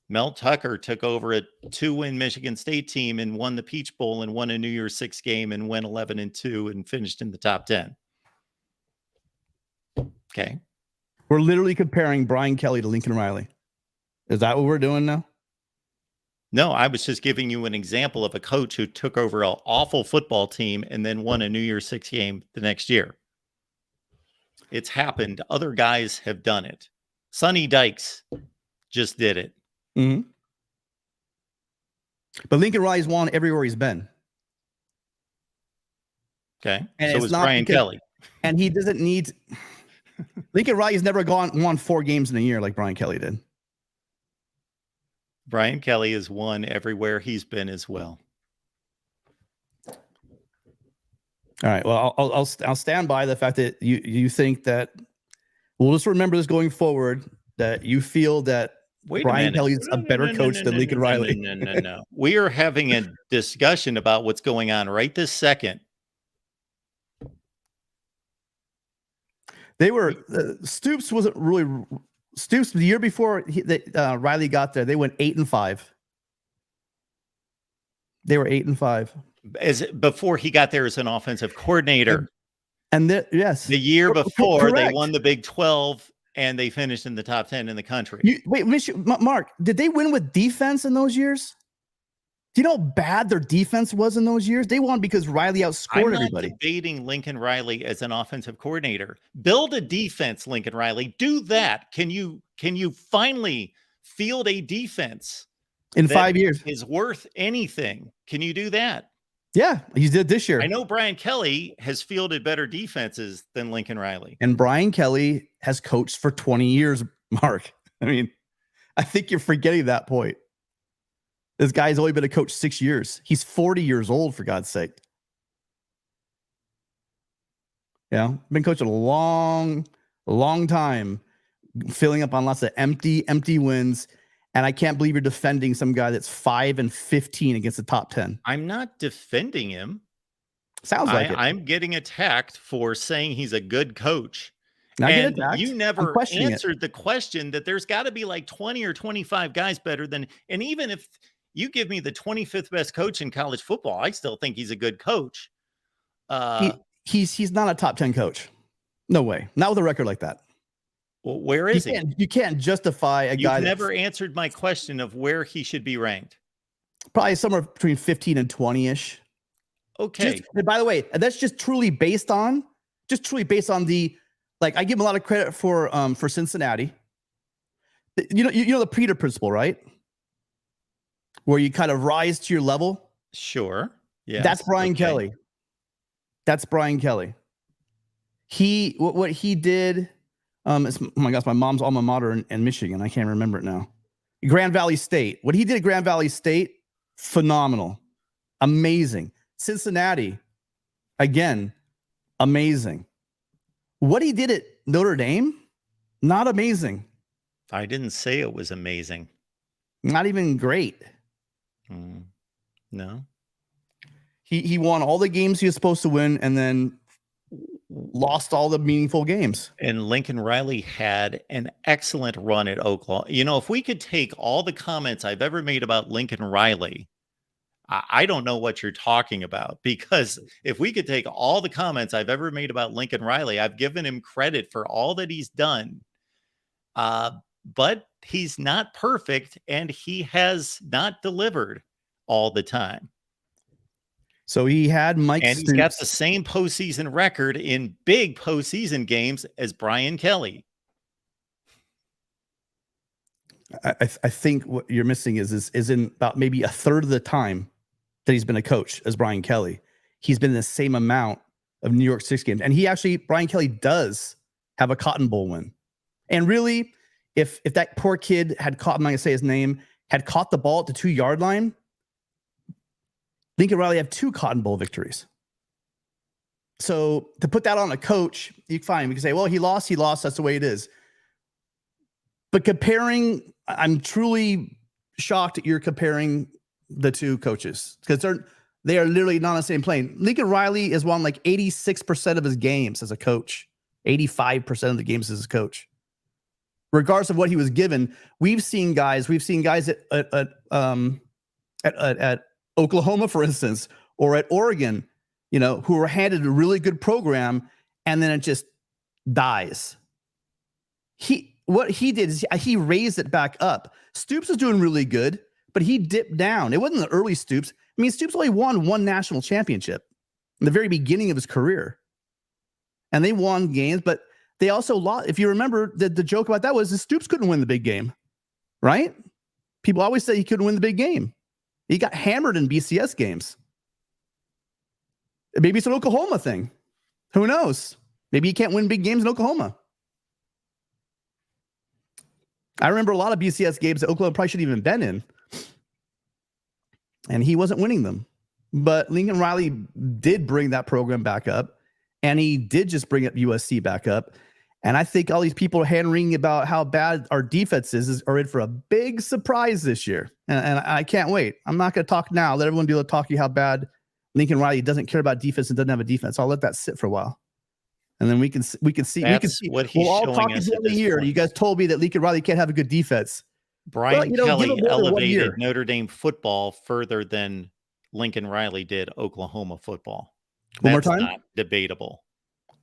Mel Tucker took over a 2-win Michigan State team and won the Peach Bowl and won a New Year's Six game and went 11-2 and finished in the top 10. Okay. We're literally comparing Brian Kelly to Lincoln Riley. Is that what we're doing now? No, I was just giving you an example of a coach who took over an awful football team and then won a New Year's Six game the next year. It's happened. Other guys have done it. Sonny Dykes just did it. Mm-hmm. But Lincoln Riley's won everywhere he's been. Okay. And so it's is not Brian because, Kelly. And he doesn't need. Lincoln Riley's never won 4 games in a year like Brian Kelly did. Brian Kelly has won everywhere he's been as well. All right. Well, I'll stand by the fact that you think that we'll just remember this going forward, that you feel that Brian Kelly's a better coach than Lincoln Riley. No. We are having a discussion about what's going on right this second. They were Stoops wasn't really Stoops the year before Riley got there. They went 8-5. They were 8-5 as before he got there as an offensive coordinator. Yes, the year before correct. They won the Big 12 and they finished in the top 10 in the country. Mark, did they win with defense in those years? Do you know how bad their defense was in those years? They won because Riley outscored everybody. I'm not debating Lincoln Riley as an offensive coordinator. Build a defense, Lincoln Riley. Do that. Can you finally field a defense in 5 years is worth anything? Can you do that? Yeah, he did this year. I know Brian Kelly has fielded better defenses than Lincoln Riley. And Brian Kelly has coached for 20 years, Mark. I mean, I think you're forgetting that point. This guy's only been a coach 6 years. He's 40 years old, for God's sake. Yeah, been coaching a long time, filling up on lots of empty wins. And I can't believe you're defending some guy that's 5-15 against the top 10. I'm not defending him. Sounds like it. I'm getting attacked for saying he's a good coach. Not and you never answered the question that there's got to be like 20 or 25 guys better than, and even if you give me the 25th best coach in college football, I still think he's a good coach. He's not a top 10 coach. No way. Not with a record like that. Well, where is he? You can't justify a guy. You've never answered my question of where he should be ranked. Probably somewhere between 15 and 20-ish. Okay. By the way, that's just truly based on the, like, I give him a lot of credit for Cincinnati. You know the Peter principle, right? Where you kind of rise to your level. Sure. Yeah. That's Brian Kelly. That's Brian Kelly. What he did. Oh my gosh, my mom's alma mater in Michigan. I can't remember it now. Grand Valley State. What he did at Grand Valley State, phenomenal. Amazing. Cincinnati, again, amazing. What he did at Notre Dame, not amazing. I didn't say it was amazing. Not even great. No. He won all the games he was supposed to win and then lost all the meaningful games. And Lincoln Riley had an excellent run at Oklahoma. You know, if we could take all the comments I've ever made about Lincoln Riley, I don't know what you're talking about, because if we could take all the comments I've ever made about Lincoln Riley, I've given him credit for all that he's done. But he's not perfect and he has not delivered all the time. So he had Mike and he's got the same postseason record in big postseason games as Brian Kelly. I think what you're missing is in about maybe a third of the time that he's been a coach as Brian Kelly, he's been in the same amount of New York 6 games. And Brian Kelly does have a Cotton Bowl win. And really, if that poor kid had caught, I'm not going to say his name, had caught the ball at the 2-yard line, Lincoln Riley have 2 Cotton Bowl victories. So to put that on a coach, you fine. We can say, well, he lost. That's the way it is. But I'm truly shocked that you're comparing the 2 coaches, because they are literally not on the same plane. Lincoln Riley has won like 86% of his games as a coach, 85% of the games as a coach. Regardless of what he was given, we've seen guys at Oklahoma, for instance, or at Oregon, who were handed a really good program, and then it just dies. What he did is he raised it back up. Stoops was doing really good, but he dipped down. It wasn't the early Stoops. I mean, Stoops only won 1 national championship in the very beginning of his career. And they won games, but They also lost. If you remember, the joke about that was that Stoops couldn't win the big game, right? People always say he couldn't win the big game. He got hammered in BCS games. Maybe it's an Oklahoma thing. Who knows? Maybe he can't win big games in Oklahoma. I remember a lot of BCS games that Oklahoma probably shouldn't even been in. And he wasn't winning them. But Lincoln Riley did bring that program back up. And he did just bring up USC back up. And I think all these people hand-wringing about how bad our defense is are in for a big surprise this year. And I can't wait. I'm not going to talk now. Let everyone do the talking how bad Lincoln Riley doesn't care about defense and doesn't have a defense. I'll let that sit for a while. And then we can see. What he's we'll all showing talk us at the year. You guys told me that Lincoln Riley can't have a good defense. Brian Well, Kelly give it more than 1 year. elevated Notre Dame football further than Lincoln Riley did Oklahoma football. One more That's time? not debatable.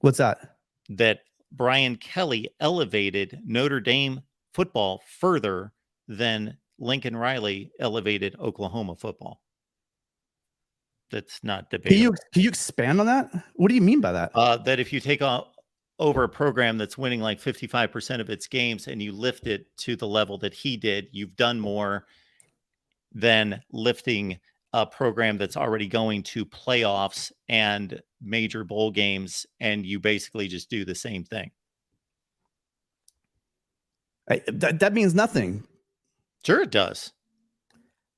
What's that? That Brian Kelly elevated Notre Dame football further than Lincoln Riley elevated Oklahoma football. That's not debatable. Can you expand on that? What do you mean by that? That if you take over a program that's winning like 55% of its games and you lift it to the level that he did, you've done more than lifting a program that's already going to playoffs and major bowl games, and you basically just do the same thing. That means nothing. Sure, it does.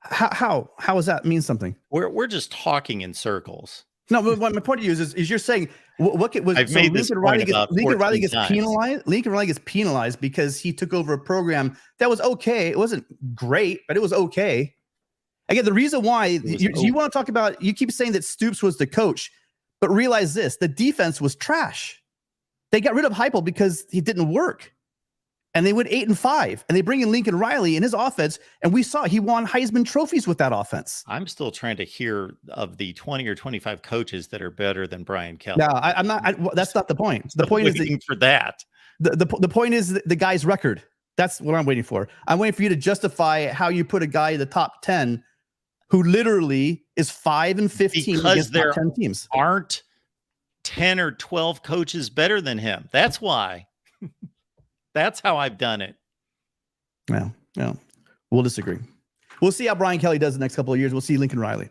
How does that mean something? We're just talking in circles. No, but my point to you is you're saying what was I've made this point about 14 gets times. penalized. Lincoln Riley gets penalized because he took over a program that was okay. It wasn't great, but it was okay. Again, the reason why you want to talk about, you keep saying that Stoops was the coach, but realize this: the defense was trash. They got rid of Heupel because he didn't work. And they went 8-5, and they bring in Lincoln Riley and his offense, and we saw he won Heisman trophies with that offense. I'm still trying to hear of the 20 or 25 coaches that are better than Brian Kelly. No, I'm not. That's not the point. The point is waiting for that. The point is the guy's record. That's what I'm waiting for. I'm waiting for you to justify how you put a guy in the top 10 who literally is 5-15 because against there top 10 teams. Aren't 10 or 12 coaches better than him. That's why. That's how I've done it. Yeah, we'll disagree. We'll see how Brian Kelly does the next couple of years. We'll see Lincoln Riley.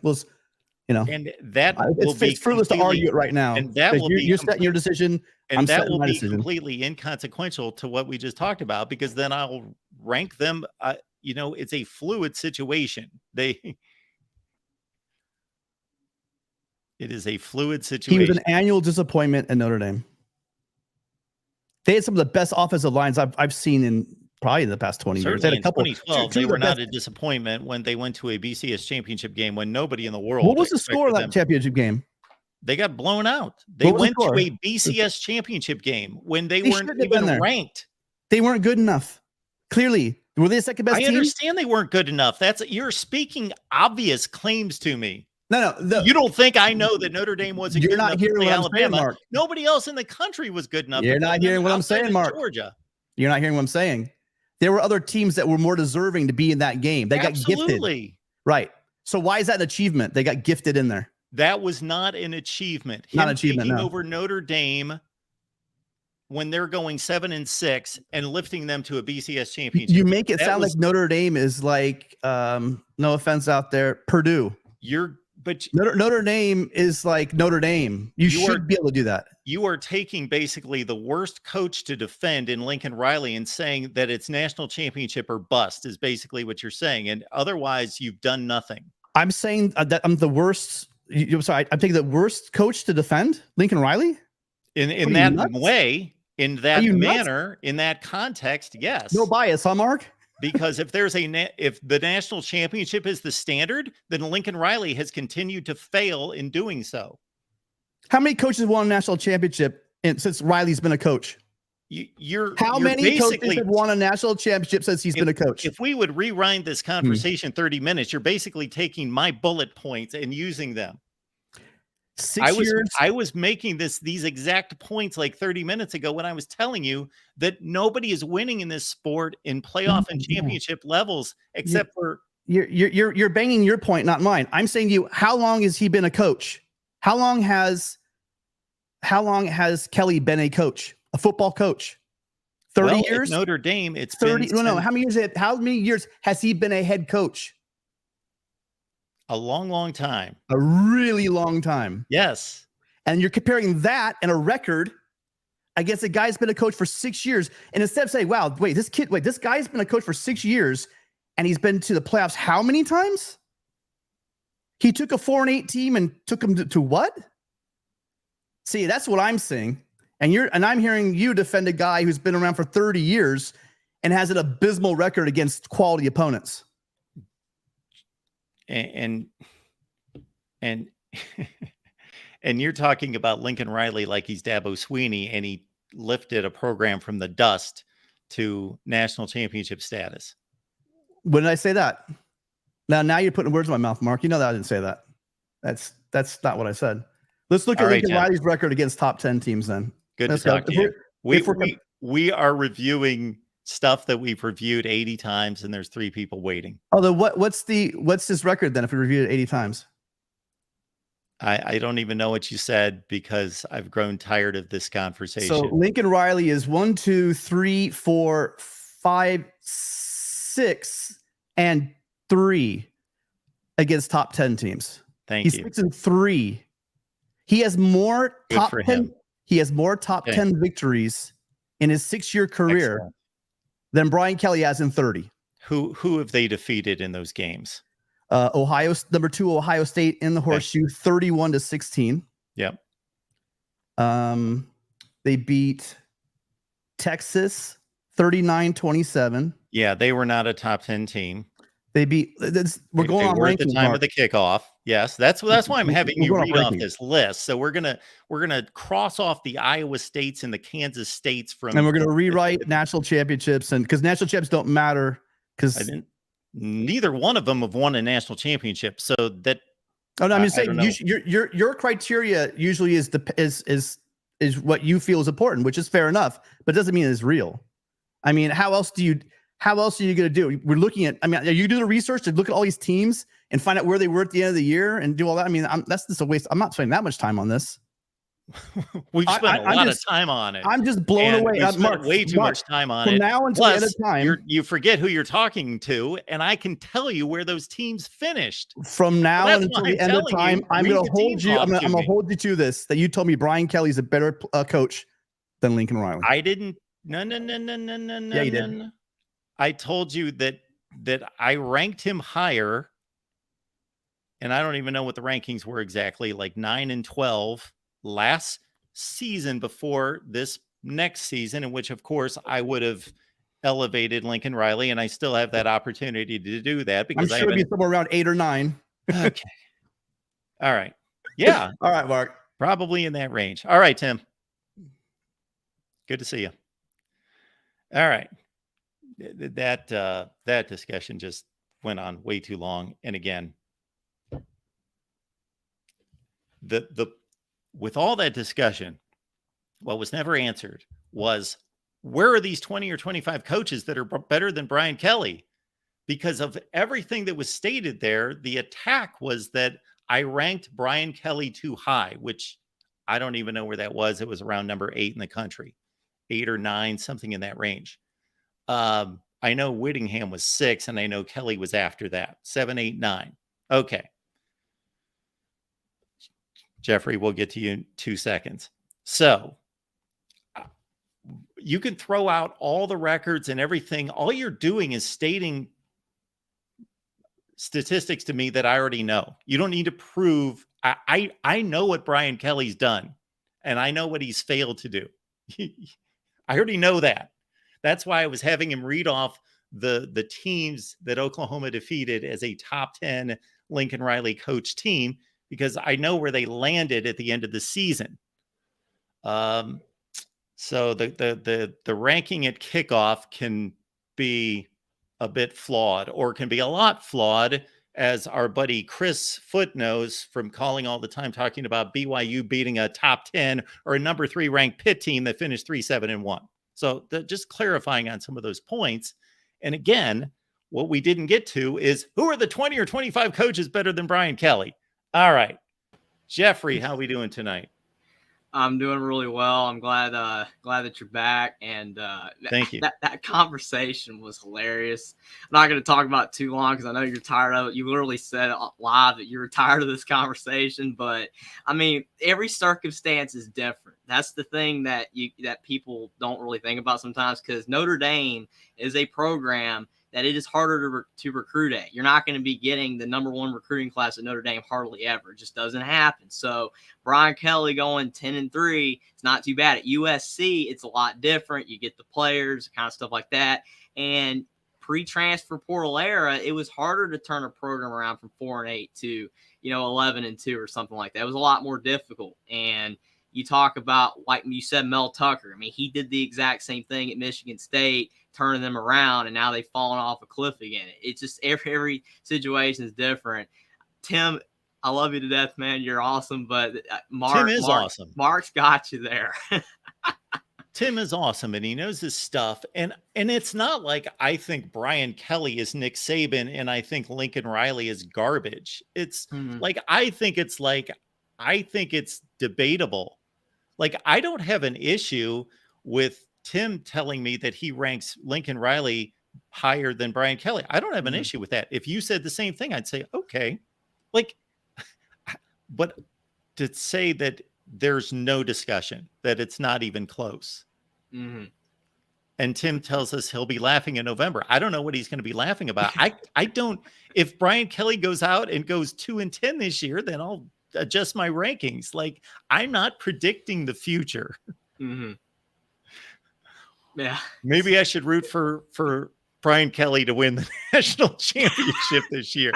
And that it's fruitless to argue it right now. And that will you're setting your decision. And I'm that will be decision. completely inconsequential to what we just talked about, because then I'll rank them. It's a fluid situation. It is a fluid situation. He was an annual disappointment at Notre Dame. They had some of the best offensive lines I've seen in probably the past 20 years. They had a couple. 2012, they were not a disappointment when they went to a BCS championship game when nobody in the world. What was the score of that championship game? They got blown out. They went to a BCS championship game when they weren't even ranked. They weren't good enough. Clearly, were they the second best team? I understand they weren't good enough. you're speaking obvious claims to me. No. You don't think I know that Notre Dame wasn't good enough to play Alabama? Mark. Nobody else in the country was good enough. You're not hearing what I'm saying, Mark. Georgia. You're not hearing what I'm saying. There were other teams that were more deserving to be in that game. They got gifted. Right. So why is that an achievement? They got gifted in there. That was not an achievement. Not an achievement, taking no. over Notre Dame when they're going 7-6 and lifting them to a BCS championship. You make it sound like Notre Dame is like, no offense out there, Purdue. But Notre Dame is like Notre Dame. You should be able to do that. You are taking basically the worst coach to defend in Lincoln Riley and saying that it's national championship or bust is basically what you're saying. And otherwise, you've done nothing. I'm saying that I'm the worst. I'm taking the worst coach to defend Lincoln Riley in that way, in that manner, in that context. Yes. No bias, huh, Mark? Because if the national championship is the standard, then Lincoln Riley has continued to fail in doing so. How many coaches won a national championship since Riley's been a coach? How many coaches have won a national championship since he's been a coach? If we would rewind this conversation 30 minutes, you're basically taking my bullet points and using them. 6 years. I was making these exact points like 30 minutes ago when I was telling you that nobody is winning in this sport in playoff and championship levels except for you're banging your point, not mine. I'm saying to you, how long has he been a coach? How long has Kelly been a coach? a football coach. 30 Well, years. at Notre Dame, it's 30. been No. How many years has he been a head coach? a long, long time. A really long time. Yes. And you're comparing that and a record against a guy who's been a coach for 6 years. And instead of saying, wow, this guy's been a coach for 6 years and he's been to the playoffs how many times? He took a 4-8 team and took them to what? See, that's what I'm seeing. And I'm hearing you defend a guy who's been around for 30 years and has an abysmal record against quality opponents. And and you're talking about Lincoln Riley like he's Dabo Sweeney, and he lifted a program from the dust to national championship status. When did I say that? Now you're putting words in my mouth, Mark. You know that I didn't say that. That's not what I said. Let's look at Lincoln Riley's record against top 10 teams then. Good to talk to you. We are reviewing stuff that we've reviewed 80 times, and there's 3 people waiting. Although what's his record then if we reviewed it 80 times? I don't even know what you said because I've grown tired of this conversation. So Lincoln Riley is 1, 2, 3, 4, 5, 6, and 3 against top 10 teams. He's 6 and 3. He has more top 10. He has more top 10 victories in his 6-year career than Brian Kelly has in 30. Who have they defeated in those games? Number 2, Ohio State in the horseshoe, 31-16. Yep. They beat Texas 39-27. Yeah, they were not a top 10 team. They beat. We're going on at the time of the kickoff. Yes, that's why I'm having you read off this list. So we're gonna cross off the Iowa States and the Kansas States from, and we're gonna rewrite national championships, and because national championships don't matter, because neither one of them have won a national championship. So that. Oh no, I'm just saying your criteria usually is what you feel is important, which is fair enough, but doesn't mean it's real. I mean, how else are you going to do? We're looking at, are you doing the research to look at all these teams and find out where they were at the end of the year and do all that? I mean, that's just a waste. I'm not spending that much time on this. We've spent a lot of time on it. I'm just blown away. We've spent way too much time on it. From now until the end of time, you forget who you're talking to, and I can tell you where those teams finished. From now until the end of time, I'm going to hold you. I'm going to hold you to this. That you told me Brian Kelly's a better coach than Lincoln Riley. I didn't. No. Yeah, you did. I told you that I ranked him higher, and I don't even know what the rankings were exactly, like 9 and 12 last season before this next season, in which, of course, I would have elevated Lincoln Riley, and I still have that opportunity to do that because I'm sure it'd be somewhere around 8 or 9. Okay. All right. Yeah. All right, Mark. Probably in that range. All right, Tim. Good to see you. All right. That discussion just went on way too long. And again, with all that discussion, what was never answered was, where are these 20 or 25 coaches that are better than Brian Kelly? Because of everything that was stated there, the attack was that I ranked Brian Kelly too high, which I don't even know where that was. It was around number 8 in the country, 8 or 9, something in that range. I know Whittingham was 6, and I know Kelly was after that, 7, 8, 9. Okay. Jeffrey, we'll get to you in 2 seconds. So you can throw out all the records and everything. All you're doing is stating statistics to me that I already know. You don't need to prove. I know what Brian Kelly's done, and I know what he's failed to do. I already know that. That's why I was having him read off the teams that Oklahoma defeated as a top 10 Lincoln Riley coach team, because I know where they landed at the end of the season. So the ranking at kickoff can be a bit flawed, or can be a lot flawed, as our buddy Chris Foote knows from calling all the time, talking about BYU beating a top 10 or a number 3 ranked Pitt team that finished 3-7-1. So just clarifying on some of those points. And again, what we didn't get to is, who are the 20 or 25 coaches better than Brian Kelly? All right. Jeffrey, how are we doing tonight? I'm doing really well. I'm glad that you're back. And thank you. That conversation was hilarious. I'm not going to talk about it too long because I know you're tired of it. You literally said live that you were tired of this conversation. But I mean, every circumstance is different. That's the thing that people don't really think about sometimes, because Notre Dame is a program that it is harder to recruit at. You're not going to be getting the #1 recruiting class at Notre Dame hardly ever. It just doesn't happen. So Brian Kelly going 10-3, it's not too bad. At USC, it's a lot different. You get the players, kind of stuff like that. And pre-transfer portal era, it was harder to turn a program around from 4-8 to 11-2 or something like that. It was a lot more difficult. And you talk about, like you said, Mel Tucker. I mean, he did the exact same thing at Michigan State, turning them around, and now they've fallen off a cliff again. It's just every situation is different. Tim, I love you to death, man. You're awesome, but Tim is awesome. Mark's got you there. Tim is awesome, and he knows his stuff. And it's not like I think Brian Kelly is Nick Saban and I think Lincoln Riley is garbage. It's I think it's debatable. Like, I don't have an issue with Tim telling me that he ranks Lincoln Riley higher than Brian Kelly. I don't have an issue with that. If you said the same thing, I'd say, okay. Like, but to say that there's no discussion, that it's not even close. And Tim tells us he'll be laughing in November. I don't know what he's going to be laughing about. I don't, if Brian Kelly goes out and goes 2-10 this year, then I'll adjust my rankings. Like, I'm not predicting the future. Yeah. Maybe I should root for Brian Kelly to win the national championship this year.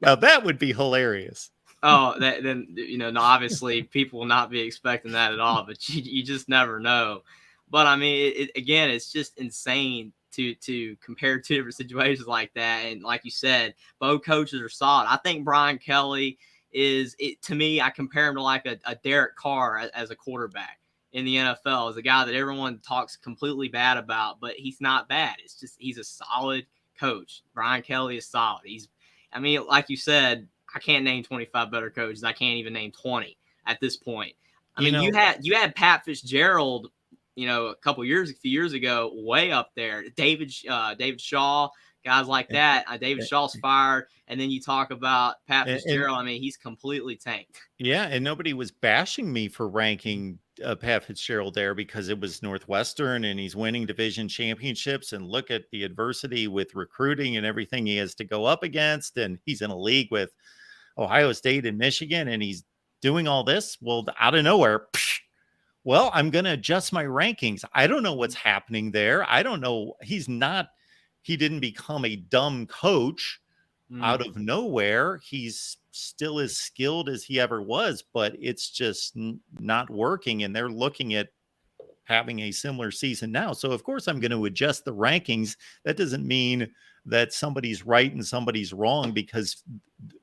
Now that would be hilarious. Oh, then obviously people will not be expecting that at all, but you just never know. But I mean, again, it's just insane to compare two different situations like that. And like you said, both coaches are solid. I think Brian Kelly to me, I compare him to like a Derek Carr as a quarterback in the NFL, as a guy that everyone talks completely bad about, but he's not bad. It's just, he's a solid coach. Brian Kelly is solid. I mean, like you said, I can't name 25 better coaches. I can't even name 20 at this point. I mean, you had Pat Fitzgerald, a few years ago, way up there. David Shaw, guys like that. David Shaw's fired. And then you talk about Pat Fitzgerald. I mean, he's completely tanked. Yeah, and nobody was bashing me for ranking Pat Fitzgerald there because it was Northwestern and he's winning division championships, and look at the adversity with recruiting and everything he has to go up against. And he's in a league with Ohio State and Michigan, and he's doing all this. Well, out of nowhere, well, I'm going to adjust my rankings. I don't know what's happening there. I don't know. He didn't become a dumb coach out of nowhere. He's still as skilled as he ever was, but it's just not working. And they're looking at having a similar season now. So of course I'm going to adjust the rankings. That doesn't mean that somebody's right and somebody's wrong, because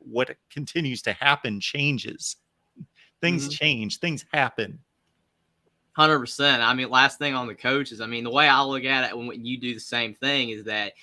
what continues to happen changes. Things change, things happen. 100%. I mean, last thing on the coaches, I mean, the way I look at it when you do the same thing is that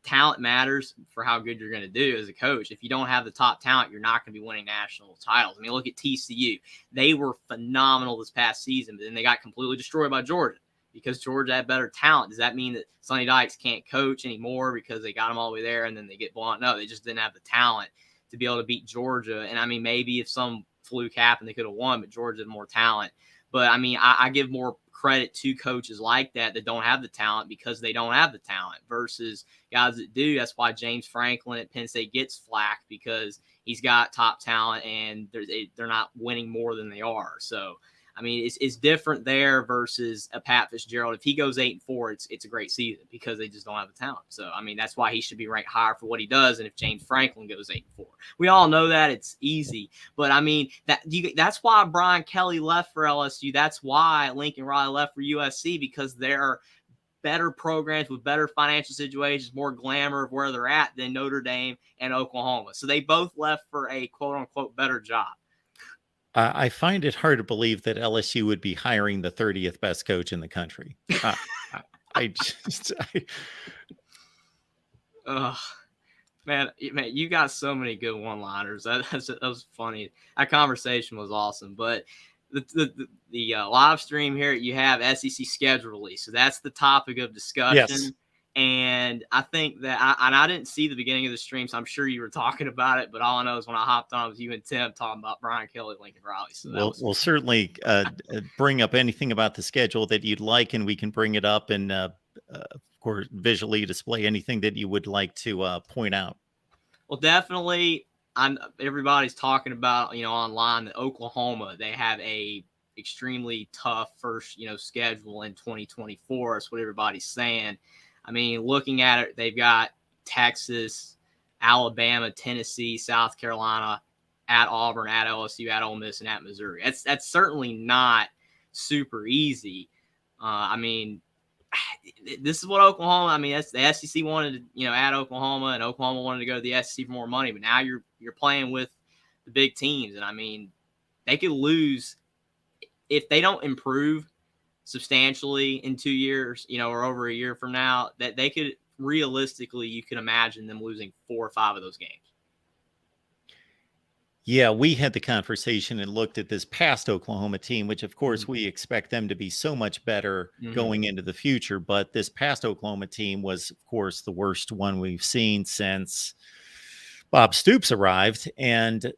talent matters for how good you're going to do as a coach. If you don't have the top talent, you're not going to be winning national titles. I mean, look at TCU. They were phenomenal this past season, but then they got completely destroyed by Georgia because Georgia had better talent. Does that mean that Sonny Dykes can't coach anymore because they got them all the way there and then they get blown? No, they just didn't have the talent to be able to beat Georgia. And I mean, maybe if some fluke happened, they could have won, but Georgia had more talent. But I mean, I give more credit to coaches like that don't have the talent because they don't have the talent versus guys that do. That's why James Franklin at Penn State gets flack, because he's got top talent and they're not winning more than they are. So, I mean, it's different there versus a Pat Fitzgerald. If he goes 8-4, it's a great season because they just don't have the talent. So, I mean, that's why he should be ranked higher for what he does. And if James Franklin goes 8-4, we all know that it's easy. But I mean, that's why Brian Kelly left for LSU. That's why Lincoln Riley left for USC, because they're better programs with better financial situations, more glamour of where they're at than Notre Dame and Oklahoma. So they both left for a quote unquote better job. I find it hard to believe that LSU would be hiring the 30th best coach in the country. Man, you got so many good one-liners. That was funny. That conversation was awesome. But the live stream here, you have SEC schedule release. So that's the topic of discussion. Yes. And I think that I didn't see the beginning of the stream, so I'm sure you were talking about it. But all I know is when I hopped on, it was you and Tim talking about Brian Kelly, Lincoln Riley. So we'll certainly bring up anything about the schedule that you'd like, and we can bring it up and, of course, visually display anything that you would like to point out. Well, definitely. Everybody's talking about, online that Oklahoma, they have a extremely tough first, schedule in 2024. That's what everybody's saying. I mean, looking at it, they've got Texas, Alabama, Tennessee, South Carolina, at Auburn, at LSU, at Ole Miss, and at Missouri. That's certainly not super easy. I mean, this is what Oklahoma. I mean, that's the SEC wanted to, add Oklahoma, and Oklahoma wanted to go to the SEC for more money. But now you're playing with the big teams, and I mean, they could lose if they don't improve substantially in 2 years, or over a year from now. That they could realistically, you could imagine them losing 4 or 5 of those games. Yeah, we had the conversation and looked at this past Oklahoma team, which of course we expect them to be so much better going into the future. But this past Oklahoma team was, of course, the worst one we've seen since Bob Stoops arrived. And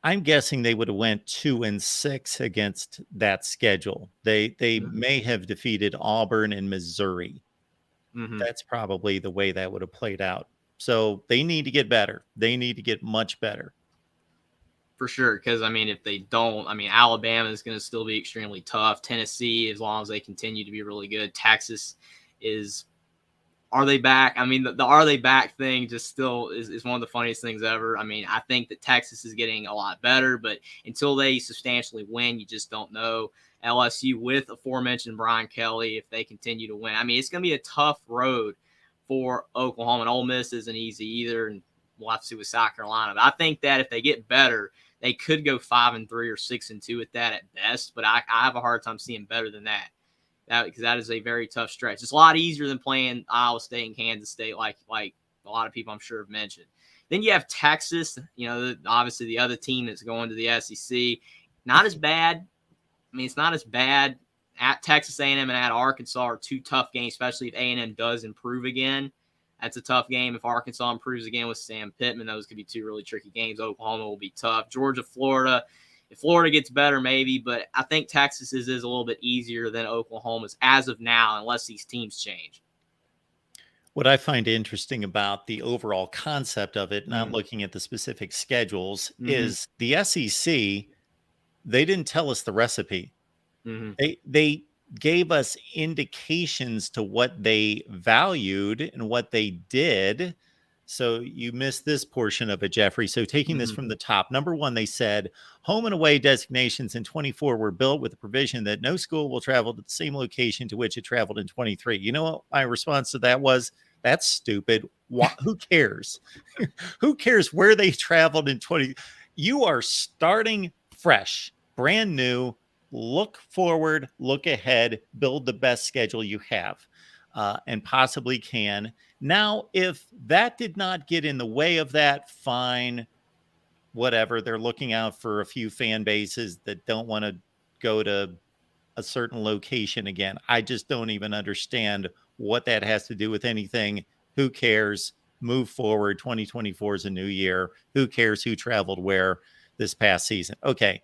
I'm guessing they would have went 2-6 against that schedule. They may have defeated Auburn and Missouri. That's probably the way that would have played out. So they need to get better. They need to get much better. For sure, because, I mean, if they don't, I mean, Alabama is going to still be extremely tough. Tennessee, as long as they continue to be really good. Texas are they back? I mean, the are they back thing just still is one of the funniest things ever. I mean, I think that Texas is getting a lot better, but until they substantially win, you just don't know. LSU with aforementioned Brian Kelly, if they continue to win. I mean, it's going to be a tough road for Oklahoma, and Ole Miss isn't easy either, and we'll have to see with South Carolina. But I think that if they get better, they could go 5-3 or 6-2 at that at best, but I have a hard time seeing better than that. Because that is a very tough stretch. It's a lot easier than playing Iowa State and Kansas State, like a lot of people I'm sure have mentioned. Then you have Texas, obviously the other team that's going to the SEC. Not as bad. I mean, it's not as bad. At Texas A&M and at Arkansas are 2 tough games, especially if A&M does improve again. That's a tough game. If Arkansas improves again with Sam Pittman, those could be 2 really tricky games. Oklahoma will be tough. Georgia, Florida. If Florida gets better, maybe. But I think Texas is a little bit easier than Oklahoma's as of now, unless these teams change. What I find interesting about the overall concept of it, not looking at the specific schedules, is the SEC, they didn't tell us the recipe. They gave us indications to what they valued and what they did. So you missed this portion of it, Jeffrey. So taking this from the top, number 1, they said home and away designations in 24 were built with the provision that no school will travel to the same location to which it traveled in 23. You know what my response to that was? That's stupid. Who cares? Who cares where they traveled in 20? You are starting fresh, brand new. Look forward, look ahead, build the best schedule you have, and possibly can. Now, if that did not get in the way of that, fine, whatever. They're looking out for a few fan bases that don't want to go to a certain location again. I just don't even understand what that has to do with anything. Who cares? Move forward. 2024 is a new year. Who cares who traveled where this past season? Okay.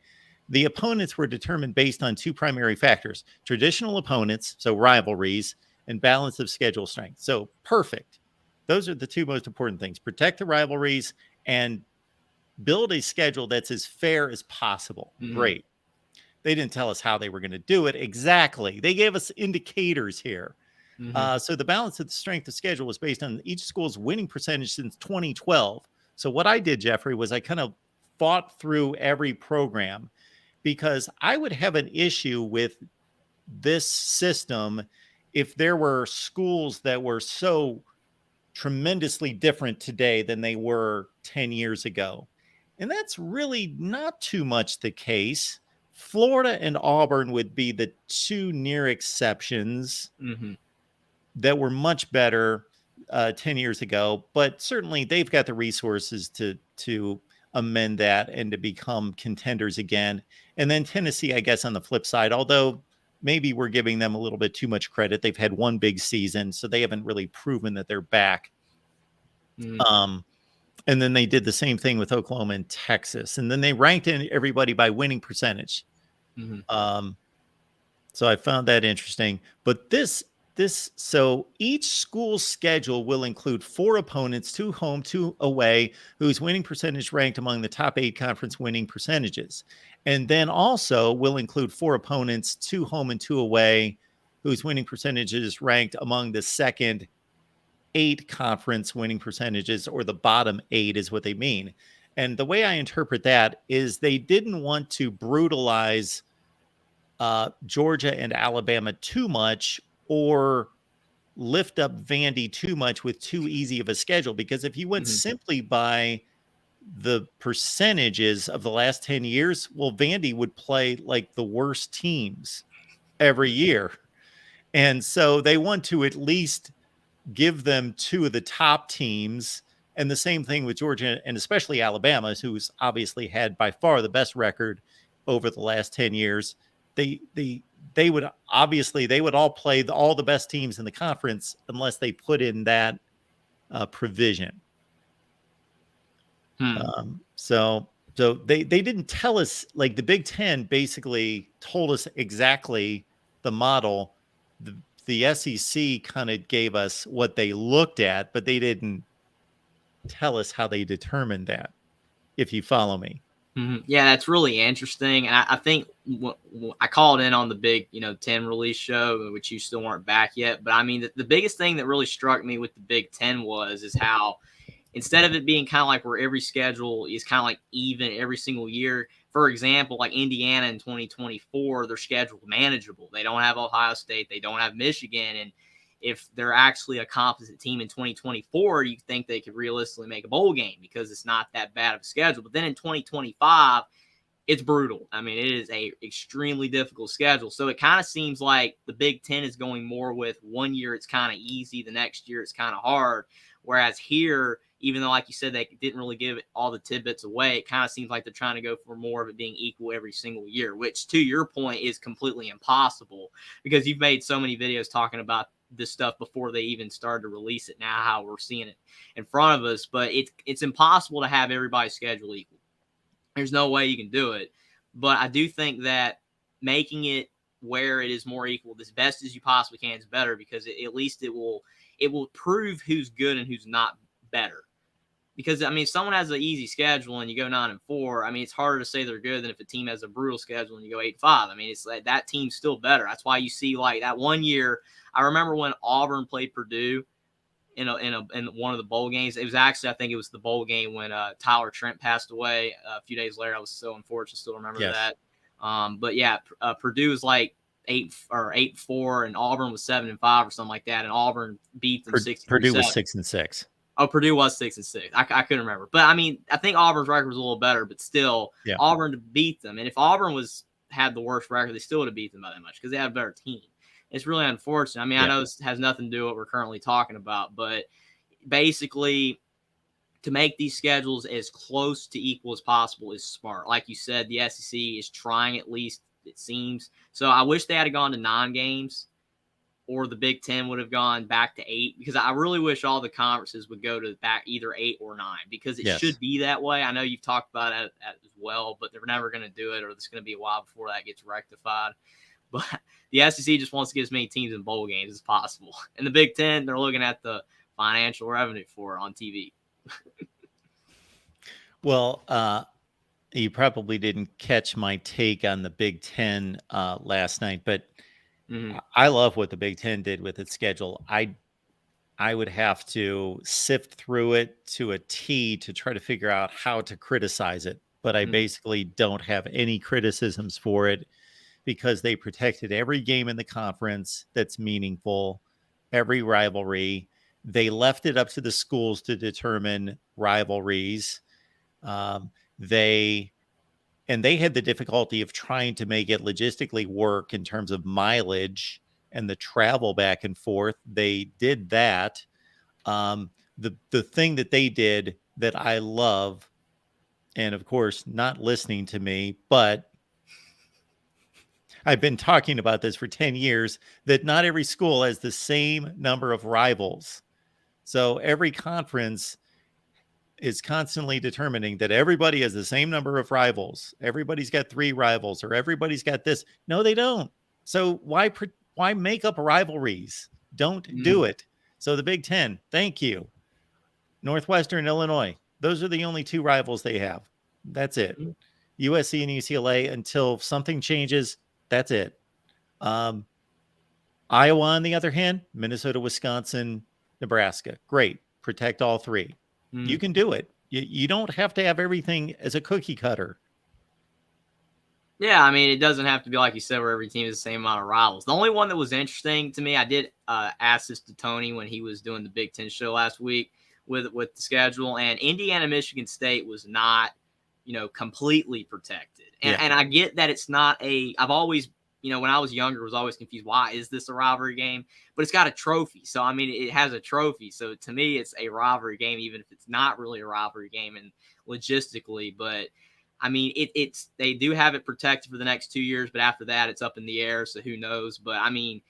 The opponents were determined based on 2 primary factors: traditional opponents, so rivalries, and balance of schedule strength. So perfect. Those are the 2 most important things. Protect the rivalries and build a schedule that's as fair as possible. Great. They didn't tell us how they were going to do it exactly. They gave us indicators here. So the balance of the strength of schedule was based on each school's winning percentage since 2012. So what I did, Jeffrey, was I kind of fought through every program, because I would have an issue with this system if there were schools that were so tremendously different today than they were 10 years ago. And that's really not too much the case. Florida and Auburn would be the 2 near exceptions that were much better 10 years ago, but certainly they've got the resources to amend that and to become contenders again. And then Tennessee, I guess, on the flip side, although maybe we're giving them a little bit too much credit. They've had one big season, so they haven't really proven that they're back. And then they did the same thing with Oklahoma and Texas. And then they ranked in everybody by winning percentage. So I found that interesting. But so each school's schedule will include 4 opponents, 2 home, 2 away, whose winning percentage ranked among the top 8 conference winning percentages. And then also will include 4 opponents, 2 home and 2 away, whose winning percentages ranked among the second 8 conference winning percentages, or the bottom 8 is what they mean. And the way I interpret that is they didn't want to brutalize Georgia and Alabama too much, or lift up Vandy too much with too easy of a schedule. Because if you went simply by the percentages of the last 10 years, well, Vandy would play like the worst teams every year. And so they want to at least give them 2 of the top teams. And the same thing with Georgia, and especially Alabama, who's obviously had by far the best record over the last 10 years. They would all play all the best teams in the conference unless they put in that provision. So they didn't tell us, like the Big Ten basically told us exactly the model. The SEC kind of gave us what they looked at, but they didn't tell us how they determined that, if you follow me. Yeah, that's really interesting. And I think I called in on the big, 10 release show, which you still weren't back yet. But I mean, the biggest thing that really struck me with the Big Ten is how, instead of it being kind of like where every schedule is kind of like even every single year, for example, like Indiana in 2024, their schedule manageable. They don't have Ohio State. They don't have Michigan. And if they're actually a competent team in 2024, you think they could realistically make a bowl game because it's not that bad of a schedule. But then in 2025, it's brutal. I mean, it is a extremely difficult schedule. So it kind of seems like the Big Ten is going more with one year it's kind of easy, the next year it's kind of hard. Whereas here, even though, like you said, they didn't really give all the tidbits away, it kind of seems like they're trying to go for more of it being equal every single year, which, to your point, is completely impossible because you've made so many videos talking about this stuff before they even started to release it. Now how we're seeing it in front of us, but it's impossible to have everybody's schedule equal. There's no way you can do it. But I do think that making it where it is more equal, as best as you possibly can, is better because at least it will prove who's good and who's not better. Because, I mean, if someone has an easy schedule and you go 9-4, I mean, it's harder to say they're good than if a team has a brutal schedule and you go 8-5. I mean, it's like that team's still better. That's why you see, like, that one year, I remember when Auburn played Purdue in one of the bowl games. It was actually, I think it was the bowl game when Tyler Trent passed away a few days later. I was so unfortunate, still remember that. But yeah, Purdue was like 8-4, and Auburn was 7-5 or something like that. And Auburn beat them 6-7. Purdue was 6-6. Oh, Purdue was 6-6. I couldn't remember, but I mean, I think Auburn's record was a little better, but still, Auburn beat them. And if Auburn had the worst record, they still would have beat them by that much because they had a better team. It's really unfortunate. I mean, I know this has nothing to do with what we're currently talking about, but basically, to make these schedules as close to equal as possible is smart. Like you said, the SEC is trying, at least it seems. So I wish they had gone to 9 games, or the Big Ten would have gone back to 8, because I really wish all the conferences would go to back either 8 or 9, because it should be that way. I know you've talked about it as well, but they're never going to do it, or it's going to be a while before that gets rectified. But the SEC just wants to get as many teams in bowl games as possible. And the Big Ten, they're looking at the financial revenue for it on TV. Well, you probably didn't catch my take on the Big Ten last night, but I love what the Big Ten did with its schedule. I would have to sift through it to a T to try to figure out how to criticize it. But I basically don't have any criticisms for it because they protected every game in the conference that's meaningful, every rivalry. They left it up to the schools to determine rivalries. They had the difficulty of trying to make it logistically work in terms of mileage and the travel back and forth. They did that. The thing that they did that I love and of course, not listening to me, but I've been talking about this for 10 years, that not every school has the same number of rivals. So every conference is constantly determining that everybody has the same number of rivals. Everybody's got 3 rivals, or everybody's got this. No, they don't. So why make up rivalries? Don't do it. So the Big Ten, thank you. Northwestern, Illinois, those are the only 2 rivals they have. That's it. USC and UCLA, until something changes, that's it. Iowa, on the other hand, Minnesota, Wisconsin, Nebraska. Great. Protect all 3. You can do it. You don't have to have everything as a cookie cutter. Yeah, I mean, it doesn't have to be like you said, where every team is the same amount of rivals. The only one that was interesting to me, I did ask this to Tony when he was doing the Big Ten show last week with the schedule, and Indiana, Michigan State was not, completely protected. And I get that it's not I've always, when I was younger, was always confused. Why is this a rivalry game? But it's got a trophy. So, I mean, it has a trophy. So to me, it's a rivalry game, even if it's not really a rivalry game and logistically, but I mean, they do have it protected for the next 2 years, but after that, it's up in the air. So who knows? But I mean,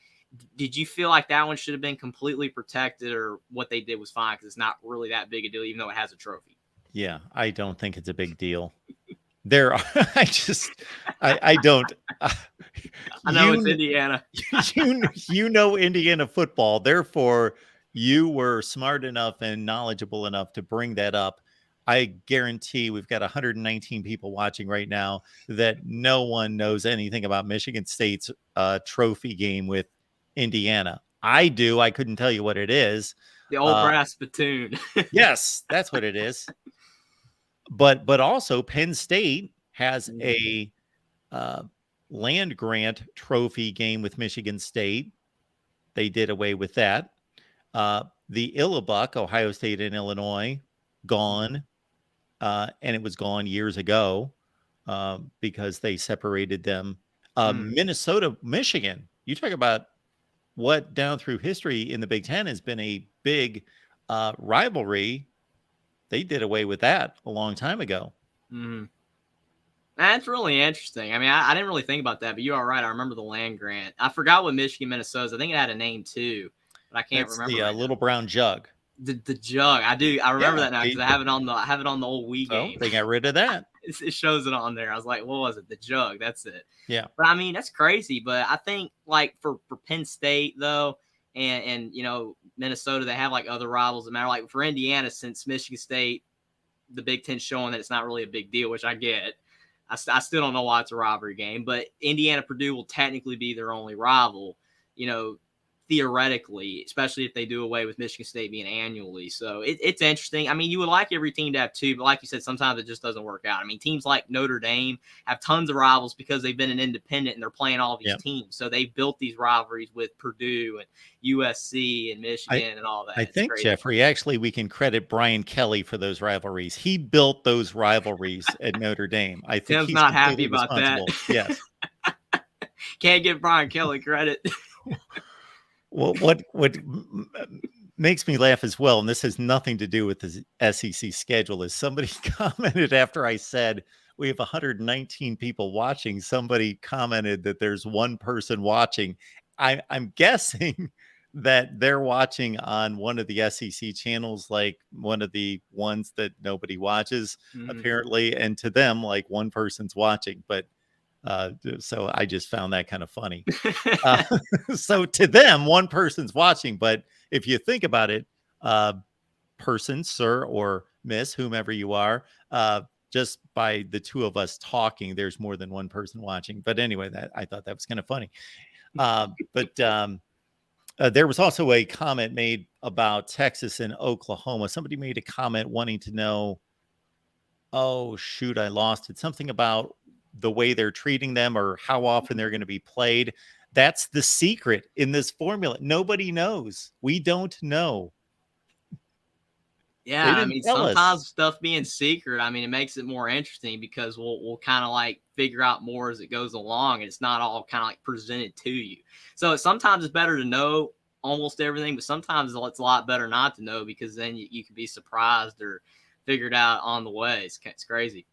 did you feel like that one should have been completely protected, or what they did was fine because it's not really that big a deal, even though it has a trophy? Yeah, I don't think it's a big deal. I don't. I know it's Indiana. you know Indiana football. Therefore, you were smart enough and knowledgeable enough to bring that up. I guarantee we've got 119 people watching right now that no one knows anything about Michigan State's trophy game with Indiana. I do. I couldn't tell you what it is. The old brass spittoon. Yes, that's what it is. But also Penn State has a land grant trophy game with Michigan State. They did away with that. The Illinois, Ohio State and Illinois, gone. And it was gone years ago because they separated them. Minnesota, Michigan, you talk about what down through history in the Big Ten has been a big rivalry. They did away with that a long time ago. That's really interesting. I mean, I didn't really think about that, but you are right. I remember the land grant. I forgot what Michigan, Minnesota's. I think it had a name too, but I can't remember. The little brown jug. The jug. I do. I remember that now because I have it on the old Wii game. They got rid of that. It shows it on there. I was like, what was it? The jug. That's it. Yeah. But I mean, that's crazy. But I think like for Penn State though, and Minnesota, they have like other rivals that matter. Like for Indiana, since Michigan State, the Big Ten showing that it's not really a big deal, which I get. I still don't know why it's a rivalry game, but Indiana Purdue will technically be their only rival, theoretically, especially if they do away with Michigan State being annually. So it's interesting. I mean, you would like every team to have 2, but like you said, sometimes it just doesn't work out. I mean, teams like Notre Dame have tons of rivals because they've been an independent and they're playing all these teams. So they built these rivalries with Purdue and USC and Michigan and all that. I think, Jeffrey, actually, we can credit Brian Kelly for those rivalries. He built those rivalries at Notre Dame. I think Tim's he's not happy about that. Yes. Can't give Brian Kelly credit. Well, what makes me laugh as well, and this has nothing to do with the SEC schedule, is somebody commented after I said we have 119 people watching. Somebody commented that there's one person watching. I'm guessing that they're watching on one of the SEC channels, like one of the ones that nobody watches, apparently, and to them, like one person's watching, but. So I just found that kind of funny. So to them, one person's watching, but if you think about it, person, sir or miss, whomever you are, just by the 2 of us talking, there's more than one person watching. But anyway, I thought that was kind of funny. But there was also a comment made about Texas and Oklahoma. Somebody made a comment wanting to know, oh shoot, I lost it. Something about the way they're treating them or how often they're going to be played. That's the secret in this formula. Nobody knows. We don't know. Yeah, I mean, sometimes stuff being secret, I mean, it makes it more interesting because we'll kind of like figure out more as it goes along, and it's not all kind of like presented to you. So sometimes it's better to know almost everything, but sometimes it's a lot better not to know because then you can be surprised or figured out on the way. It's crazy.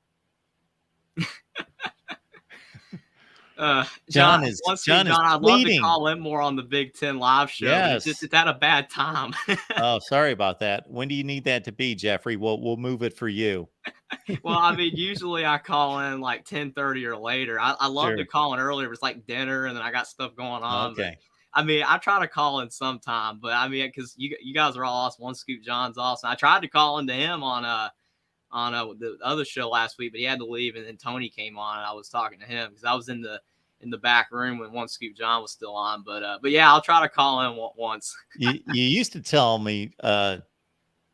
John I'd love to call in more on the Big Ten live show. Yes. But it's at a bad time. Oh, sorry about that. When do you need that to be, Jeffrey? We'll move it for you. Well, I mean, usually I call in like 10:30 or later. I love to call in earlier. It's like dinner, and then I got stuff going on. Okay. But, I mean, I try to call in sometime, but I mean, because you guys are all awesome. One Scoop John's awesome. I tried to call into him on the other show last week, but he had to leave, and then Tony came on, and I was talking to him because I was in the back room when One Scoop John was still on. But yeah, I'll try to call in once. You used to tell me,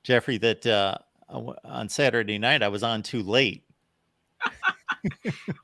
Jeffrey, that on Saturday night I was on too late.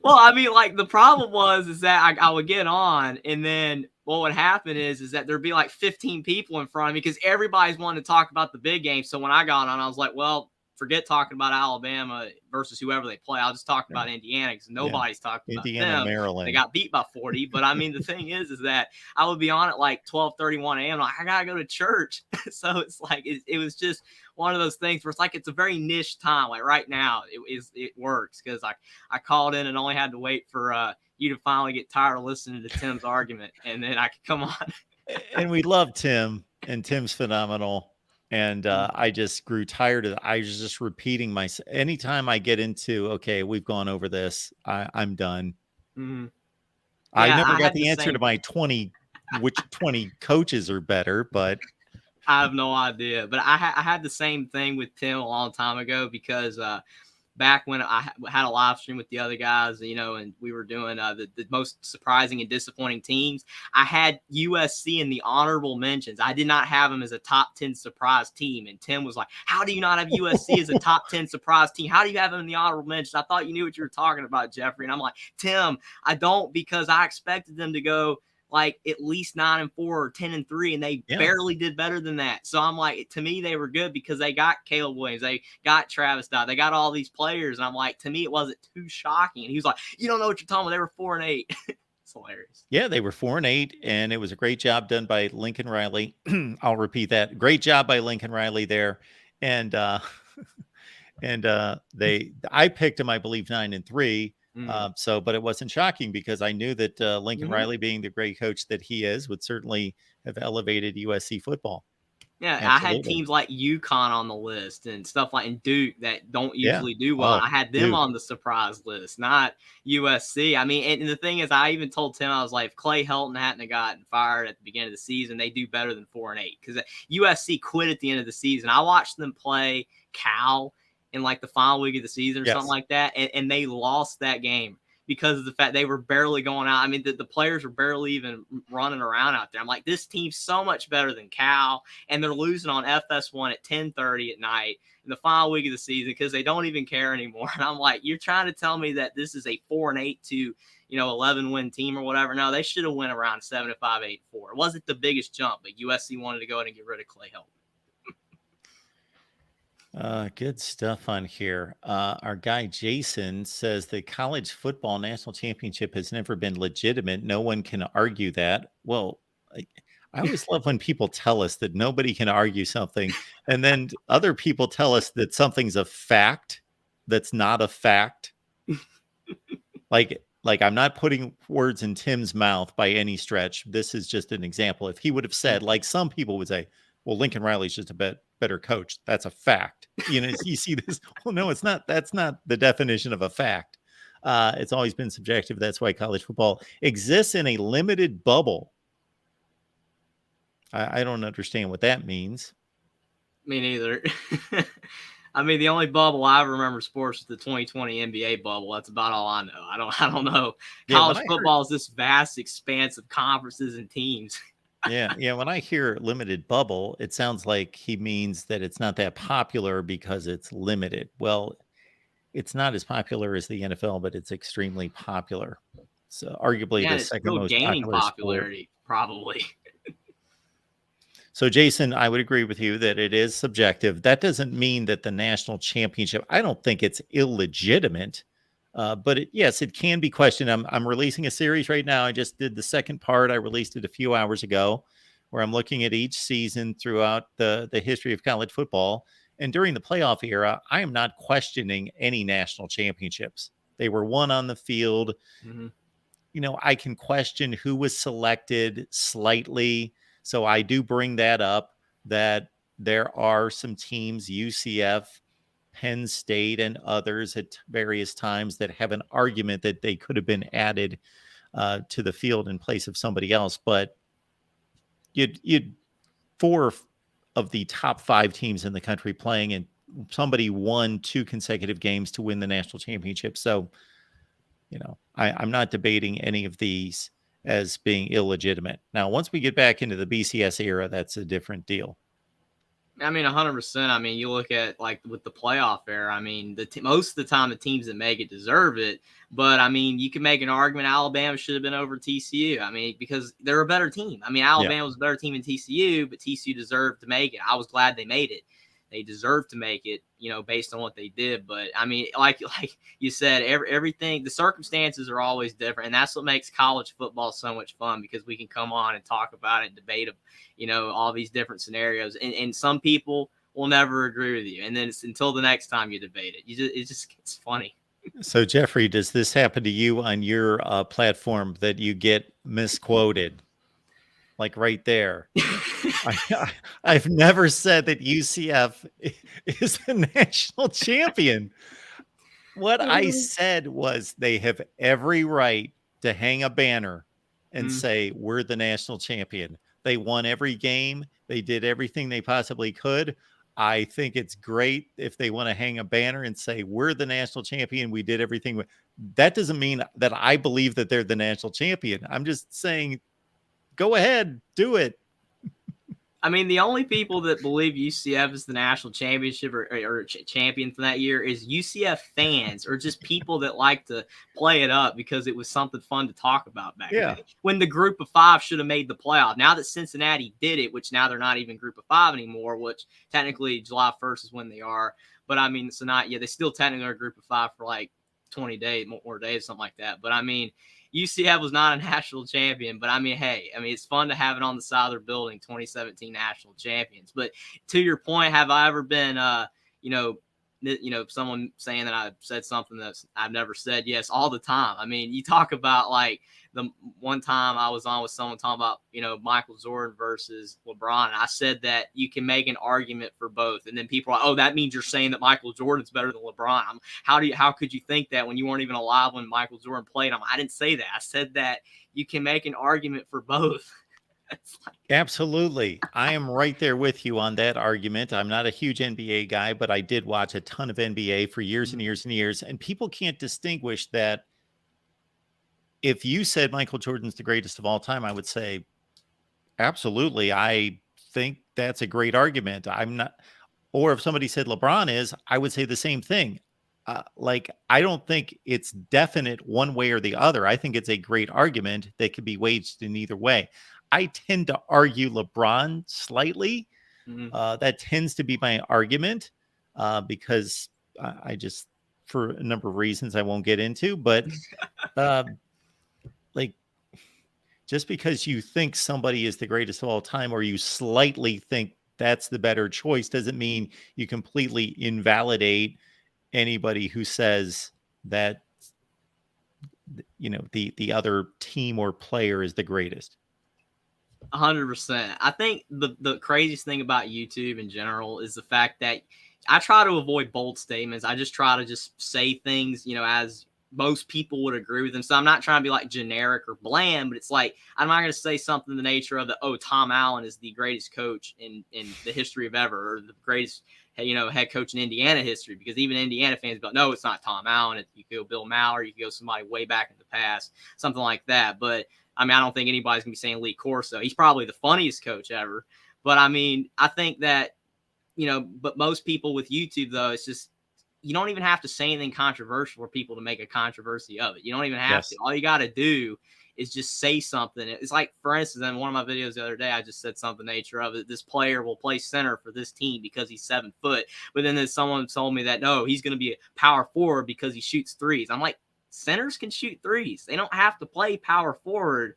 Well, I mean, like the problem is that I would get on, and then what would happen is that there'd be like 15 people in front of me because everybody's wanting to talk about the big game. So when I got on, I was like, well, forget talking about Alabama versus whoever they play. I'll just talk about Indiana because nobody's talking about them. Maryland. They got beat by 40. But I mean, the thing is that I would be on at like 12:31 a.m. Like, I gotta go to church. So it's like it was just one of those things where it's like it's a very niche time. Like right now, it works because I called in and only had to wait for you to finally get tired of listening to Tim's argument, and then I could come on. And we love Tim, and Tim's phenomenal. And I just grew tired of it. I was just repeating myself. Anytime I get into, okay, we've gone over this, I'm done. Mm-hmm. I never got the answer to my 20, which 20 coaches are better, but I have no idea. But I had the same thing with Tim a long time ago because back when I had a live stream with the other guys, and we were doing the most surprising and disappointing teams, I had USC in the honorable mentions. I did not have them as a top 10 surprise team. And Tim was like, how do you not have USC as a top 10 surprise team? How do you have them in the honorable mentions? I thought you knew what you were talking about, Jeffrey. And I'm like, Tim, I don't, because I expected them to go like at least 9-4 or 10-3, and they barely did better than that. So I'm like, to me, they were good because they got Caleb Williams, they got Travis Dye, they got all these players. And I'm like, to me, it wasn't too shocking. And he was like, you don't know what you're talking about. They were 4-8. It's hilarious. Yeah, they were 4-8, and it was a great job done by Lincoln Riley. I'll repeat that. Great job by Lincoln Riley there. And I picked them, I believe, 9-3. But it wasn't shocking because I knew that Lincoln Riley, being the great coach that he is, would certainly have elevated USC football. Yeah, absolutely. I had teams like UConn on the list and stuff like and Duke that don't usually do well. I had them on the surprise list, not USC. I mean, and the thing is, I even told Tim, I was like, if Clay Helton hadn't have gotten fired at the beginning of the season, they do better than 4-8 because USC quit at the end of the season. I watched them play Cal in like the final week of the season or something like that. And they lost that game because of the fact they were barely going out. I mean, the players were barely even running around out there. I'm like, this team's so much better than Cal, and they're losing on FS1 at 10:30 at night in the final week of the season because they don't even care anymore. And I'm like, you're trying to tell me that this is a 4-8 to 11-win team or whatever? No, they should have went around 7-5, 8-4. It wasn't the biggest jump, but USC wanted to go ahead and get rid of Clay Helton. Good stuff on here. Our guy Jason says the college football national championship has never been legitimate. No one can argue that. Well, I always love when people tell us that nobody can argue something, and then other people tell us that something's a fact that's not a fact. Like I'm not putting words in Tim's mouth by any stretch. This is just an example. If he would have said, like some people would say, well, Lincoln Riley's just a better coach, that's a fact. You see this. Well, no, it's not. That's not the definition of a fact. It's always been subjective. That's why college football exists in a limited bubble. I don't understand what that means. Me neither. I mean, the only bubble I remember sports is the 2020 NBA bubble. That's about all I know. I don't know. College football is this vast expanse of conferences and teams. Yeah. When I hear limited bubble, it sounds like he means that it's not that popular because it's limited. Well, it's not as popular as the NFL, but it's extremely popular. So arguably the second most gaining popular popularity, sport. Probably. So, Jason, I would agree with you that it is subjective. That doesn't mean that the national championship, I don't think it's illegitimate. But yes, it can be questioned. I'm releasing a series right now. I just did the second part. I released it a few hours ago, where I'm looking at each season throughout the history of college football. And during the playoff era, I am not questioning any national championships. They were one on the field. Mm-hmm. You know, I can question who was selected slightly. So I do bring that up, that there are some teams, UCF, Penn State, and others at various times that have an argument that they could have been added to the field in place of somebody else. But you'd 4 of the top 5 teams in the country playing, and somebody won 2 consecutive games to win the national championship. So, you know, I'm not debating any of these as being illegitimate. Now, once we get back into the BCS era, that's a different deal. I mean, 100%. I mean, you look at like with the playoff era. I mean, most of the time the teams that make it deserve it. But I mean, you can make an argument Alabama should have been over TCU. I mean, because they're a better team. I mean, Alabama was a better team than TCU, but TCU deserved to make it. I was glad they made it. They deserved to make it, you know, based on what they did. But I mean, like you said, everything, the circumstances are always different, and that's what makes college football so much fun, because we can come on and talk about it and debate, you know, all these different scenarios. And some people will never agree with you, and then it's until the next time you debate it. It's funny. So, Jeffrey, does this happen to you on your platform that you get misquoted? Like right there. I've never said that UCF is the national champion. What I said was they have every right to hang a banner and say, we're the national champion. They won every game. They did everything they possibly could. I think it's great if they want to hang a banner and say, we're the national champion. We did everything. That doesn't mean that I believe that they're the national champion. I'm just saying, go ahead, do it. I mean, the only people that believe UCF is the national championship or champion for that year is UCF fans, or just people that like to play it up because it was something fun to talk about back then. When the group of 5 should have made the playoff. Now that Cincinnati did it, which now they're not even group of 5 anymore, which technically July 1st is when they are. But I mean, so not, they still technically are a group of 5 for like 20 days, more days, something like that. But I mean, UCF was not a national champion, but I mean, hey, I mean, it's fun to have it on the side of their building, 2017 national champions. But to your point, have I ever been, someone saying that I said something that I've never said? Yes, all the time. I mean, you talk about like the one time I was on with someone talking about, Michael Jordan versus LeBron. And I said that you can make an argument for both. And then people are like, oh, that means you're saying that Michael Jordan's better than LeBron. How could you think that when you weren't even alive when Michael Jordan played? I didn't say that. I said that you can make an argument for both. Absolutely. I am right there with you on that argument. I'm not a huge NBA guy, but I did watch a ton of NBA for years and years and years. And people can't distinguish that. If you said Michael Jordan's the greatest of all time, I would say, absolutely. I think that's a great argument. I'm not, or if somebody said LeBron is, I would say the same thing. I don't think it's definite one way or the other. I think it's a great argument that could be waged in either way. I tend to argue LeBron slightly. That tends to be my argument because I just, for a number of reasons I won't get into, but like, just because you think somebody is the greatest of all time, or you slightly think that's the better choice, doesn't mean you completely invalidate anybody who says that, the other team or player is the greatest. 100%. I think the craziest thing about YouTube in general is the fact that I try to avoid bold statements. I just try to just say things, as most people would agree with them. So I'm not trying to be like generic or bland, but it's like, I'm not going to say something in the nature of Tom Allen is the greatest coach in the history of ever, or the greatest, head coach in Indiana history, because even Indiana fans go, no, it's not Tom Allen. You could go Bill Maller, you could go somebody way back in the past, something like that. But I mean, I don't think anybody's going to be saying Lee Corso. He's probably the funniest coach ever. But I mean, I think that, but most people with YouTube, though, it's just, you don't even have to say anything controversial for people to make a controversy of it. You don't even have to. All you got to do is just say something. It's like, for instance, in one of my videos the other day, I just said something nature of it. This player will play center for this team because he's 7 foot. But then someone told me that, no, he's going to be a power forward because he shoots threes. I'm like, centers can shoot threes. They don't have to play power forward,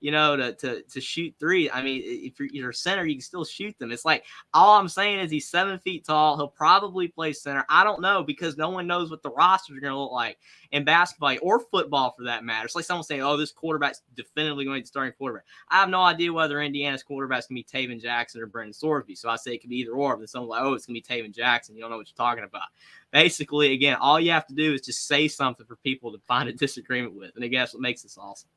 to shoot three. I mean, if you're a center, you can still shoot them. It's like, all I'm saying is he's 7 feet tall. He'll probably play center. I don't know, because no one knows what the rosters are going to look like in basketball or football for that matter. It's like someone saying, oh, this quarterback's definitively going to be the starting quarterback. I have no idea whether Indiana's quarterback's going to be Taven Jackson or Brendan Sorsby. So I say it could be either or. But then someone's like, oh, it's going to be Taven Jackson. You don't know what you're talking about. Basically, again, all you have to do is just say something for people to find a disagreement with. And I guess what makes this awesome.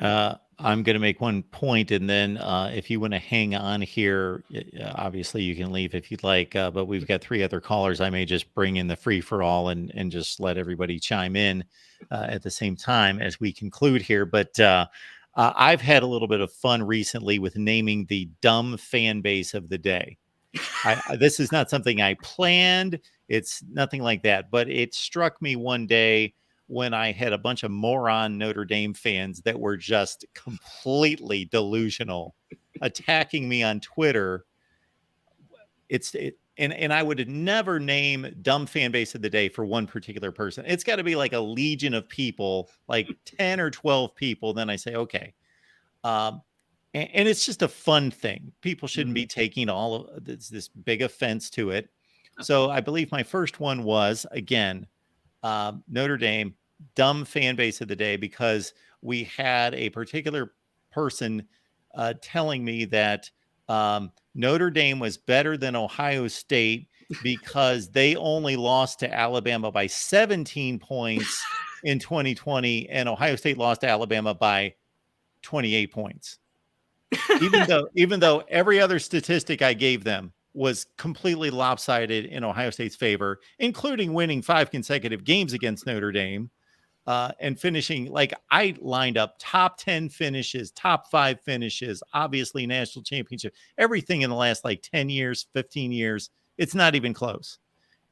I'm going to make one point, and then if you want to hang on here, obviously you can leave if you'd like, but we've got 3 other callers. I may just bring in the free-for-all and just let everybody chime in at the same time as we conclude here. But I've had a little bit of fun recently with naming the dumb fan base of the day. This is not something I planned. It's nothing like that, but it struck me one day when I had a bunch of moron Notre Dame fans that were just completely delusional attacking me on Twitter. And I would never name dumb fan base of the day for one particular person. It's got to be like a legion of people, like 10 or 12 people. Then I say, okay. And it's just a fun thing. People shouldn't be taking all of this big offense to it. So I believe my first one was, again, Notre Dame, dumb fan base of the day, because we had a particular person telling me that Notre Dame was better than Ohio State because they only lost to Alabama by 17 points in 2020, and Ohio State lost to Alabama by 28 points. Even though every other statistic I gave them was completely lopsided in Ohio State's favor, including winning 5 consecutive games against Notre Dame, and finishing, like, I lined up top 10 finishes, top 5 finishes, obviously national championship, everything in the last like 10 years, 15 years. It's not even close.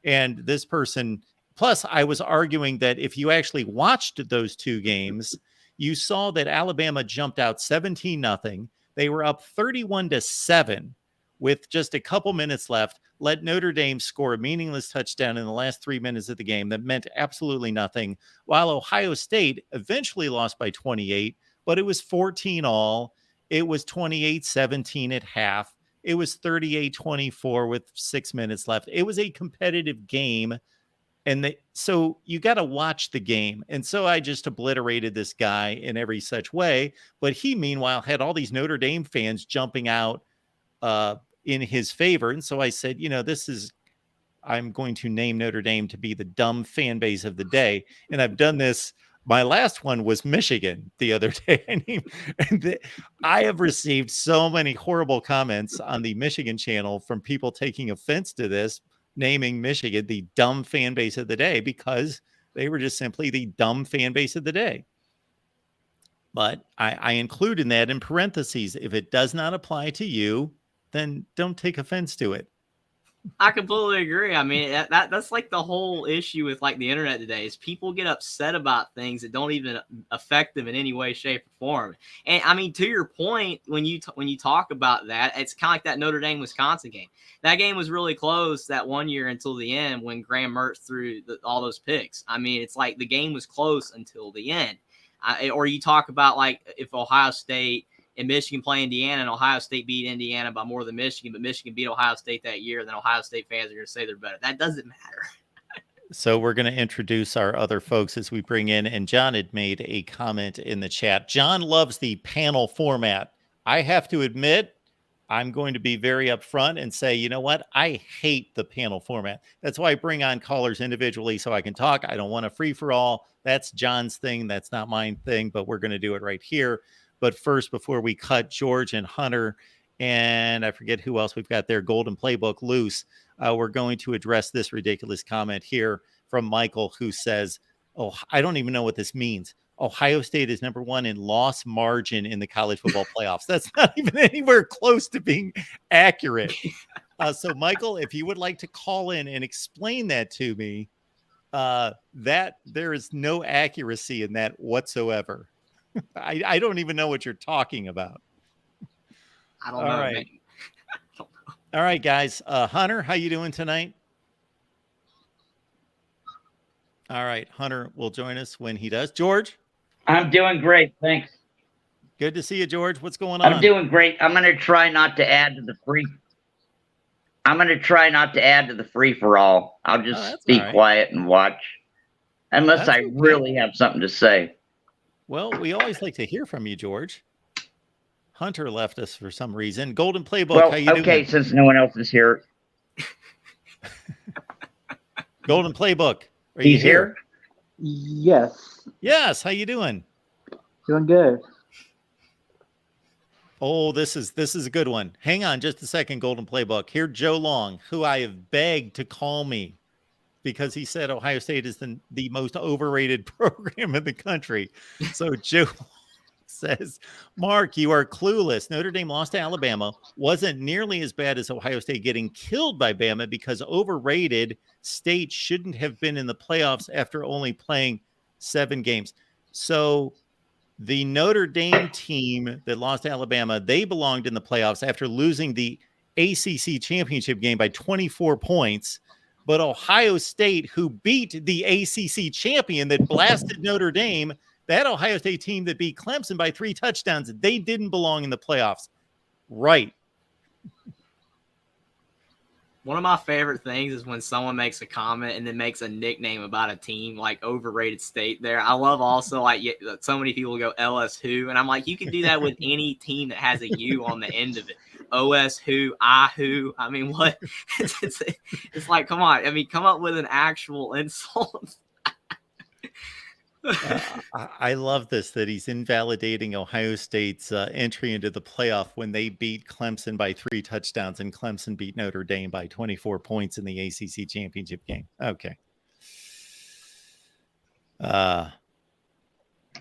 And this person, plus I was arguing that if you actually watched those 2 games, you saw that Alabama jumped out 17-0. They were up 31-7 with just a couple minutes left, let Notre Dame score a meaningless touchdown in the last 3 minutes of the game that meant absolutely nothing, while Ohio State eventually lost by 28, but it was 14-all. It was 28-17 at half. It was 38-24 with 6 minutes left. It was a competitive game. And so you got to watch the game. And so I just obliterated this guy in every such way. But he, meanwhile, had all these Notre Dame fans jumping out in his favor. And so I said, I'm going to name Notre Dame to be the dumb fan base of the day. And I've done this. My last one was Michigan the other day. I have received so many horrible comments on the Michigan channel from people taking offense to this, naming Michigan the dumb fan base of the day, because they were just simply the dumb fan base of the day. But I include in that in parentheses, if it does not apply to you, then don't take offense to it. I completely agree. I mean, that's like the whole issue with like the internet today is people get upset about things that don't even affect them in any way, shape, or form. And I mean, to your point, when you talk about that, it's kind of like that Notre Dame Wisconsin game. That game was really close that one year until the end when Graham Mertz threw all those picks. I mean, it's like the game was close until the end. Or you talk about like if Ohio State and Michigan play Indiana and Ohio State beat Indiana by more than Michigan, but Michigan beat Ohio State that year, then Ohio State fans are going to say they're better. That doesn't matter. So we're going to introduce our other folks as we bring in, and John had made a comment in the chat. John loves the panel format. I have to admit, I'm going to be very upfront and say, you know what? I hate the panel format. That's why I bring on callers individually so I can talk. I don't want a free-for-all. That's John's thing. That's not my thing, but we're going to do it right here. But first, before we cut George and Hunter, and I forget who else we've got there, Golden Playbook loose, we're going to address this ridiculous comment here from Michael, who says, oh, I don't even know what this means. Ohio State is number 1 in loss margin in the college football playoffs. That's not even anywhere close to being accurate. So, Michael, if you would like to call in and explain that to me, that there is no accuracy in that whatsoever. I don't even know what you're talking about. I don't know. Right. All right, guys. Hunter, how you doing tonight? All right. Hunter will join us when he does. George? I'm doing great. Thanks. Good to see you, George. What's going on? I'm doing great. I'm going to try not to add to the free. I'm going to try not to add to the free for all. I'll just be quiet and watch, unless I really have something to say. Well, we always like to hear from you, George. Hunter left us for some reason. Golden Playbook, Well, how you doing? okay, since no one else is here. Golden Playbook, are He's you here? Yes. Yes, how you doing? Doing good. Oh, this is a good one. Hang on just a second, Golden Playbook. Here, Joe Long, who I have begged to call me because he said Ohio State is the most overrated program in the country. So Joe says, Mark, you are clueless. Notre Dame lost to Alabama. Wasn't nearly as bad as Ohio State getting killed by Bama because overrated. State shouldn't have been in the playoffs after only playing 7 games. So the Notre Dame team that lost to Alabama, they belonged in the playoffs after losing the ACC championship game by 24 points. But Ohio State, who beat the ACC champion that blasted Notre Dame, that Ohio State team that beat Clemson by 3 touchdowns, they didn't belong in the playoffs. Right. One of my favorite things is when someone makes a comment and then makes a nickname about a team, like overrated State there. I love also, like, so many people go LS who, and I'm like, you can do that with any team that has a U on the end of it. OS who, I who. I mean, what? It's like, come on. I mean, come up with an actual insult. I love this, that he's invalidating Ohio State's entry into the playoff when they beat Clemson by 3 touchdowns and Clemson beat Notre Dame by 24 points in the ACC championship game. Okay.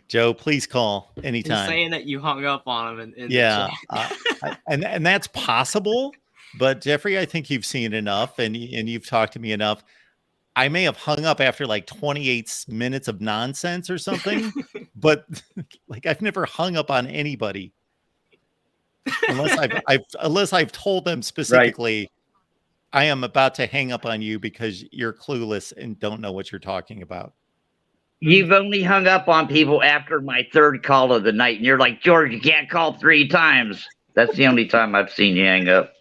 Joe, please call anytime. He's saying that you hung up on him. Yeah. And that's possible, but Jeffrey, I think you've seen enough and you've talked to me enough. I may have hung up after like 28 minutes of nonsense or something, but like I've never hung up on anybody unless I've told them specifically, right, I am about to hang up on you because you're clueless and don't know what you're talking about. You've only hung up on people after my 3rd call of the night, and you're like, George, you can't call 3 times. That's the only time I've seen you hang up.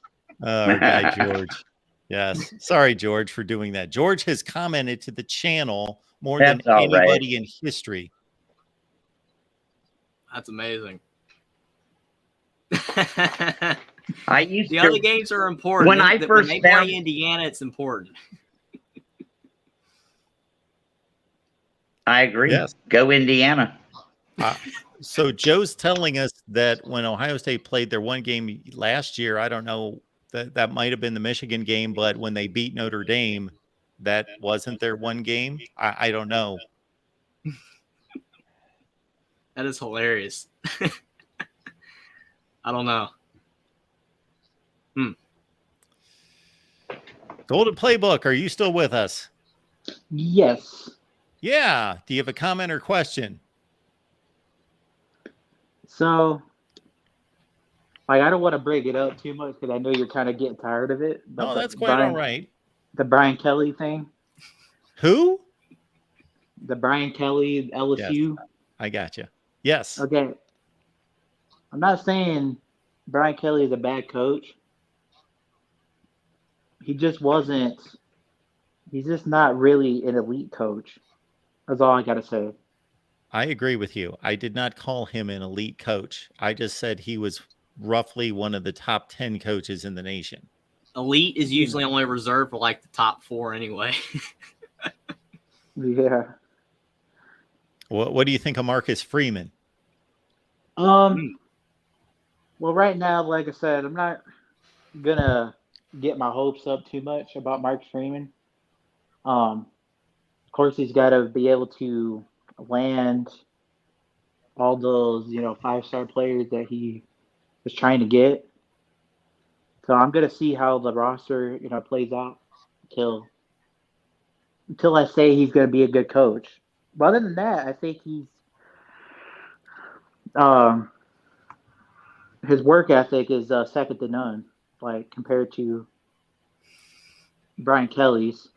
Oh, guy George. Yes. Sorry, George, for doing that. George has commented to the channel more than anybody in history. That's amazing. The other games are important. When they play Indiana, it's important. I agree. Yes. Go Indiana. So Joe's telling us that when Ohio State played their one game last year, I don't know, that might have been the Michigan game, but when they beat Notre Dame, that wasn't their one game. I don't know. That is hilarious. I don't know. Golden Playbook, are you still with us? Yes. Yeah. Do you have a comment or question? So, like, I don't want to bring it up too much because I know you're kind of getting tired of it. But that's quite all right. The Brian Kelly thing. Who? The Brian Kelly, LSU. Yes, I got you. Yes. Okay. I'm not saying Brian Kelly is a bad coach. He just wasn't. He's just not really an elite coach. That's all I got to say. I agree with you. I did not call him an elite coach. I just said he was roughly one of the top 10 coaches in the nation. Elite is usually only reserved for like the top 4 anyway. Yeah. What do you think of Marcus Freeman? Well, right now, like I said, I'm not gonna get my hopes up too much about Marcus Freeman. Of course, he's got to be able to land all those, 5-star players that he was trying to get. So I'm gonna see how the roster, plays out until I say he's gonna be a good coach. But other than that, I think he's his work ethic is second to none, like compared to Brian Kelly's.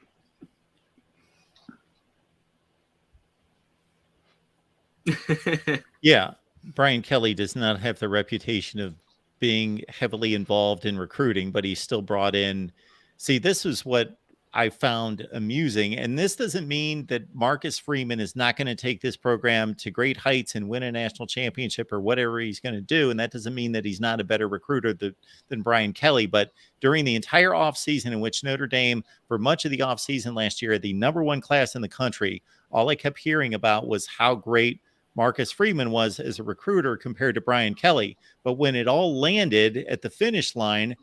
Yeah. Brian Kelly does not have the reputation of being heavily involved in recruiting, but he's still brought in. See, this is what I found amusing. And this doesn't mean that Marcus Freeman is not going to take this program to great heights and win a national championship or whatever he's going to do. And that doesn't mean that he's not a better recruiter than Brian Kelly. But during the entire offseason, in which Notre Dame, for much of the offseason last year, the #1 class in the country, all I kept hearing about was how great Marcus Freeman was as a recruiter compared to Brian Kelly. But when it all landed at the finish line,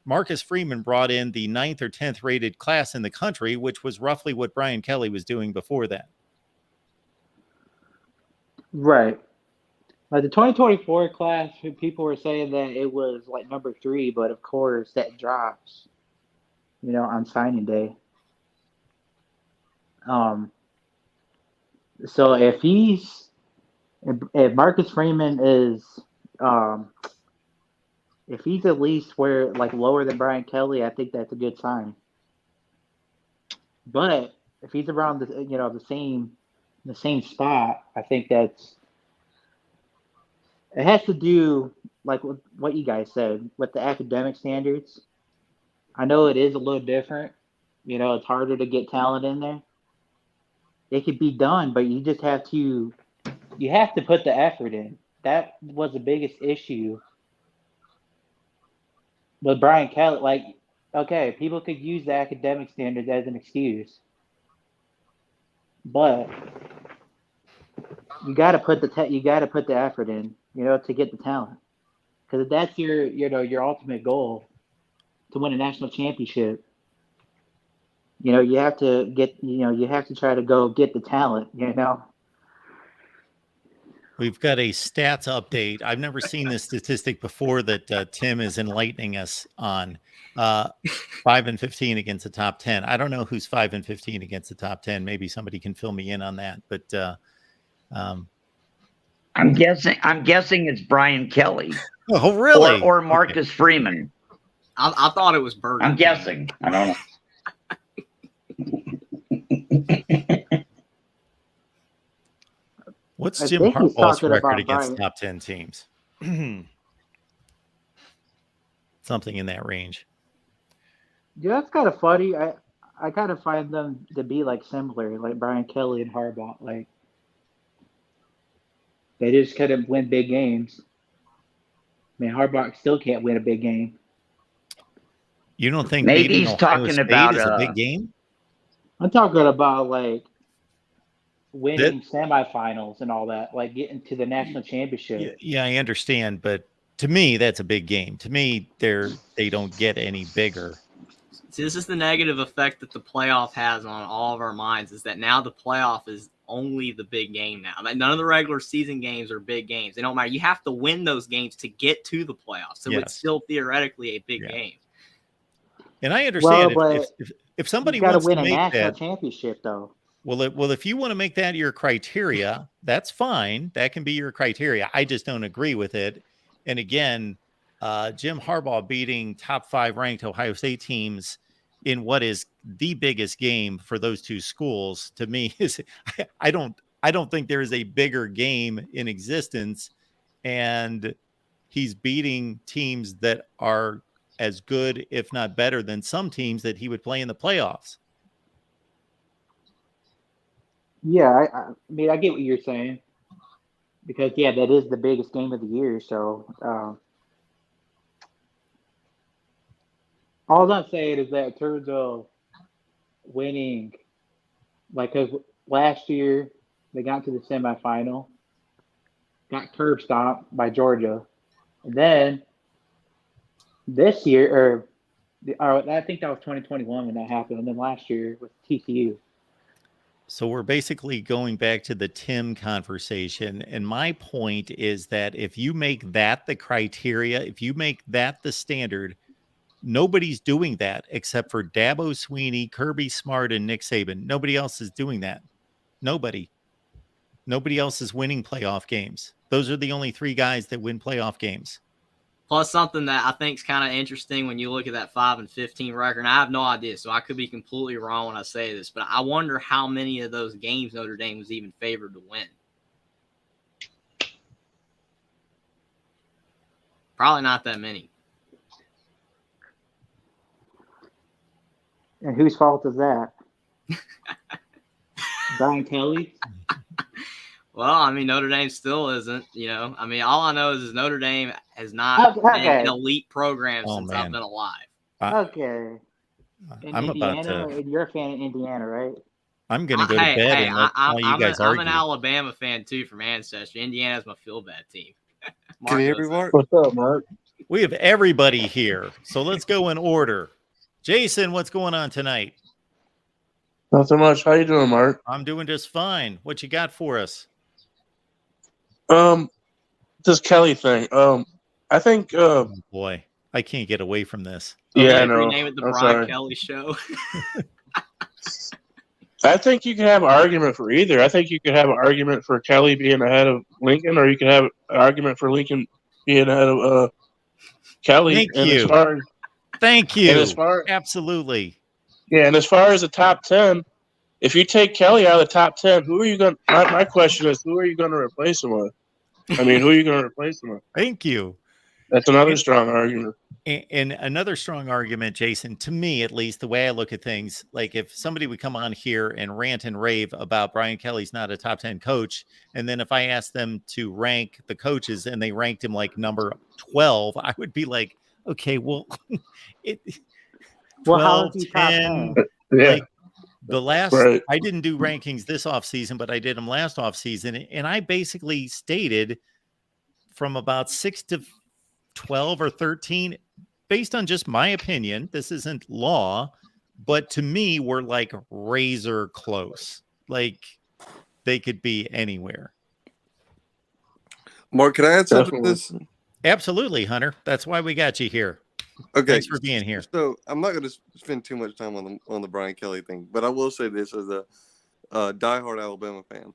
Marcus Freeman brought in the 9th or 10th rated class in the country, which was roughly what Brian Kelly was doing before that. Right. Like the 2024 class, people were saying that it was like number 3, but of course that drops, on signing day. So if Marcus Freeman is, if he's at least lower than Brian Kelly, I think that's a good sign. But if he's around the same spot, I think it has to do with what you guys said with the academic standards. I know it is a little different. It's harder to get talent in there. It could be done, but you just have to put the effort in. That was the biggest issue with Brian Kelly. Okay, people could use the academic standards as an excuse, but you got to put the effort in, to get the talent. Because if that's your ultimate goal, to win a national championship, you have to try to go get the talent, We've got a stats update. I've never seen this statistic before that Tim is enlightening us on. 5-15 against the top 10. I don't know who's 5-15 against the top 10. Maybe somebody can fill me in on that. But I'm guessing it's Brian Kelly. Oh, really? Or Marcus Freeman. I thought it was Burger I'm King. guessing. I don't know. What's Jim Harbaugh's record against top 10 teams? Something in that range. Yeah, that's kind of funny. I kind of find them to be similar, like Brian Kelly and Harbaugh. They just couldn't win big games. I mean, Harbaugh still can't win a big game. You don't think maybe he's talking about a big game? I'm talking about winning semifinals and all that, getting to the national championship. Yeah, I understand, but to me, that's a big game. To me, they don't get any bigger. See, this is the negative effect that the playoff has on all of our minds, is that now the playoff is only the big game now. None of the regular season games are big games. They don't matter. You have to win those games to get to the playoffs. So It's still theoretically a big game. And I understand if somebody wants to win a make national that championship, though. Well, if you want to make that your criteria, that's fine. That can be your criteria. I just don't agree with it. And again, Jim Harbaugh beating top 5 ranked Ohio State teams in what is the biggest game for those two schools, to me, is I don't think there is a bigger game in existence. And he's beating teams that are as good, if not better, than some teams that he would play in the playoffs. Yeah, I mean, I get what you're saying, because that is the biggest game of the year. So all I'm saying is that in terms of winning, because last year they got to the semifinal, got curb stomped by Georgia, and then this year, I think that was 2021 when that happened, and then last year with TCU. So we're basically going back to the Tim conversation. And my point is that if you make that the criteria, if you make that the standard, nobody's doing that except for Dabo Swinney, Kirby Smart, and Nick Saban. Nobody else is doing that. Nobody else is winning playoff games. Those are the only 3 guys that win playoff games. Plus, something that I think is kind of interesting when you look at that 5-15 record, and I have no idea, so I could be completely wrong when I say this, but I wonder how many of those games Notre Dame was even favored to win. Probably not that many. And whose fault is that? Brian Kelly? Well, I mean, Notre Dame still isn't, I mean, all I know is Notre Dame has not been an elite program since I've been alive. Okay. In I'm Indiana, about to. and you're a fan of Indiana, right? I'm going to go to bed and let all you guys argue. I'm an Alabama fan, too, from ancestry. Indiana's my feel-bad team. Can you hear me, Mark? What's up, Mark? We have everybody here, so let's go in order. Jason, what's going on tonight? Not so much. How you doing, Mark? I'm doing just fine. What you got for us? This Kelly thing. I think. Oh boy, I can't get away from this. Yeah, I know. Rename it the Brian Kelly Show. I think you can have an argument for either. I think you could have an argument for Kelly being ahead of Lincoln, or you could have an argument for Lincoln being ahead of Kelly. Thank you. Thank you. Absolutely. Yeah, and as far as the top 10, if you take Kelly out of the top 10, who are you going? My question is, who are you going to replace him with? I mean, who are you going to replace him with? Thank you. That's another strong argument. And another strong argument, Jason, to me at least, the way I look at things, like if somebody would come on here and rant and rave about Brian Kelly's not a top 10 coach, and then if I asked them to rank the coaches and they ranked him like number 12, I would be like, okay, well, 12, how is he top 10? Yeah. Like the last, right. I didn't do rankings this offseason, but I did them last offseason, and I basically stated from about 6 to 12 or 13, based on just my opinion, this isn't law, but to me, we're like razor close. Like they could be anywhere. Mark, can I add something to this? Absolutely, Hunter. That's why we got you here. Okay. Thanks for being here. So I'm not going to spend too much time on the Brian Kelly thing, but I will say this as a diehard Alabama fan.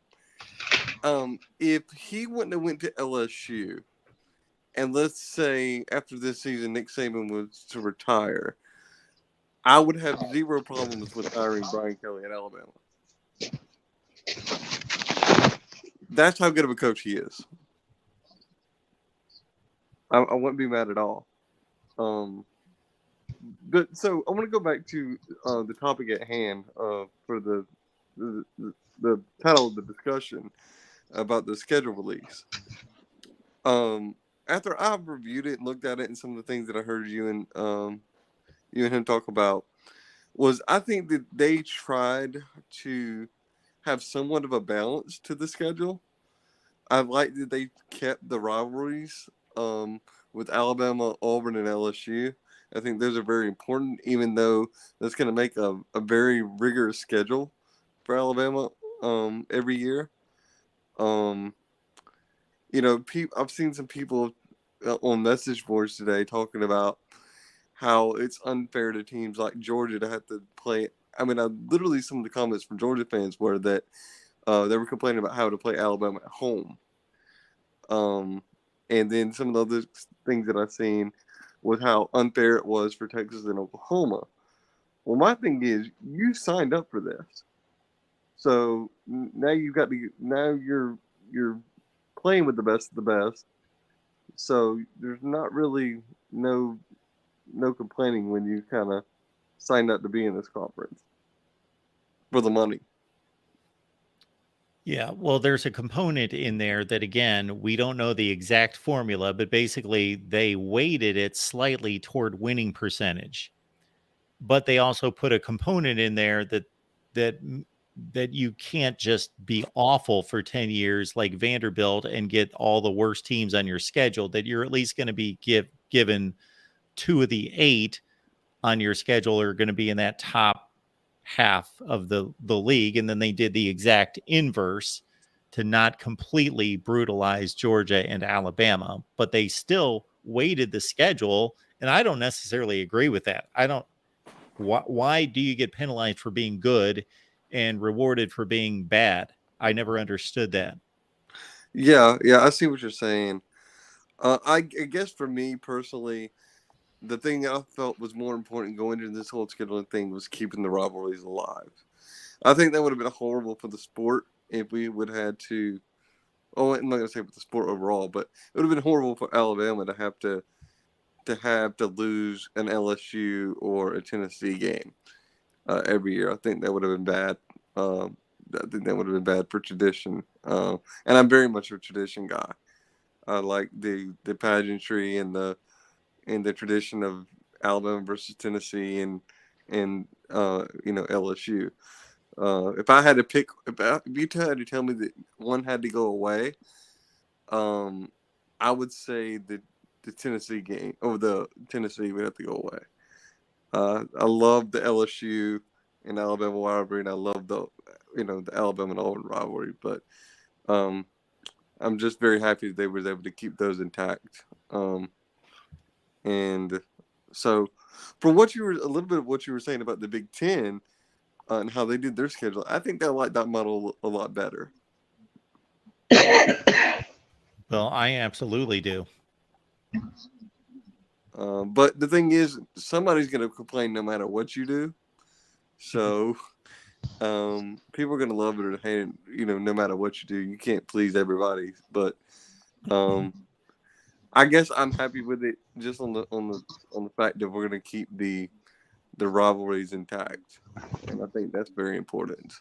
If he wouldn't have went to LSU, and let's say after this season Nick Saban was to retire, I would have zero problems with hiring Brian Kelly at Alabama. That's how good of a coach he is. I wouldn't be mad at all. But so I want to go back to the topic at hand for the title of the discussion about the schedule release. After I've reviewed it and looked at it, and some of the things that I heard you and him talk about, was I think that they tried to have somewhat of a balance to the schedule. I like that they kept the rivalries with Alabama, Auburn, and LSU. I think those are very important, even though that's going to make a very rigorous schedule for Alabama every year. I've seen some people on message boards today talking about how it's unfair to teams like Georgia to have to play. I mean, literally some of the comments from Georgia fans were that they were complaining about how to play Alabama at home. And then some of the other things that I've seen was how unfair it was for Texas and Oklahoma. Well, my thing is, you signed up for this, so now you're playing with the best of the best. So there's not really no complaining when you kind of signed up to be in this conference for the money. Yeah, well, there's a component in there that, again, we don't know the exact formula, but basically they weighted it slightly toward winning percentage. But they also put a component in there that you can't just be awful for 10 years like Vanderbilt and get all the worst teams on your schedule, that you're at least going to be given 2 of the 8 on your schedule are going to be in that top half of the league. And then they did the exact inverse to not completely brutalize Georgia and Alabama, but they still weighted the schedule. And I don't necessarily agree with that. Why do you get penalized for being good and rewarded for being bad? I never understood that. Yeah, I see what you're saying. I guess for me personally, the thing that I felt was more important going into this whole scheduling thing was keeping the rivalries alive. I think that would have been horrible for the sport if we would have had to Oh, I'm not going to say with the sport overall, but it would have been horrible for Alabama to have to lose an LSU or a Tennessee game every year. I think that would have been bad. I think that would have been bad for tradition. And I'm very much a tradition guy. I like the pageantry and the tradition of Alabama versus Tennessee and LSU. If I had to pick, if you had to tell me that one had to go away, I would say the Tennessee game, or the Tennessee would have to go away. I love the LSU and Alabama rivalry, and I love the Alabama and Auburn rivalry, but I'm just very happy that they were able to keep those intact. And so, from what you were a little bit of what you were saying about the Big Ten and how they did their schedule, I think I like that model a lot better. Well, I absolutely do. But the thing is, somebody's going to complain no matter what you do. So people are going to love it or hate it, no matter what you do. You can't please everybody. But I guess I'm happy with it just on the fact that we're going to keep the rivalries intact. And I think that's very important.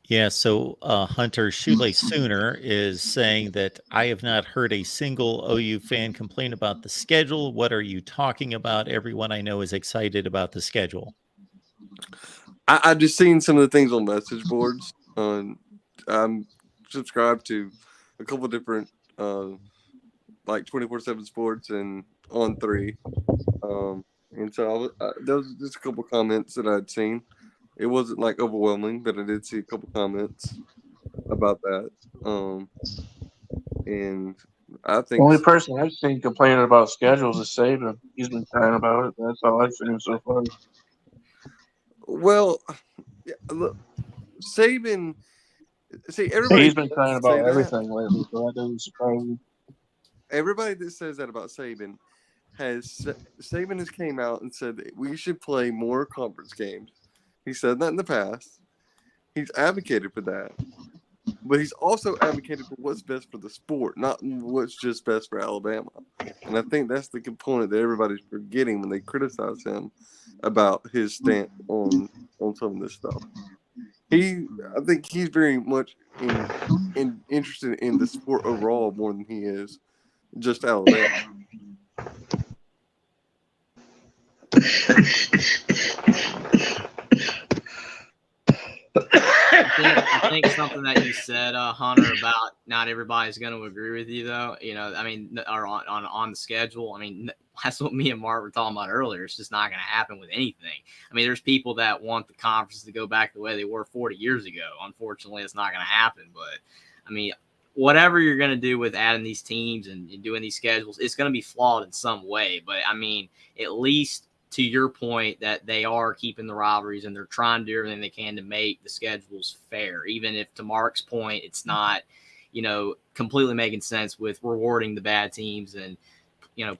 Yeah, so Hunter Shoelace Sooner is saying that I have not heard a single OU fan complain about the schedule. What are you talking about? Everyone I know is excited about the schedule. I've just seen some of the things on message boards. I'm subscribed to a couple of different like 24/7 Sports and On3. And so there was just a couple comments that I'd seen. It wasn't like overwhelming, but I did see a couple comments about that. And I think the only person I've seen complaining about schedules is Saban. He's been crying about it. That's all I've seen so far. Well, yeah, look, Saban. See, everybody. He's been crying about everything lately, so that doesn't surprise me. Everybody that says that about Saban has came out and said that we should play more conference games. He said that in the past. He's advocated for that. But he's also advocated for what's best for the sport, not what's just best for Alabama. And I think that's the component that everybody's forgetting when they criticize him about his stance on some of this stuff. I think he's very much interested in the sport overall more than he is just Alabama. I think something that you said, Hunter, about not everybody's going to agree with you, though. I mean, or on the schedule. I mean, that's what me and Mark were talking about earlier. It's just not going to happen with anything. I mean, there's people that want the conferences to go back the way they were 40 years ago. Unfortunately, it's not going to happen. But I mean, whatever you're going to do with adding these teams and doing these schedules, it's going to be flawed in some way. But I mean, at least to your point that they are keeping the rivalries and they're trying to do everything they can to make the schedules fair, even if, to Mark's point, it's not, completely making sense with rewarding the bad teams and,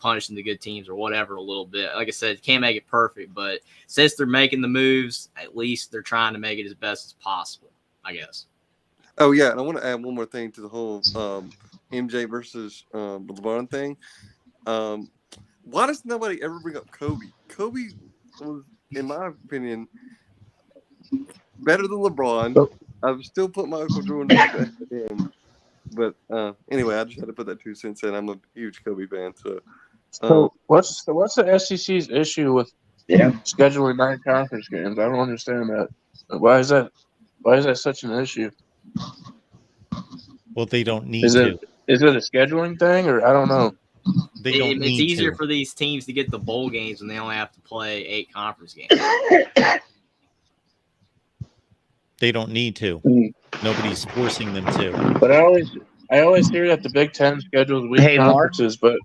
punishing the good teams or whatever a little bit. Like I said, can't make it perfect, but since they're making the moves, at least they're trying to make it as best as possible, I guess. Oh, yeah, and I want to add one more thing to the whole MJ versus LeBron thing. Why does nobody ever bring up Kobe? Kobe was, in my opinion, better than LeBron. I would still put Michael Jordan ahead of him. But anyway, I just had to put that 2 cents in. I'm a huge Kobe fan. So what's the SEC's issue with scheduling 9 conference games? I don't understand that. Why is that such an issue? Well, they don't need to. Is it a scheduling thing, or I don't know? It's easier for these teams to get the bowl games when they only have to play 8 conference games. They don't need to. Nobody's forcing them to. But I always hear that the Big Ten schedules weak conferences, but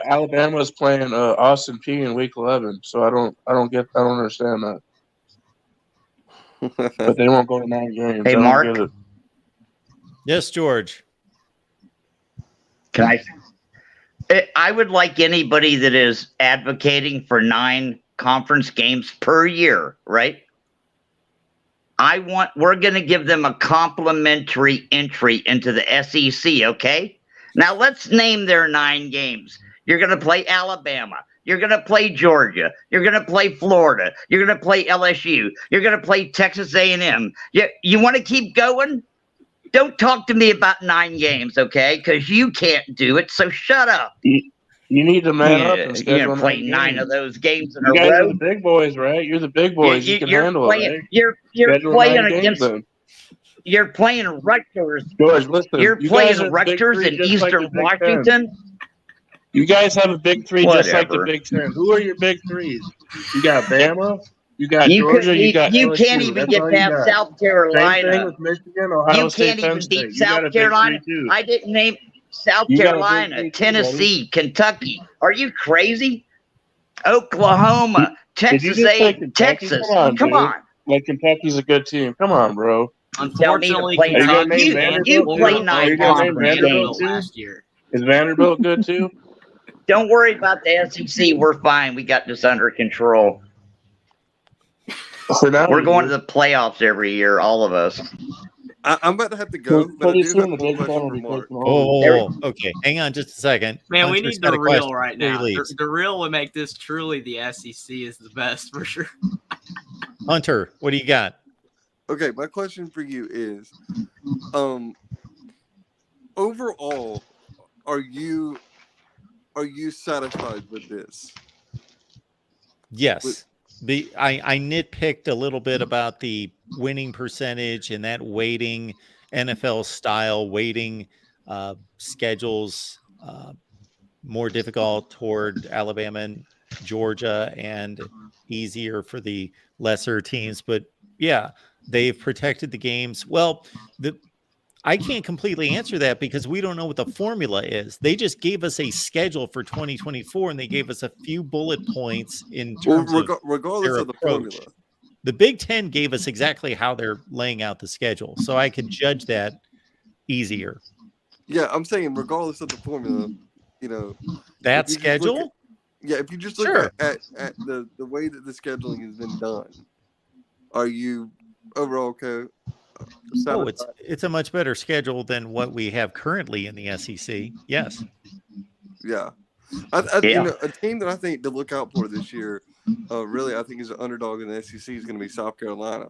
Alabama is playing Austin Peay in Week 11, so I don't understand that. But they won't go to 9 games. Hey, Mark. Get it. Yes, George. Can I would like anybody that is advocating for 9 conference games per year, right? We're going to give them a complimentary entry into the SEC, okay? Now let's name their 9 games. You're going to play Alabama. You're going to play Georgia. You're going to play Florida. You're going to play LSU. You're going to play Texas A&M. You want to keep going? Don't talk to me about 9 games, okay? Because you can't do it, so shut up. You need to man up and schedule. You're going to play 9 of those games in a row. You guys are the big boys, right? You're the big boys. You can handle it, right? You're playing against. You're playing Rutgers. George, listen. You're playing Rutgers in Eastern Washington. You guys have a big 3 just like the Big Ten. Who are your big 3s? You got Bama. You got Georgia. You got LSU. You can't even get past South Carolina. Same thing with Michigan, Ohio State, you can't even beat South Carolina. I didn't name South Carolina, Tennessee, Kentucky. Are you crazy? Oklahoma, Texas A&M, Texas. Come on. Like Kentucky's a good team. Come on, bro. Unfortunately, you play 9 games last year. Is Vanderbilt good too? Don't worry about the SEC. We're fine. We got this under control. We're going to the playoffs every year, all of us. I'm about to have to go. But I do have one question for Mark. Okay. Hang on just a second. Man, we need the real right now. The real would make this truly the SEC is the best for sure. Hunter, what do you got? Okay, my question for you is, overall, are you satisfied with this? Yes. I nitpicked a little bit about the winning percentage and that weighting, NFL style weighting schedules more difficult toward Alabama and Georgia and easier for the lesser teams. But yeah, they've protected the games. Well, I can't completely answer that because we don't know what the formula is. They just gave us a schedule for 2024 and they gave us a few bullet points in terms of regardless of the formula. The Big Ten gave us exactly how they're laying out the schedule, so I could judge that easier. Yeah, I'm saying regardless of the formula, that schedule. If you just look at the way that the scheduling has been done, are you overall okay? Oh, it's a much better schedule than what we have currently in the SEC. Yes. Yeah. A team that I think to look out for this year, really, I think is an underdog in the SEC is going to be South Carolina.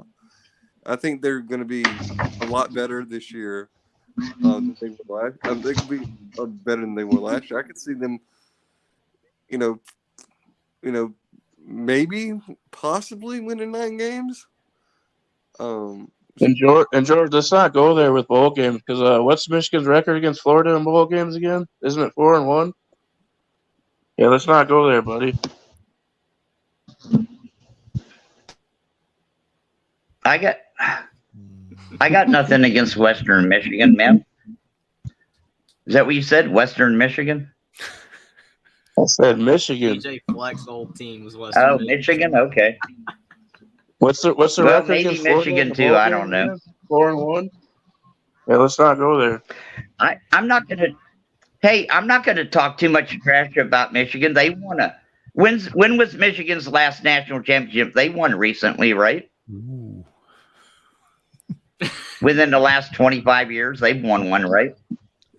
I think they're going to be a lot better this year than they were last. They could be better than they were last year. I could see them, maybe possibly winning 9 games. And George, let's not go there with bowl games because what's Michigan's record against Florida in bowl games again? Isn't it 4-1? Yeah, let's not go there, buddy. I got nothing against Western Michigan, man. Is that what you said? Western Michigan? I said Michigan. DJ Fleck's old team was Western Michigan? Okay. What's the record maybe against Michigan too. I don't know. 4-1. Yeah, let's not go there. I'm not gonna talk too much trash about Michigan. They won when was Michigan's last national championship? They won recently, right? Ooh. Within the last 25 years, they've won one, right?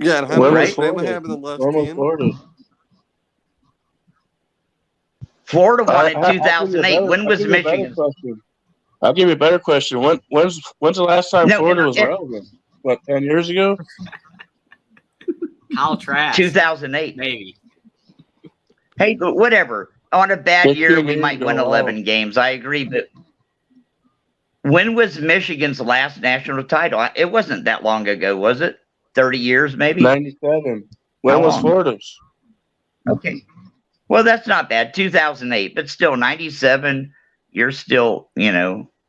Yeah, and how many have in the last 10? Florida won in 2008. When was Michigan? I'll give you a better question. When's the last time Florida was relevant? What, 10 years ago? Kyle Trask. 2008. Maybe. Hey, but whatever. On a bad year, we might win 11 games. I agree. But when was Michigan's last national title? It wasn't that long ago, was it? 30 years, maybe? 97. When was Florida's? Okay. Well, that's not bad. 2008, but still 97. You're still,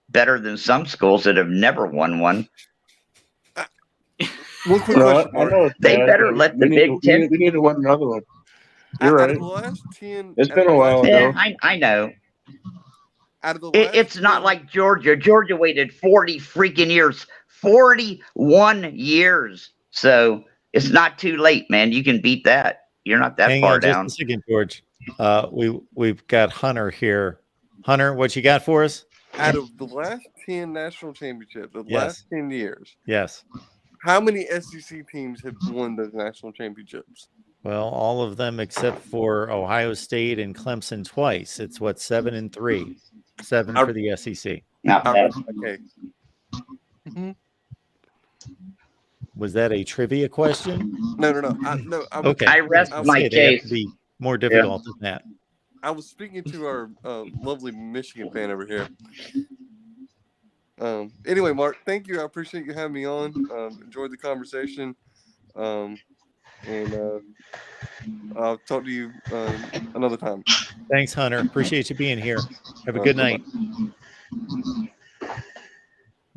better than some schools that have never won one. One quick question. They better let the Big Ten. We need to win another one. You're right. The last 10, it's been a while ago. I know. Out of the it's not like Georgia. Georgia waited 40 freaking years. 41 years. So it's not too late, man. You can beat that. You're not that far down. Just a second, George. We've got Hunter here. Hunter, what you got for us? out of the last 10 national championships, the last 10 years, yes, how many SEC teams have won those national championships? Well, all of them except for Ohio State and Clemson twice. It's what, 7 and 3, 7 for the SEC. Okay. Mm-hmm. Was that a trivia question? No. Okay. I rest my They case. have to be more difficult than that. I was speaking to our lovely Michigan fan over here. Anyway, Mark, thank you. I appreciate you having me on. Enjoyed the conversation. And I'll talk to you another time. Thanks, Hunter. Appreciate you being here. Have a good night.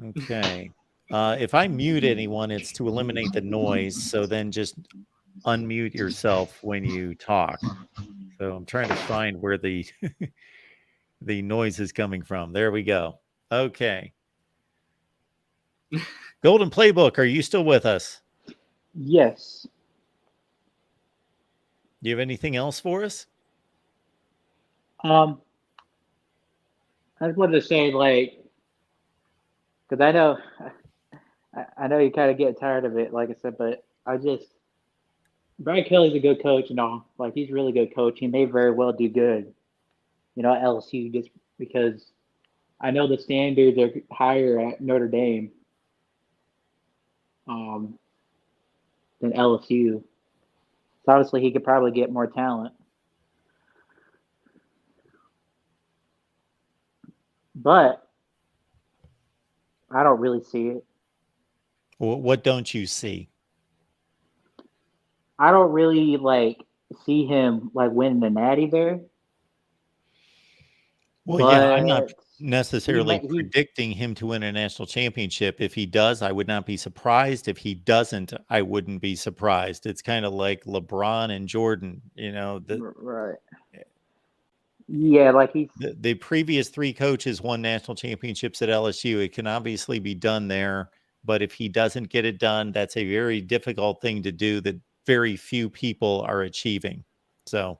Okay. If I mute anyone, it's to eliminate the noise. So then just unmute yourself when you talk. So I'm trying to find where the the noise is coming from. There we go. Okay. Golden Playbook, are you still with us? Yes. Do you have anything else for us? I just wanted to say, like, because I know you kind of get tired of it, like I said, but Brian Kelly's a good coach and all. Like, he's a really good coach. He may very well do good, at LSU, just because I know the standards are higher at Notre Dame than LSU. So obviously he could probably get more talent. But I don't really see it. What don't you see? I don't really see him winning the Natty there. Well, yeah, I'm not necessarily predicting him to win a national championship. If he does, I would not be surprised. If he doesn't, I wouldn't be surprised. It's kind of like LeBron and Jordan, right. Yeah, the previous 3 coaches won national championships at LSU. It can obviously be done there, but if he doesn't get it done, that's a very difficult thing to do that very few people are achieving. So,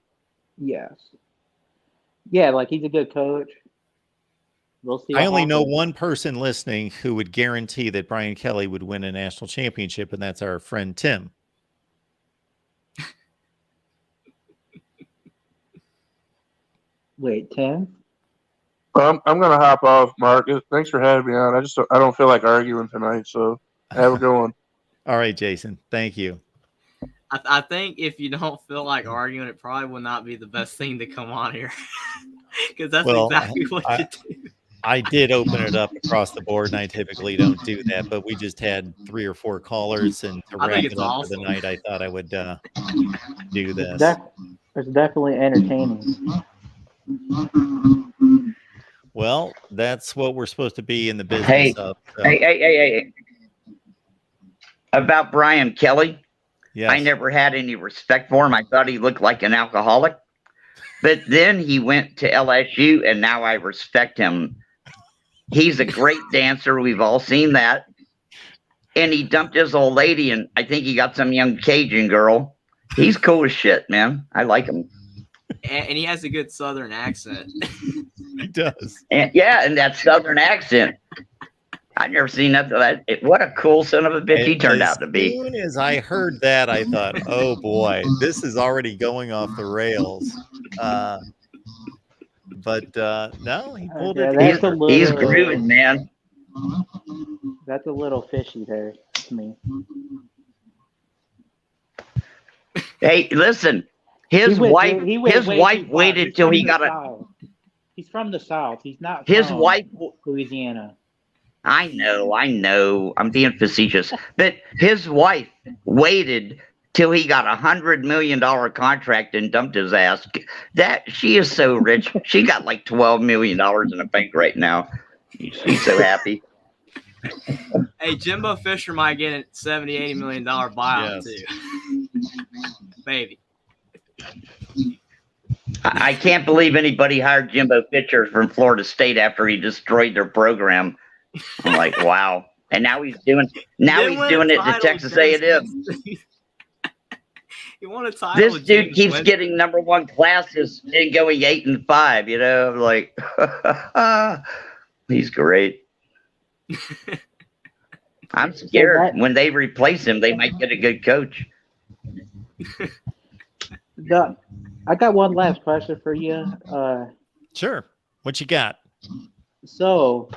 yes. Yeah, he's a good coach. We'll see. I only know one person listening who would guarantee that Brian Kelly would win a national championship, and that's our friend Tim. Wait, Tim? I'm gonna hop off, Mark. Thanks for having me on. I don't feel like arguing tonight, so have a good one. All right, Jason. Thank you. I think if you don't feel like arguing, it probably will not be the best thing to come on here, because that's exactly what you do. I did open it up across the board, and I typically don't do that, but we just had 3 or 4 callers, and to wrap it up for the night, I thought I would do this. It's definitely entertaining. Well, that's what we're supposed to be in the business of. So. Hey. About Brian Kelly. Yes. I never had any respect for him. I thought he looked like an alcoholic. But then he went to LSU, and now I respect him. He's a great dancer. We've all seen that. And he dumped his old lady, and I think he got some young Cajun girl. He's cool as shit, man. I like him. And he has a good Southern accent. He does. And that Southern accent. I've never seen that. What a cool son of a bitch he turned out to be. As soon as I heard that, I thought, oh boy, this is already going off the rails. But no, he pulled it together. He's grooving, man. That's a little fishy there to me. Hey, listen. His wife waited till he got He's from the South. He's not his from wife Louisiana. I know. I'm being facetious. But his wife waited till he got $100 million contract and dumped his ass. She is so rich. She got like $12 million in the bank right now. She's so happy. Hey, Jimbo Fisher might get a $70-80 million buyout too. Baby. I can't believe anybody hired Jimbo Fisher from Florida State after he destroyed their program. I'm like, wow. And now he's doing it to Texas A&M. He won a title. This dude keeps getting #1 classes and going 8-5. Like He's great. I'm scared when they replace him, they might get a good coach. I got one last question for you. Sure. What you got? So,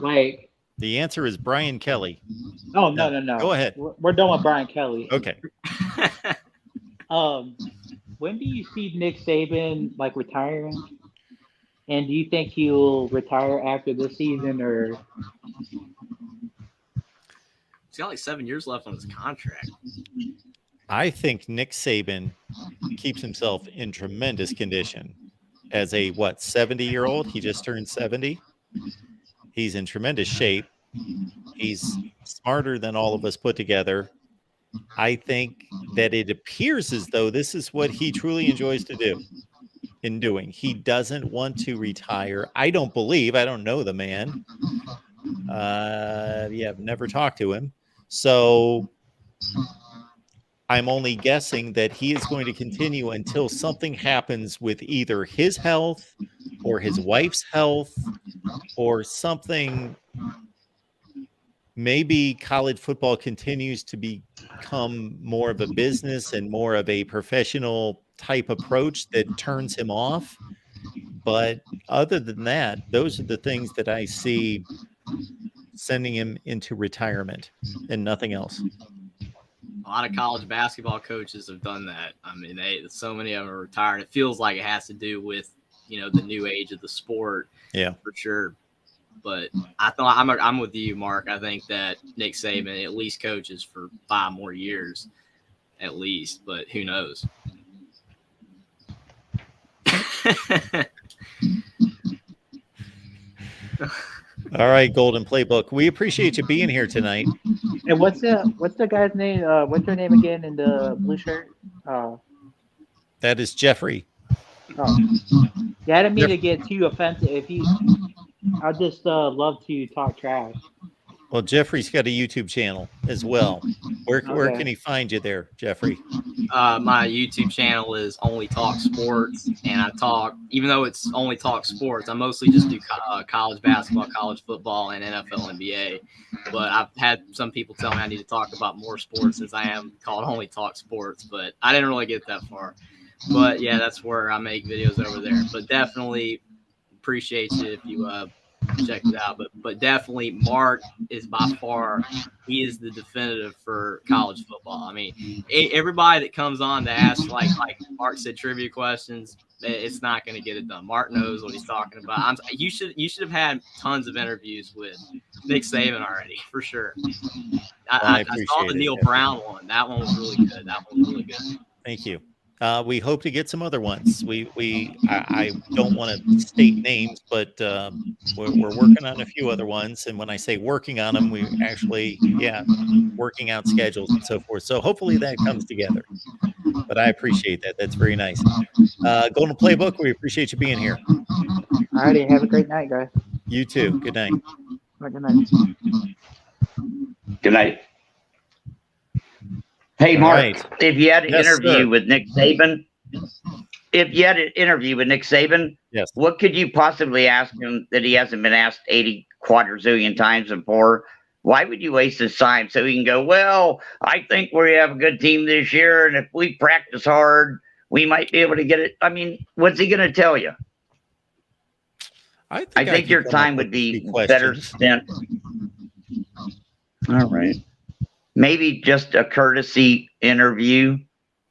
like, the answer is Brian Kelly. Oh no. Go ahead. We're done with Brian Kelly. Okay. When do you see Nick Saban like retiring? And do you think he'll retire after this season, or? He's got like 7 years left on his contract. I think Nick Saban keeps himself in tremendous condition as a 70-year-old. He just turned 70. He's in tremendous shape. He's smarter than all of us put together. I think that it appears as though this is what he truly enjoys to do. He doesn't want to retire. I don't know the man. I've never talked to him. So I'm only guessing that he is going to continue until something happens with either his health or his wife's health or something. Maybe college football continues to become more of a business and more of a professional type approach that turns him off. But other than that, those are the things that I see sending him into retirement and nothing else. A lot of college basketball coaches have done that. I mean, so many of them are retired. It feels like it has to do with, the new age of the sport. Yeah, for sure. But I'm with you, Mark. I think that Nick Saban at least coaches for 5 more years, at least. But who knows? All right, Golden Playbook. We appreciate you being here tonight. And what's the guy's name? What's your name again in the blue shirt? That is Jeffrey. Oh, yeah, I didn't mean to get too offensive. I just love to talk trash. Well, Jeffrey's got a YouTube channel as well. Where can he find you there, Jeffrey? My YouTube channel is Only Talk Sports, and I talk, even though it's Only Talk Sports, I mostly just do college basketball, college football, and NFL, NBA. But I've had some people tell me I need to talk about more sports since I am called Only Talk Sports, but I didn't really get that far. But yeah, that's where I make videos over there. But definitely appreciate you if you check it out. But definitely Mark is by far, he is the definitive for college football. I mean, everybody that comes on to ask, like Mark said, trivia questions, it's not going to get it done. Mark knows what he's talking about. You should have had tons of interviews with Nick Saban already, for sure. I saw the Neil Brown one. That one was really good. Thank you. We hope to get some other ones. I don't want to state names, but we're working on a few other ones. And when I say working on them, we actually, working out schedules and so forth. So hopefully that comes together. But I appreciate that. That's very nice. Golden Playbook, we appreciate you being here. All righty. Have a great night, guys. You too. Good night. Good night. Good night. Hey, Mark, if you had an interview with Nick Saban, yes, what could you possibly ask him that he hasn't been asked 80 quadrazillion times before? Why would you waste his time so he can go, well, I think we have a good team this year, and if we practice hard, we might be able to get it. I mean, what's he going to tell you? I think your time would be better spent. All right. Maybe just a courtesy interview.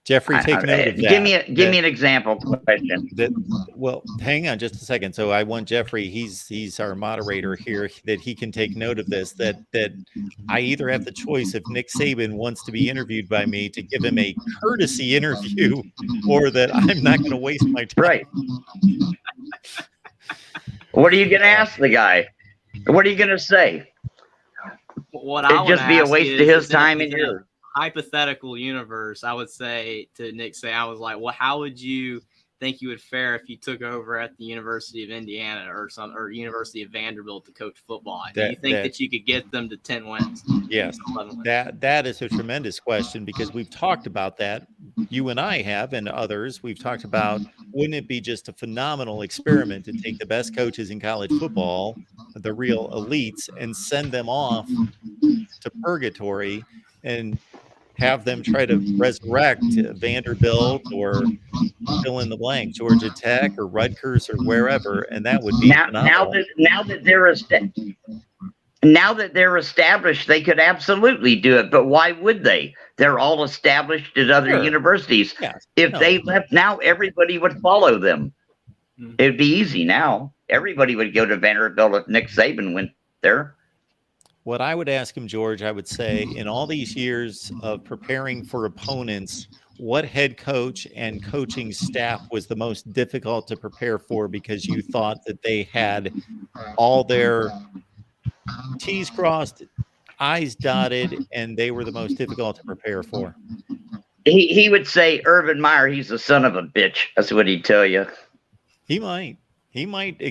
Jeffrey, take note of that. Give me an example question. Well, hang on just a second. So I want Jeffrey, he's our moderator here, that he can take note of this, that I either have the choice if Nick Saban wants to be interviewed by me to give him a courtesy interview, or that I'm not going to waste my time. Right. What are you going to ask the guy? What are you going to say? It'd just be a waste of his time and yours. Hypothetical universe, I would say to Nick, I was like, well, how would you think you would fare if you took over at the University of Indiana or University of Vanderbilt to coach football? Do you think that you could get them to 10 wins? Yes, 11 wins? That is a tremendous question, because we've talked about that. You and I have, and others, we've talked about, wouldn't it be just a phenomenal experiment to take the best coaches in college football the real elites and send them off to purgatory and have them try to resurrect Vanderbilt or fill in the blank, Georgia Tech or Rutgers or wherever, and that would be now that they're established, they could absolutely do it. But why would they? They're all established at other universities. If they left now, everybody would follow them. It'd be easy now. Everybody would go to Vanderbilt if Nick Saban went there. What I would ask him, George, I would say, in all these years of preparing for opponents, what head coach and coaching staff was the most difficult to prepare for because you thought that they had all their T's crossed, I's dotted, and they were the most difficult to prepare for? He would say, Urban Meyer, he's a son of a bitch. That's what he'd tell you. He might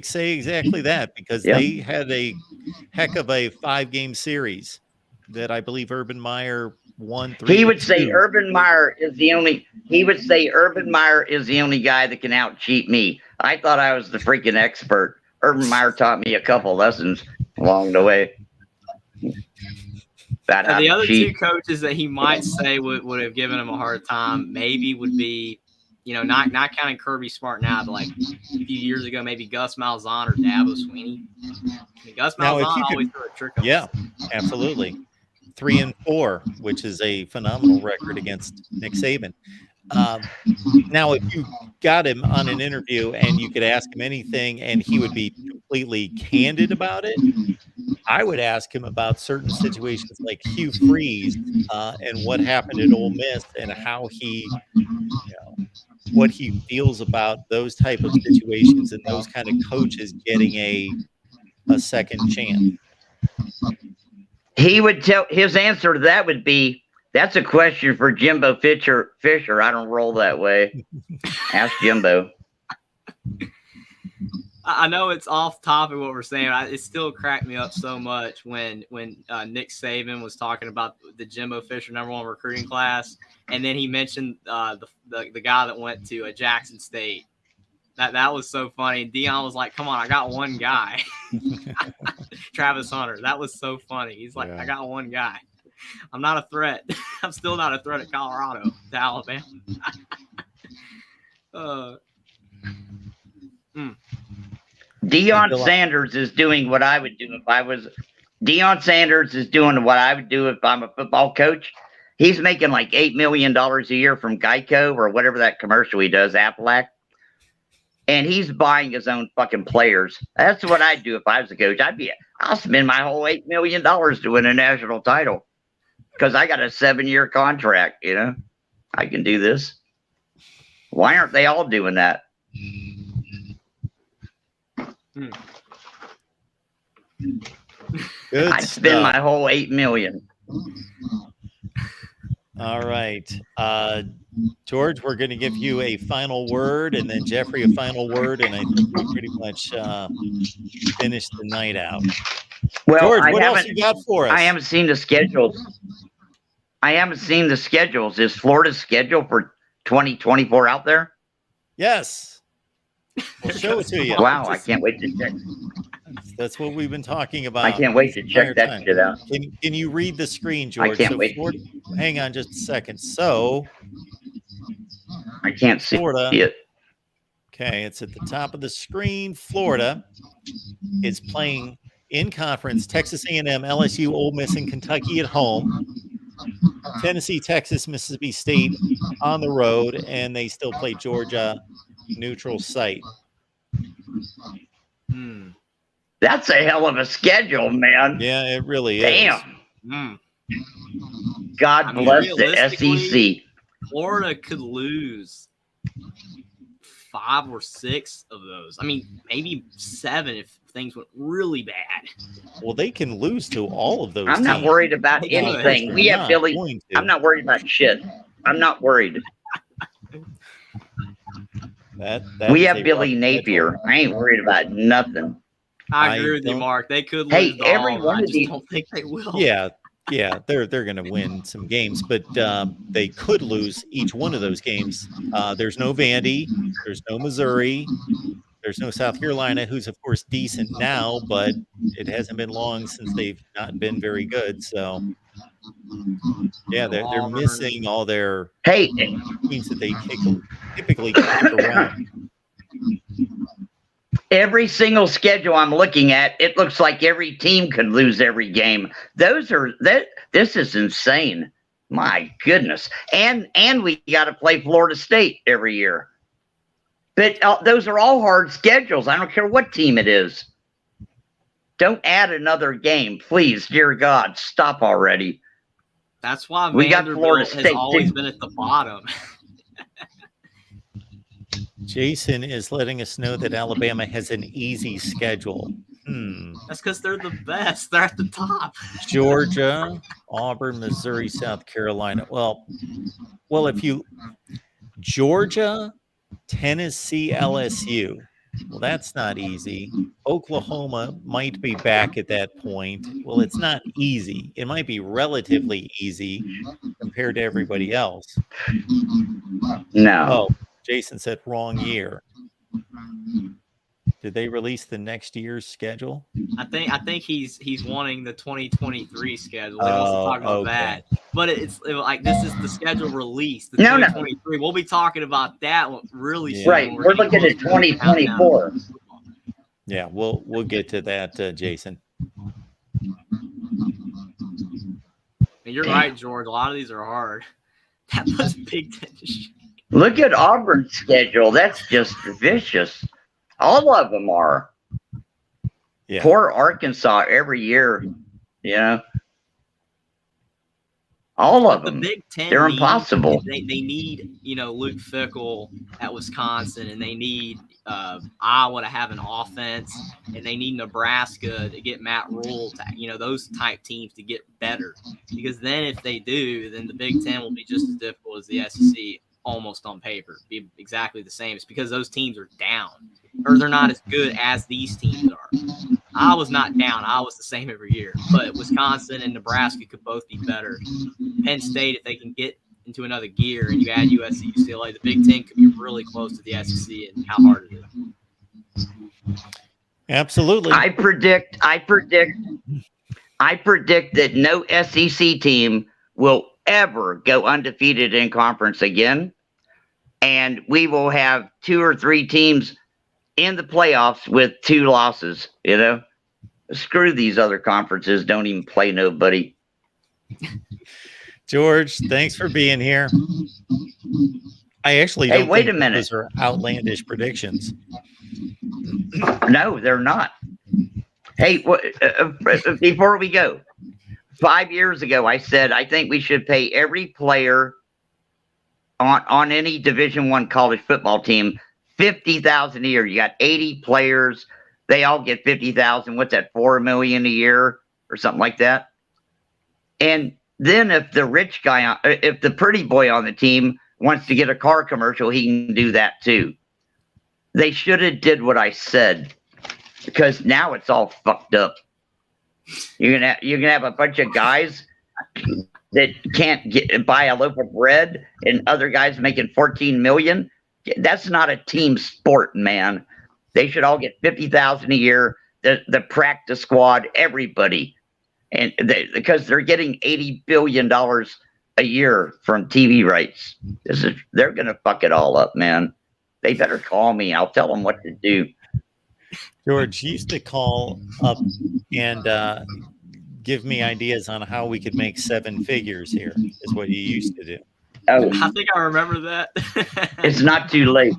say exactly that because they had a heck of a 5-game series that I believe Urban Meyer won 3. He would say Urban Meyer is the only. He would say Urban Meyer is the only guy that can out cheat me. I thought I was the freaking expert. Urban Meyer taught me a couple lessons along the way. The other two coaches that he might say would have given him a hard time maybe would be, not counting Kirby Smart now, but like a few years ago, maybe Gus Malzahn or Dabo Swinney. Gus Malzahn always threw a trick on us. Absolutely. 3-4, which is a phenomenal record against Nick Saban. Now, if you got him on an interview and you could ask him anything and he would be completely candid about it, I would ask him about certain situations like Hugh Freeze and what happened at Ole Miss and how he, what he feels about those type of situations and those kind of coaches getting a second chance. He would tell his answer to that would be, that's a question for Jimbo Fisher. I don't roll that way. Ask Jimbo. I know it's off topic what we're saying. It still cracked me up so much when Nick Saban was talking about the Jimbo Fisher #1 recruiting class, and then he mentioned the guy that went to Jackson State. That was so funny. Dion was like, "Come on, I got one guy." Travis Hunter. That was so funny. He's like, "I got one guy. I'm not a threat. I'm still not a threat at Colorado to Alabama." Deion Sanders is doing what I would do if I was. Deion Sanders is doing what I would do if I'm a football coach. He's making like $8 million a year from Geico or whatever that commercial he does, Aflac. And he's buying his own fucking players. That's what I'd do if I was a coach. I'll spend my whole $8 million to win a national title because I got a 7-year contract. I can do this. Why aren't they all doing that? I'd spend my whole $8 million. All right. George, we're going to give you a final word, and then Jeffrey a final word, and I think we pretty much finished the night out. Well, George, what else you got for us? I haven't seen the schedules. Is Florida's schedule for 2024 out there? Yes. We'll show it to you. Wow, I can't wait to check. That's what we've been talking about. I can't wait to check that shit out. Can you read the screen, George? I can't wait. Hang on just a second. So I can't see it. Okay, it's at the top of the screen. Florida is playing in conference Texas A&M, LSU, Ole Miss, and Kentucky at home. Tennessee, Texas, Mississippi State on the road, and they still play Georgia neutral site. That's a hell of a schedule, man. Yeah, it really is. Damn. God bless the SEC. Florida could lose 5 or 6 of those. I mean, maybe 7 if things went really bad. Well, they can lose to all of those. I'm not worried about anything. We have Billy. I'm not worried about shit. I'm not worried. We have Billy Napier. I ain't worried about nothing. I agree with you, Mark. They could lose. Every one of these. I don't think they will. Yeah, they're going to win some games, but they could lose each one of those games. There's no Vandy. There's no Missouri. There's no South Carolina, who's of course decent now, but it hasn't been long since they've not been very good. So yeah, they're missing all their teams that they typically kick around. Every single schedule I'm looking at, it looks like every team could lose every game. This is insane. My goodness. And we got to play Florida State every year. But those are all hard schedules. I don't care what team it is. Don't add another game, please. Dear God, stop already. That's why we got Florida Florida State State has always been at the bottom. Jason is letting us know that Alabama has an easy schedule. That's because they're the best. They're at the top. Georgia, Auburn, Missouri, South Carolina. Well, if you Georgia, Tennessee, LSU. Well, that's not easy. Oklahoma might be back at that point. Well, it's not easy. It might be relatively easy compared to everybody else. No. Oh, Jason said wrong year. Did they release the next year's schedule? I think he's wanting the 2023 schedule. He wants to talk about that. But it's like this is the schedule release. The 2023. We'll be talking about that one really soon. Right. We're looking at 2024. Yeah, we'll get to that, Jason. And you're right, George. A lot of these are hard. That was Big Ten. Look at Auburn's schedule. That's just vicious. All of them are. Yeah. Poor Arkansas every year. Yeah. All of them. The Big Ten, they're impossible. They need, Luke Fickell at Wisconsin, and they need Iowa to have an offense, and they need Nebraska to get Matt Rule, those type teams to get better. Because then if they do, then the Big Ten will be just as difficult as the SEC, almost on paper. Be exactly the same. It's because those teams are down, or they're not as good as these teams are. I was not down. I was the same every year. But Wisconsin and Nebraska could both be better. Penn State, if they can get into another gear and you add USC, UCLA, the Big Ten could be really close to the SEC and how hard it is. Absolutely. I predict that no SEC team will ever go undefeated in conference again. And we will have 2 or 3 teams in the playoffs with 2 losses, Screw these other conferences. Don't even play nobody. George, thanks for being here. I actually don't wait think a minute. Those are outlandish predictions. No, they're not. Hey, before we go, 5 years ago, I said I think we should pay every player on any Division I college football team $50,000 a year. You got 80 players; they all get $50,000. What's that? $4 million a year or something like that. And then if the rich guy, if the pretty boy on the team wants to get a car commercial, he can do that too. They should have did what I said, because now it's all fucked up. You're gonna have a bunch of guys that can't buy a loaf of bread, and other guys making $14 million. That's not a team sport, man. They should all get $50,000 a year. The practice squad, everybody, and because they're getting $80 billion a year from TV rights. They're gonna fuck it all up, man. They better call me. I'll tell them what to do. George, you used to call up and give me ideas on how we could make 7 figures here, is what you used to do. Oh, I think I remember that. It's not too late.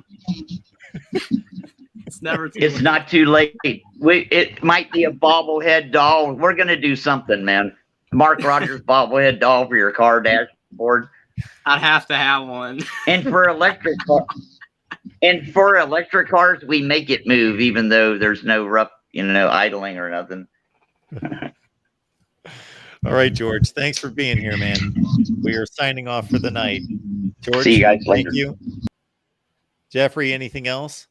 It's never too It's late. not too late. It might be a bobblehead doll. We're going to do something, man. Mark Rogers bobblehead doll for your car dashboard. I'd have to have one. And for electric cars, we make it move, even though there's no rough, idling or nothing. All right, George. Thanks for being here, man. We are signing off for the night. George, see you guys later. Thank you. Jeffrey, anything else?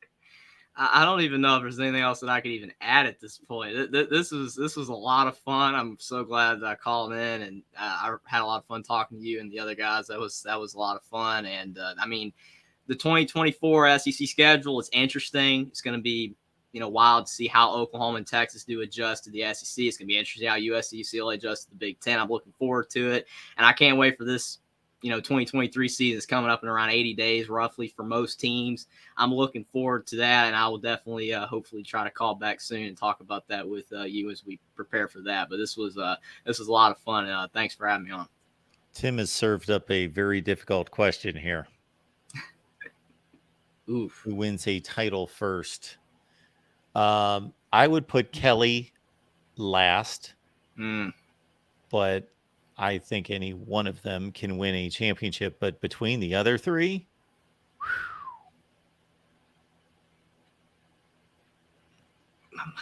I don't even know if there's anything else that I could even add at this point. This was a lot of fun. I'm so glad that I called in, and I had a lot of fun talking to you and the other guys. That was a lot of fun. And the 2024 SEC schedule is interesting. It's going to be, wild to see how Oklahoma and Texas do adjust to the SEC. It's going to be interesting how USC, UCLA adjust to the Big Ten. I'm looking forward to it. And I can't wait for this, 2023 season is coming up in around 80 days roughly for most teams. I'm looking forward to that. And I will definitely, hopefully try to call back soon and talk about that with you as we prepare for that. But this was a lot of fun. Thanks for having me on. Tim has served up a very difficult question here. Oof. Who wins a title first? I would put Kelly last, but I think any one of them can win a championship. But between the other three,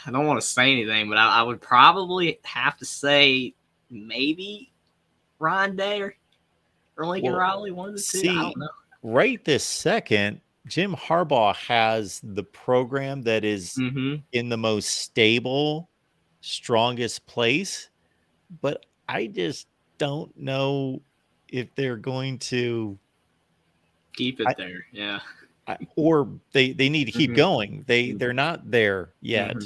I don't want to say anything, but I would probably have to say maybe Ryan Day or Lincoln Riley, one of the two. I don't know. Right this second, Jim Harbaugh has the program that is in the most stable, strongest place, but I just don't know if they're going to keep it there. Yeah. Or they need to keep going. They're not there yet.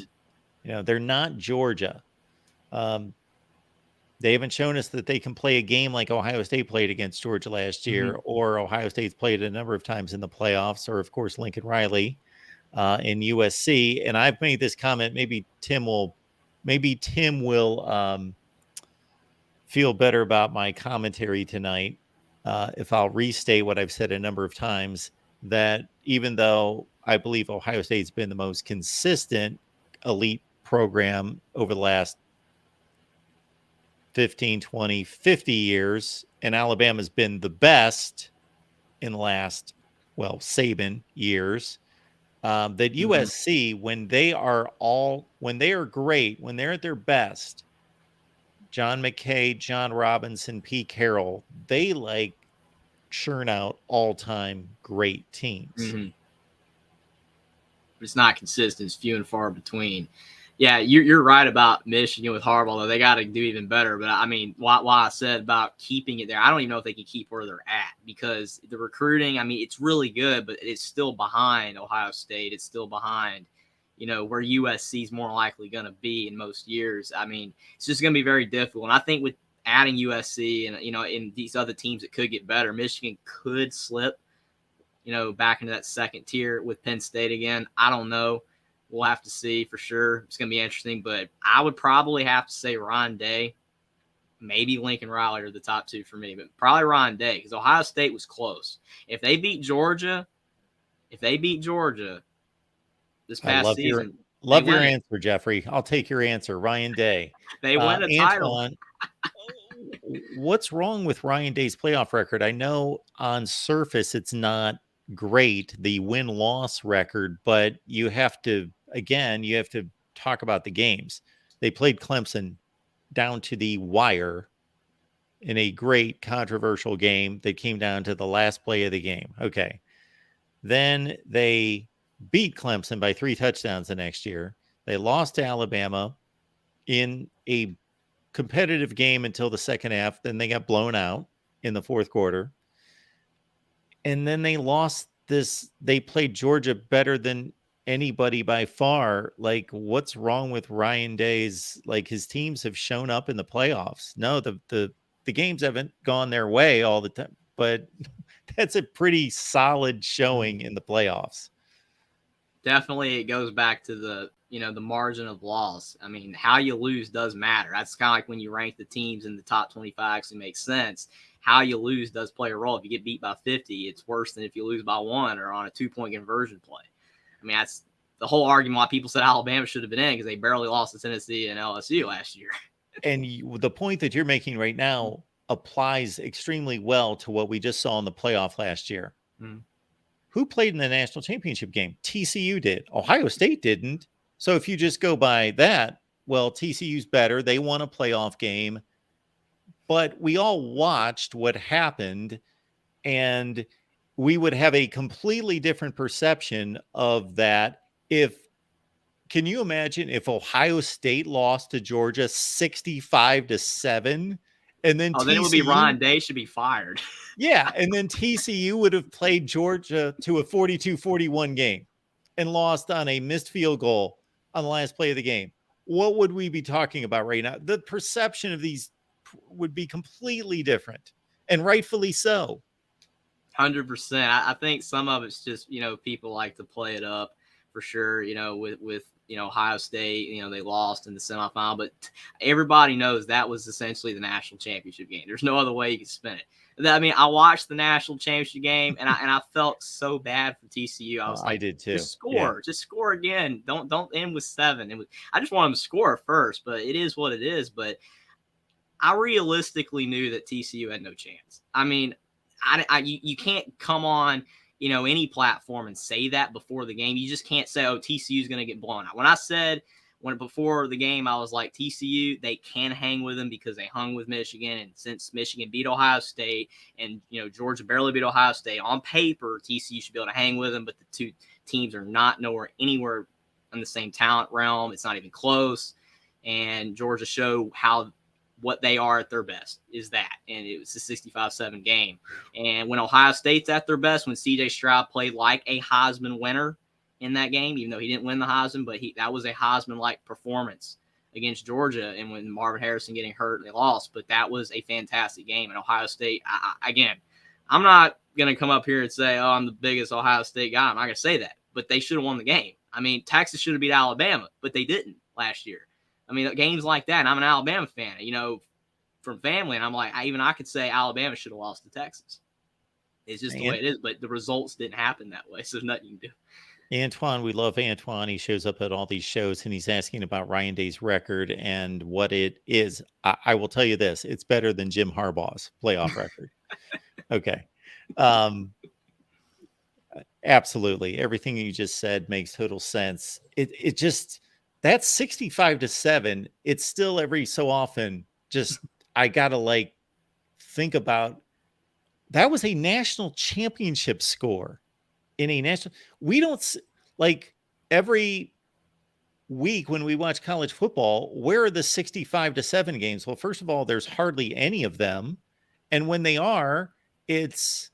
They're not Georgia. They haven't shown us that they can play a game like Ohio State played against Georgia last year, or Ohio State's played a number of times in the playoffs, or of course Lincoln Riley in USC. And I've made this comment. Maybe Tim will feel better about my commentary tonight if I'll restate what I've said a number of times, that even though I believe Ohio State's been the most consistent elite program over the last 15, 20, 50 years, and Alabama's been the best in the last, Saban years, that USC, when they are great, when they're at their best, John McKay, John Robinson, Pete Carroll, they churn out all-time great teams. It's not consistent. It's few and far between. Yeah, you're right about Michigan with Harbaugh, though. They got to do even better. But, I mean, why I said about keeping it there, I don't even know if they can keep where they're at, because the recruiting, I mean, it's really good, but it's still behind Ohio State. It's still behind, where USC is more likely going to be in most years. I mean, it's just going to be very difficult. And I think with adding USC and, in these other teams that could get better, Michigan could slip, back into that second tier with Penn State again. I don't know. We'll have to see for sure. It's going to be interesting, but I would probably have to say Ron Day, maybe Lincoln Riley are the top two for me, but probably Ron Day, because Ohio State was close. If they beat Georgia this past season. Love your answer, Jeffrey. I'll take your answer. Ryan Day. They win a title. What's wrong with Ryan Day's playoff record? I know on surface it's not great, the win-loss record, but you have to talk about the games. They played Clemson down to the wire in a great controversial game that came down to the last play of the game. Okay. Then they beat Clemson by 3 touchdowns the next year. They lost to Alabama in a competitive game until the second half. Then they got blown out in the fourth quarter. And then they lost this. They played Georgia better than anybody by far. What's wrong with Ryan Day's? His teams have shown up in the playoffs. No, the games haven't gone their way all the time, but that's a pretty solid showing in the playoffs. Definitely, it goes back to the margin of loss. I mean, how you lose does matter. That's kind of like when you rank the teams in the top 25, so it makes sense. How you lose does play a role. If you get beat by 50, it's worse than if you lose by 1 or on a 2-point conversion play. I mean, that's the whole argument why people said Alabama should have been in, because they barely lost to Tennessee and LSU last year. And the point that you're making right now applies extremely well to what we just saw in the playoff last year. Who played in the national championship game? TCU did. Ohio State didn't. So if you just go by that, TCU's better. They won a playoff game. But we all watched what happened, and we would have a completely different perception of that. Can you imagine if Ohio State lost to Georgia 65-7 And then then it would be Ryan Day should be fired. Yeah. And then TCU would have played Georgia to a 42-41 game and lost on a missed field goal on the last play of the game. What would we be talking about right now? The perception of these would be completely different, and rightfully so. 100%. I think some of it's just, people like to play it up for sure, with Ohio State, they lost in the semifinal, but everybody knows that was essentially the national championship game. There's no other way you can spin it. I mean, I watched the national championship game and I felt so bad for TCU. I was like, I did too. Just score again. Don't end with 7. I just want them to score first, but it is what it is. But I realistically knew that TCU had no chance. I mean, you can't come on, any platform and say that before the game. You just can't say, oh, TCU is going to get blown out. When I said before the game, I was like, TCU, they can hang with them because they hung with Michigan. And since Michigan beat Ohio State and, Georgia barely beat Ohio State, on paper, TCU should be able to hang with them. But the two teams are not anywhere in the same talent realm. It's not even close. And Georgia showed what they are at their best is that. And it was a 65-7 game. And when Ohio State's at their best, when CJ Stroud played like a Heisman winner in that game, even though he didn't win the Heisman, but that was a Heisman-like performance against Georgia. And when Marvin Harrison getting hurt, they lost. But that was a fantastic game. And Ohio State, again, I'm not going to come up here and say, oh, I'm the biggest Ohio State guy. I'm not going to say that. But they should have won the game. I mean, Texas should have beat Alabama, but they didn't last year. I mean, games like that, and I'm an Alabama fan, from family, and I'm like, I could say Alabama should have lost to Texas. It's just the way it is, but the results didn't happen that way, so there's nothing you can do. Antoine, we love Antoine. He shows up at all these shows, and he's asking about Ryan Day's record and what it is. I will tell you this. It's better than Jim Harbaugh's playoff record. Okay. Absolutely. Everything you just said makes total sense. It just... That's 65-7. It's still every so often just, I got to think about, that was a national championship score in a national. We don't every week when we watch college football, where are the 65-7 games? Well, first of all, there's hardly any of them. And when they are, it's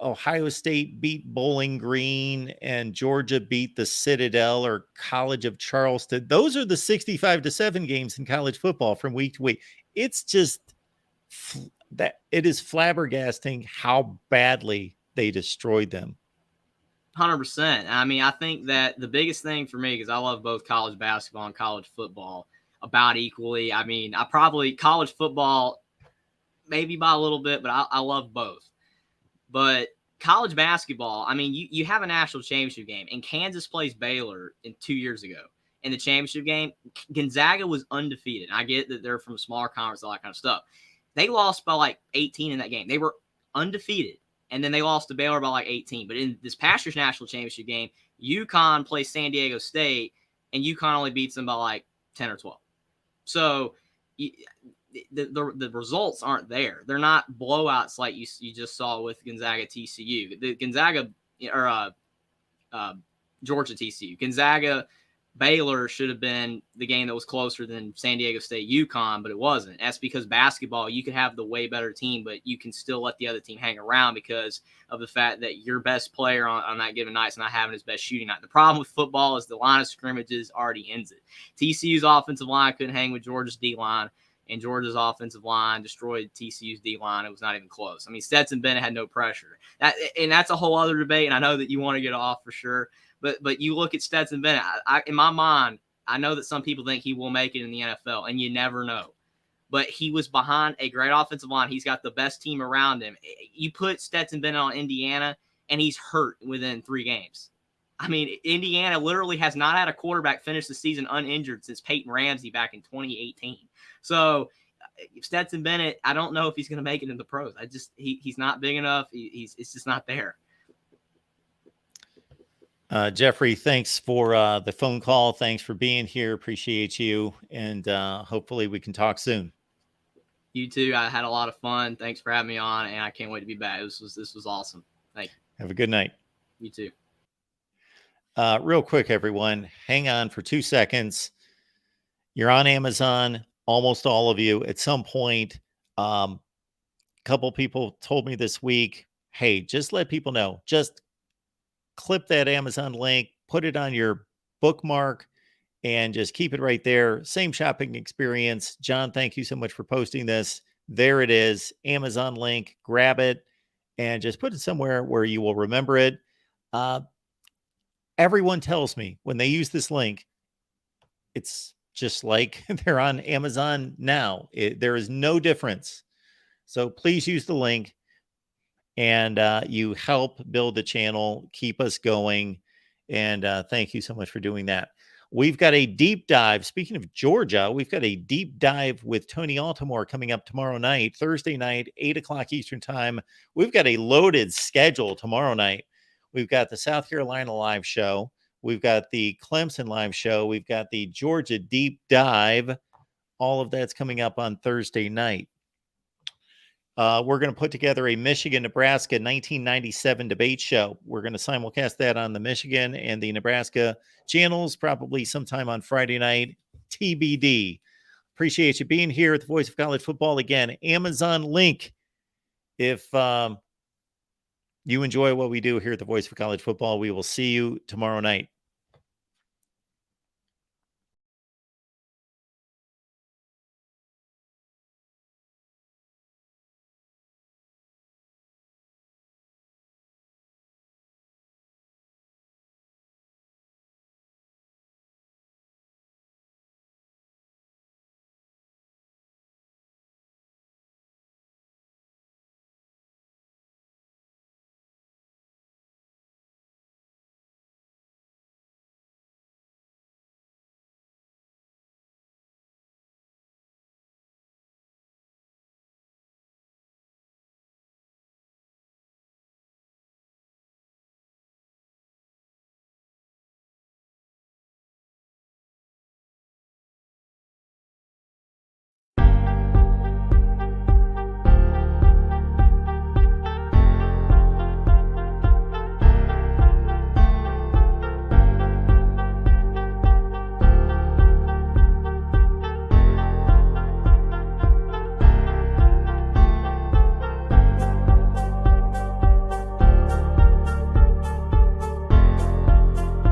Ohio State beat Bowling Green and Georgia beat the Citadel or College of Charleston. Those are the 65-7 games in college football from week to week. It's just that it is flabbergasting how badly they destroyed them. 100%. I mean, I think that the biggest thing for me, because I love both college basketball and college football about equally. I mean, college football, maybe by a little bit, but I love both. But college basketball, I mean, you have a national championship game, and Kansas plays Baylor 2 years ago. In the championship game, Gonzaga was undefeated. I get that they're from a smaller conference, all that kind of stuff. They lost by 18 in that game. They were undefeated, and then they lost to Baylor by 18. But in this past year's national championship game, UConn plays San Diego State, and UConn only beats them by 10 or 12. So the results aren't there. They're not blowouts like you just saw with Gonzaga TCU. The Gonzaga or Georgia TCU. Gonzaga Baylor should have been the game that was closer than San Diego State UConn, but it wasn't. That's because basketball, you can have the way better team, but you can still let the other team hang around because of the fact that your best player on that given night is not having his best shooting night. The problem with football is the line of scrimmages already ends it. TCU's offensive line couldn't hang with Georgia's D-line, and Georgia's offensive line destroyed TCU's D-line. It was not even close. I mean, Stetson Bennett had no pressure. That's a whole other debate, and I know that you want to get off for sure. But you look at Stetson Bennett, in my mind, I know that some people think he will make it in the NFL, and you never know. But he was behind a great offensive line. He's got the best team around him. You put Stetson Bennett on Indiana, and he's hurt within 3 games. I mean, Indiana literally has not had a quarterback finish the season uninjured since Peyton Ramsey back in 2018. So Stetson Bennett, I don't know if he's going to make it in the pros. He's not big enough. It's just not there. Jeffrey, thanks for the phone call. Thanks for being here. Appreciate you. And hopefully we can talk soon. You too. I had a lot of fun. Thanks for having me on, and I can't wait to be back. This was awesome. Thank you. Have a good night. You too. Real quick, everyone, hang on for 2 seconds. You're on Amazon. almost all of you at some point. A couple people told me this week, hey, just let people know, just clip that Amazon link, put it on your bookmark, and just keep it right there. Same shopping experience. John, thank you so much for posting this. There it is, Amazon link. Grab it and just put it somewhere where you will remember it. Everyone tells me when they use this link, it's just like they're on Amazon now. There is no difference. So please use the link, and you help build the channel, keep us going. And thank you so much for doing that. We've got a deep dive. Speaking of Georgia, we've got a deep dive with Tony Altamore coming up tomorrow night, Thursday night, 8 o'clock Eastern time. We've got a loaded schedule tomorrow night. We've got the South Carolina live show. We've got the Clemson live show. We've got the Georgia deep dive. All of that's coming up on Thursday night. We're going to put together a Michigan-Nebraska 1997 debate show. We're going to simulcast that on the Michigan and the Nebraska channels, probably sometime on Friday night. TBD. Appreciate you being here at the Voice of College Football. Again, Amazon link. If you enjoy what we do here at the Voice of College Football, we will see you tomorrow night.